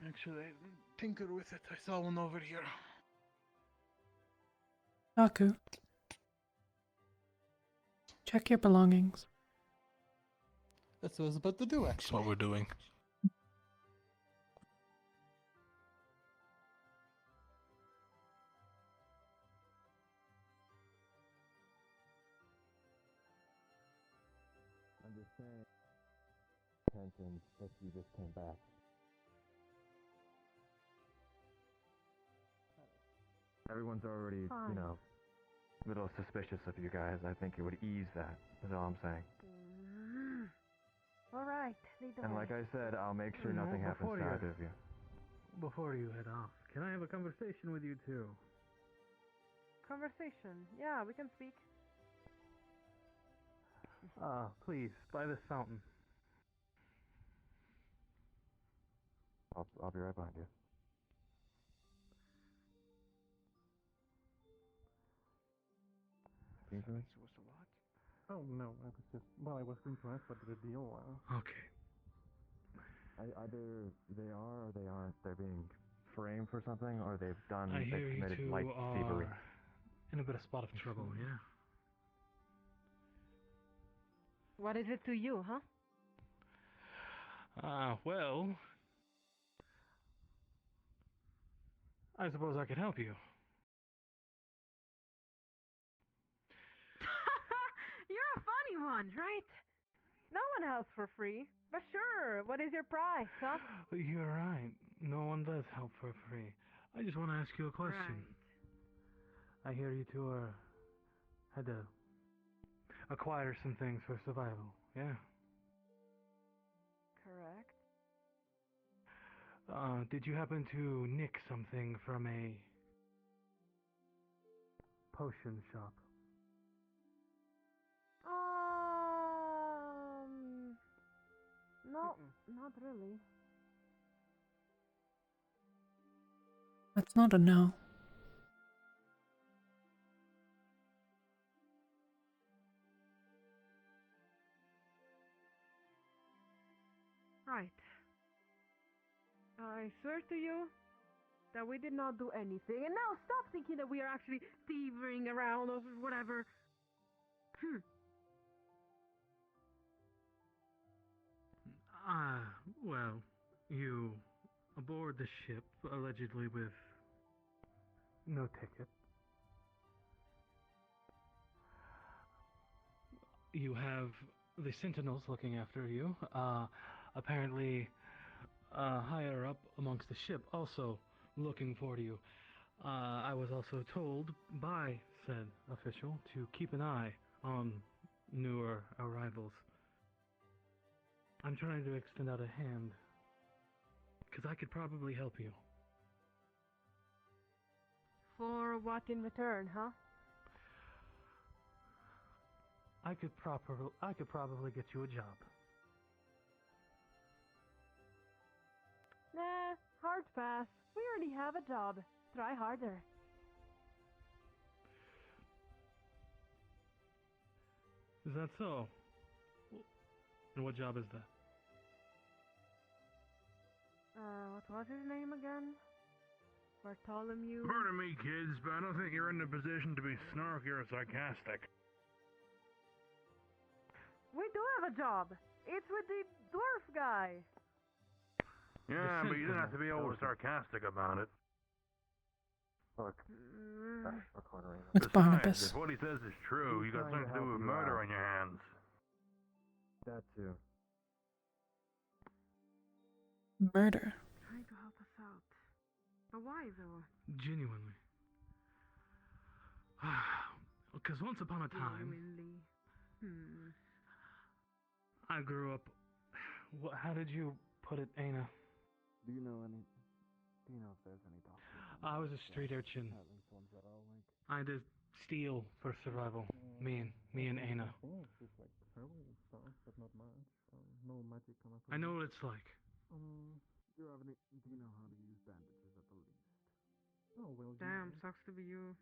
Actually, tinker with it. I saw one over here. Aku, check your belongings. That's what I was about to do, That's actually. what we're doing. I'm just saying. Attention, if you just came back. Everyone's already, Fine. a little suspicious of you guys. I think it would ease that, is all I'm saying. All right, lead the And way. like I said, I'll make sure No, nothing happens before to you- either of you. Before you head off, can I have a conversation with you too? Conversation. Yeah, we can speak. Please, by this fountain. I'll be right behind you. Speak to me? Oh no, I was just I was going to ask what the deal was. Okay. Either they are or they aren't. They're being framed for something, or they've I hear you committed two light thievery. are in a bit of spot of trouble, yeah? What is it to you, huh? Well, I suppose I could help you. You're a funny one, right? No one helps for free. But sure, what is your price, huh? You're right. No one does help for free. I just want to ask you a question. I hear you two had to acquire some things for survival, yeah? Correct. Did you happen to nick something from a potion shop? No, not really. That's not a no. Right. I swear to you that we did not do anything. And now stop thinking that we are actually thieving around or whatever. Well, you aboard the ship, allegedly with no ticket. You have the sentinels looking after you. Apparently, higher up amongst the ship also looking for you. I was also told by said official to keep an eye on newer arrivals. I'm trying to extend out a hand, because I could probably help you. For what in return, huh? I could probably get you a job. Nah, hard pass. We already have a job. Try harder. Is that so? And what job is that? What was his name again? Bartholomew? Pardon me, kids, but I don't think you're in a position to be snarky or sarcastic. We do have a job. It's with the dwarf guy. Yeah, but you don't have to be all sarcastic about it. Look, It's Barnabas. If what he says is true, you got something to do with murder on your hands. That too. Murder. Trying to help us out. But why, though? Genuinely. Because once upon a time, Genuinely. I grew up... How did you put it, Aina? Do you know if there's any doctors? I was a street urchin. I had to steal for survival. Me and Aina. It's just like herbal stuff, but not much. No magic kind of I know what it's like. Do you know how to use bandages at the least? Oh, well, Damn, sucks to be you.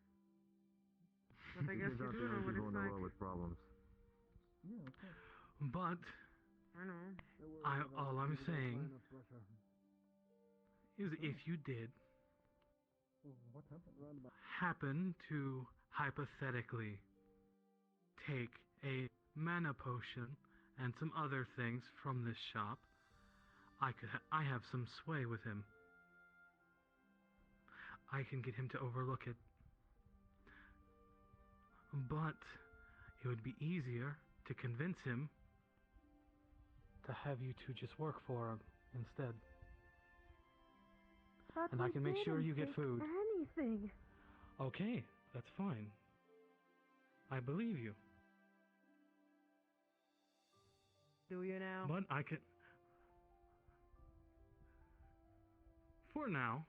But I guess Because you out do there know are what people it's in the like. world with problems. Yeah, okay. But I know. all I'm saying is if you did happen to hypothetically take a mana potion and some other things from this shop, I have some sway with him. I can get him to overlook it. But it would be easier to convince him to have you two just work for him instead. But And I we can make sure didn't you get take food. Anything. Okay, that's fine. I believe you. Do you now? But I could... For now.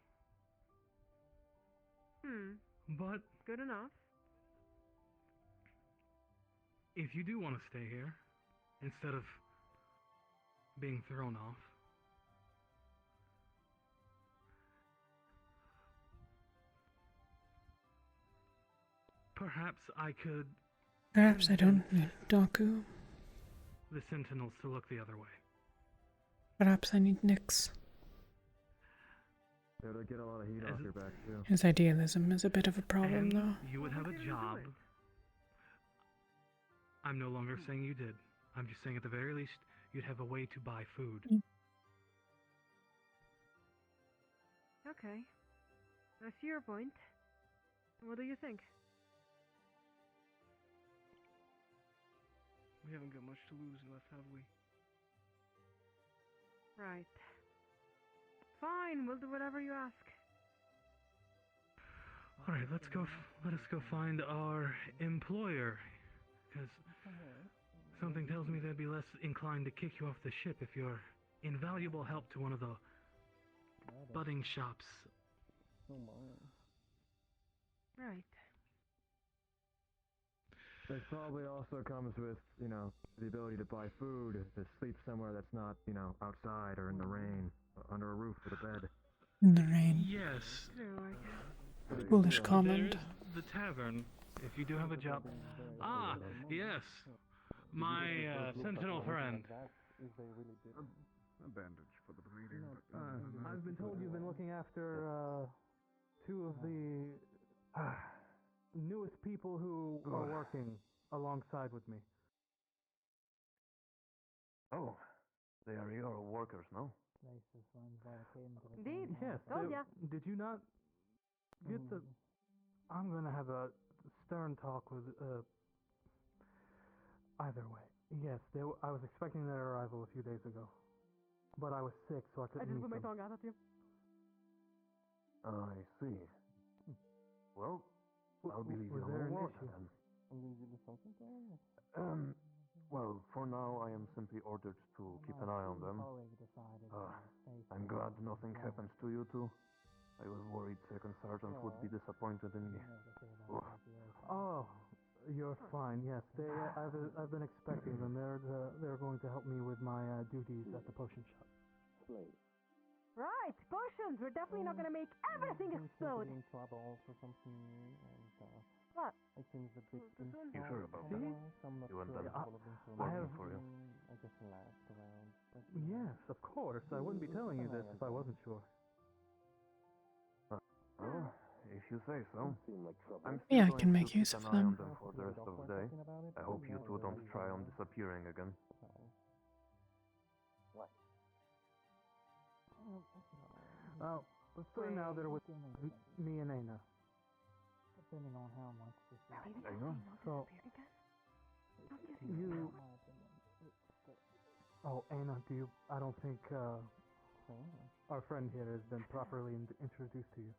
But Good enough. if you do want to stay here, instead of being thrown off, perhaps I could... Perhaps I don't need Doku. The Sentinels to look the other way. Perhaps I need Nyx. It'll get a lot of heat off your back, too. His idealism is a bit of a problem, And though. you would have a job. I'm no longer saying you did. I'm just saying at the very least, you'd have a way to buy food. Okay. I see your point. What do you think? We haven't got much to lose left, have we? Right. Fine, we'll do whatever you ask. All right, let's go. Let us go find our employer, because something tells me they'd be less inclined to kick you off the ship if you're invaluable help to one of the budding shops. Right. This probably also comes with, you know, the ability to buy food, to sleep somewhere that's not, you know, outside or in the rain, under a roof with a bed. In the rain. Yes. Foolish There comment. is the tavern, if you do have a job. Ah, yes. My sentinel friend. A bandage for the bleeding. I've been told you've been looking after two of the newest people who are working alongside with me. Oh, they are your workers, no? Indeed. Yes. Told ya. Did you not get the... I'm going to have a stern talk with... Either way. Yes, I was expecting their arrival a few days ago. But I was sick, so I I couldn't just meet put my them. tongue out at you. I see. Well, I'll be leaving Was on there the an water issue? then. Well, for now I am simply ordered to keep an eye on them. I'm glad nothing happens to you two. I was worried Second Sergeant would be disappointed in me. Oh, you're fine. Yes, I've been expecting them. They're going to help me with my duties at the potion shop. Right, potions! We're definitely not gonna make everything explode! What? You sure about that? You want them I have... working for you? Yes, of course. I wouldn't be telling you this if I wasn't sure. Well, if you say so. I'm still Yeah, I going can to make keep use an of eye on them. them for the rest of the day. I hope you two don't try on disappearing again. For now, they're with me and Aina. Depending on how much this is. Aina? So, you... Oh, Aina, I don't think our friend here has been properly introduced to you.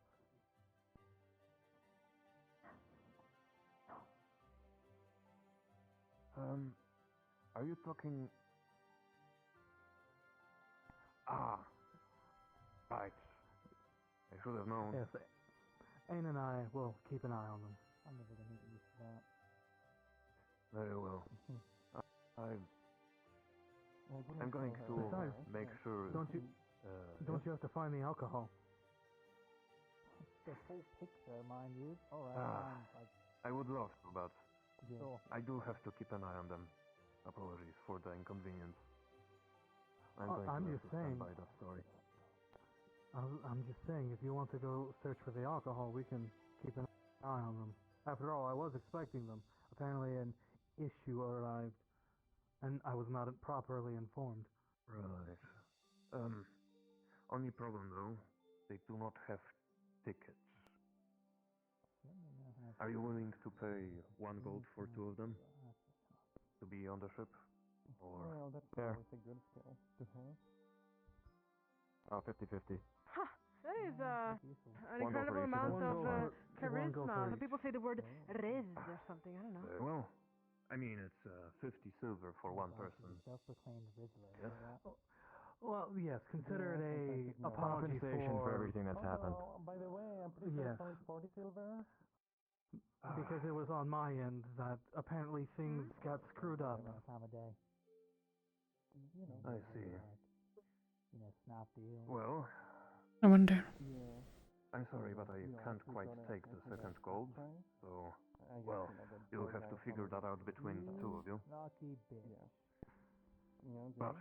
Are you talking... Ah, right. I should have known. Yes, Aina and I will keep an eye on them. I'm never going to get used to that. Very well. I'm going to Besides, make sure... Don't you have to find the alcohol? The full picture, mind you. Alright, I would love to, but Sure. I do have to keep an eye on them. Apologies for the inconvenience. I'm going I'm to have just to stand saying. by that story. I'm just saying, if you want to go search for the alcohol, we can keep an eye on them. After all, I was expecting them. Apparently an issue arrived, and I was not properly informed. Right. Only problem though, they do not have tickets. Are you willing to pay 1 gold for 2 of them? To be on the ship? Or... Well, that's Fair. always a good skill to have. 50-50. Ha! That is an One gold incredible for each of amount them. of Fine. charisma. The people say the word res or something. I don't know. Well, I mean, it's 50 silver for 1 person. Self-proclaimed Rizzler. Yes? Well, yes, consider it a apology Compensation for everything that's happened. By the way, I'm pretty sure it's only 40 silver. Because it was on my end that apparently things got screwed up. Time of day. I see. Snap deal. Well, I wonder. I'm sorry, but I can't quite take the second gold, so, well, you'll have to figure that out between the 2 of you. Lucky bitch. But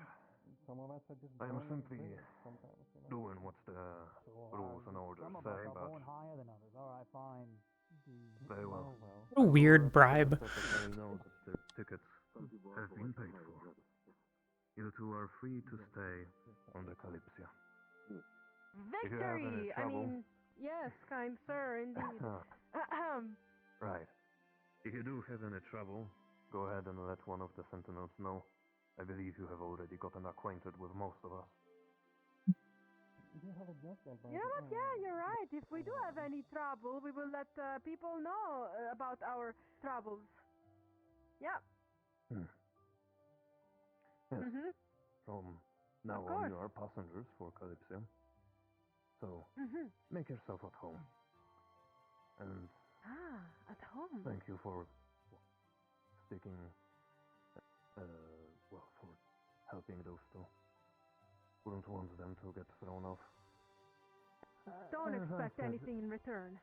some of us are just I am born simply with it sometimes, doing what the rules and orders Some of say, us are but born higher than others. Alright, fine. very well. What a weird bribe. The secretary knows that the tickets have been paid for. You two are free to stay on the Kalypsia. If you have any Victory! I trouble- mean, yes, kind sir, indeed. Ahem. Right. If you do have any trouble, go ahead and let one of the sentinels know. I believe you have already gotten acquainted with most of us. You have a job there, You know what? Yeah, you're right. If we do have any trouble, we will let people know about our troubles. Yeah. Yes. Mhm. From now Of on, course. you are passengers for Kalypsia. So, Mhm. make yourself at home. And Ah, at home. thank you for sticking, well, for helping those two. Wouldn't want them to get thrown off. Don't As I expect said- anything in return.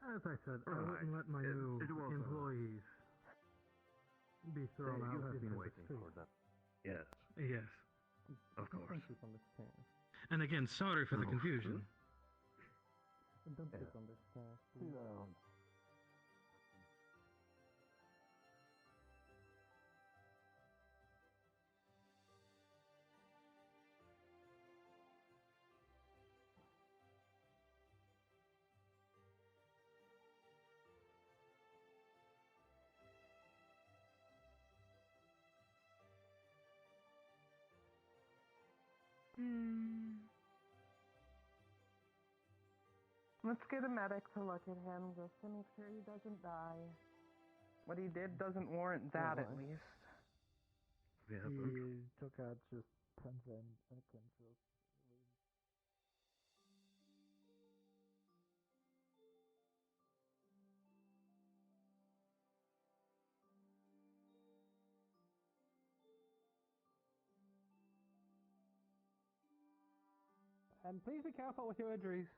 As I said, I Right. wouldn't let my new it was, employees be thrown out You've into been the waiting street. for that. Yes, Yes. of course. Don't sleep on the stairs. And again, sorry for the Oh, confusion. Don't Yeah. sleep on the stairs. See you around. Let's get a medic to look at him just to make sure he doesn't die. What he did doesn't warrant that, at least. Yeah, He took out just tons and seconds of And please be careful with your injuries.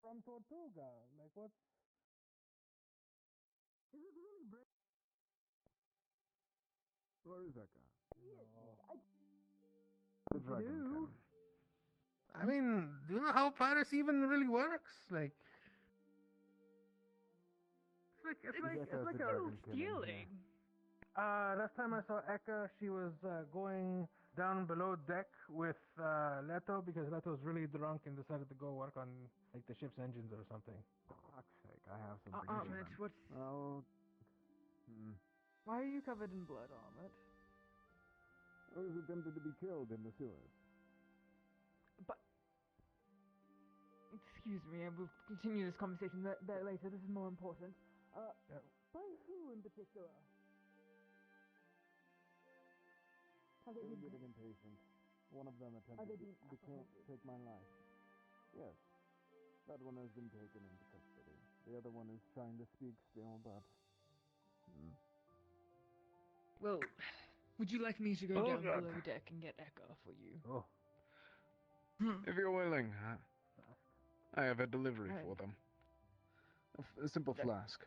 From Tortuga, like what's... Is it really brave? Where is that guy? The dragon. I mean, do you know how piracy even really works? Like, it's like a stealing. Last time I saw Eka, she was going down below deck with Leto because Leto's really drunk and decided to go work on like the ship's engines or something. For fuck's sake, I have something. Ahmed, what's... Oh. Why are you covered in blood, Ahmed? I was attempted to be killed in the sewers. But... Excuse me, I will continue this conversation later. This is more important. By who in particular? Have they They're been... getting impatient. One of them Are they attempted being to take my life. Yes. That one has been taken into custody. The other one is trying to speak still, but... Well, would you like me to go Oh, down God. below deck and get Eka for you? Oh. If you're willing, I have a delivery for them. A simple flask.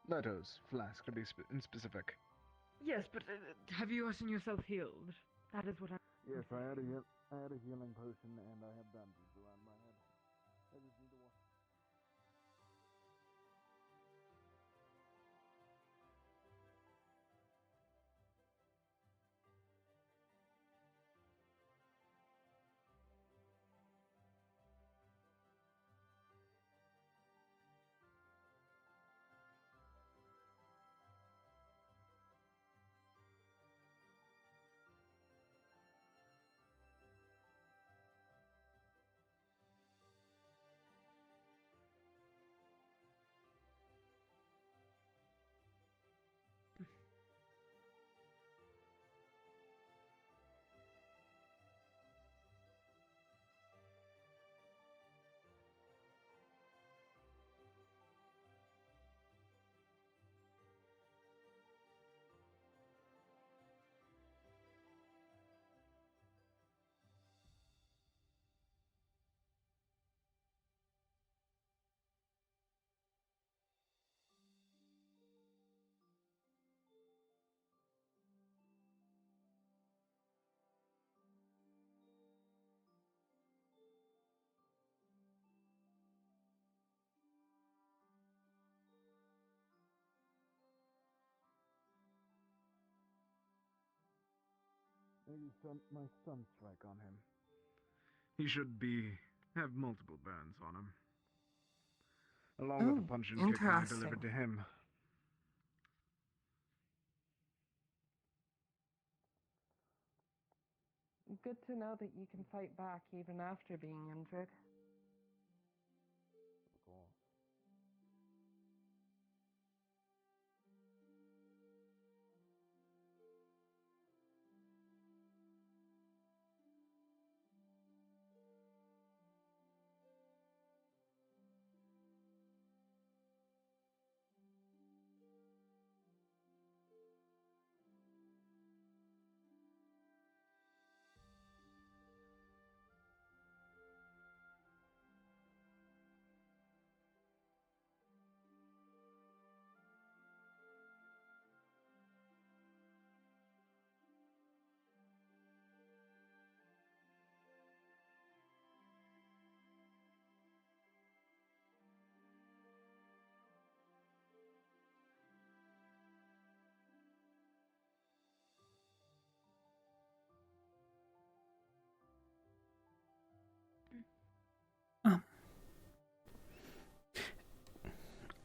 Leto's flask, to be in specific. Yes, but have you gotten yourself healed? That is what I'm... Yes, I had a healing potion and I have bandages around my head. I just need to wash. Maybe my sunstrike on him. He should have multiple burns on him. Along with the punch and kick I delivered to him. Good to know that you can fight back even after being injured.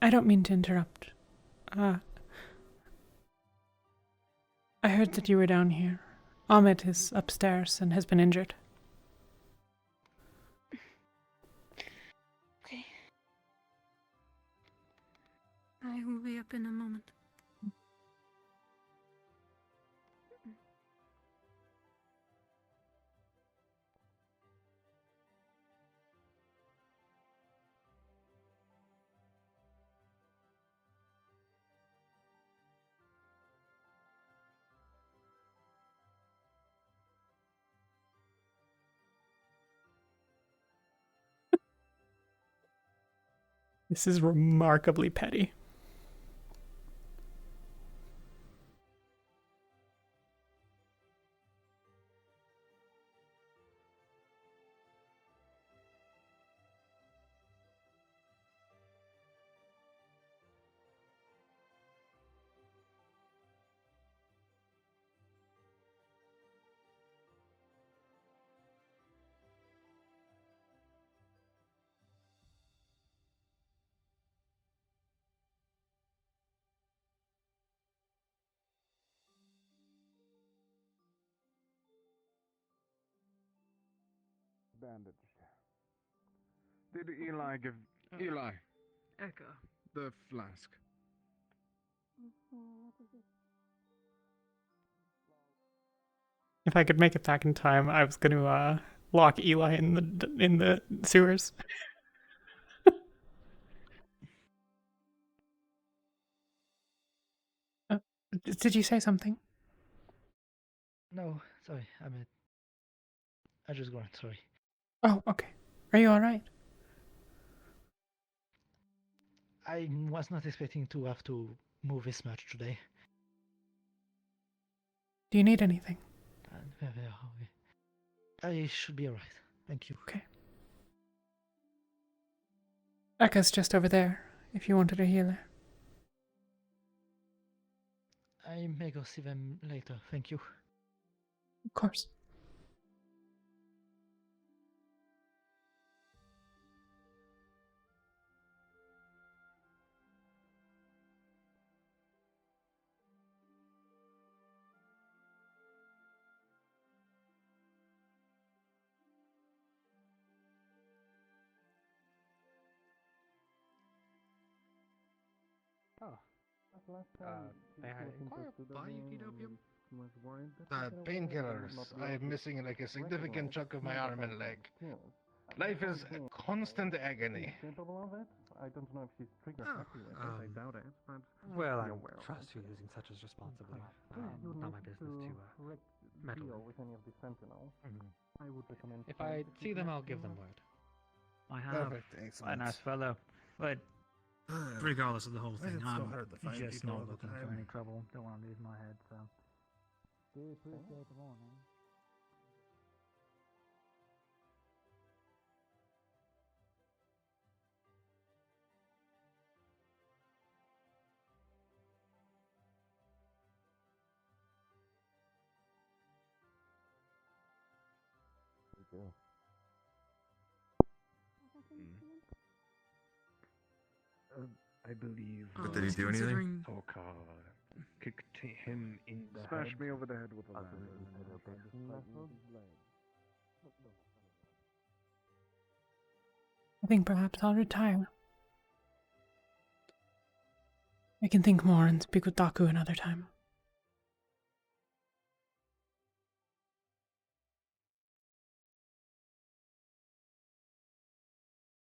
I don't mean to interrupt. I heard that you were down here. Ahmed is upstairs and has been injured. Okay. I will be up in a moment. This is remarkably petty. Bandage. Did Eli give Eli Echo. the flask? If I could make it back in time, I was going to lock Eli in the sewers. Did you say something? No, sorry, I just got sorry. Oh, okay. Are you alright? I was not expecting to have to move this much today. Do you need anything? I should be alright. Thank you. Okay. Eka's just over there, if you wanted a healer. I may go see them later. Thank you. Of course. Oh. May I inquire why you need opium? Painkillers. I'm missing like a significant chunk of my arm and leg. Life is a constant agony. Capable of it? I don't know if she's trigger happy with it. I doubt it, but Well, I be aware of trust it. you using such as responsibly. You Not need my business to correct meddle deal with. with any of the sentinels. I would recommend. If I see them, I'll give them word. I have Perfect, a excellent. nice fellow, but regardless of the whole Why is thing, it so I'm hard to find just people all not the looking for time? any trouble. Don't want to lose my head, so. Do appreciate the warning. I believe. But did he do anything? Torkar kicked him in the Smashed head. me over the head with a ladder. I think perhaps I'll retire. I can think more and speak with Daku another time.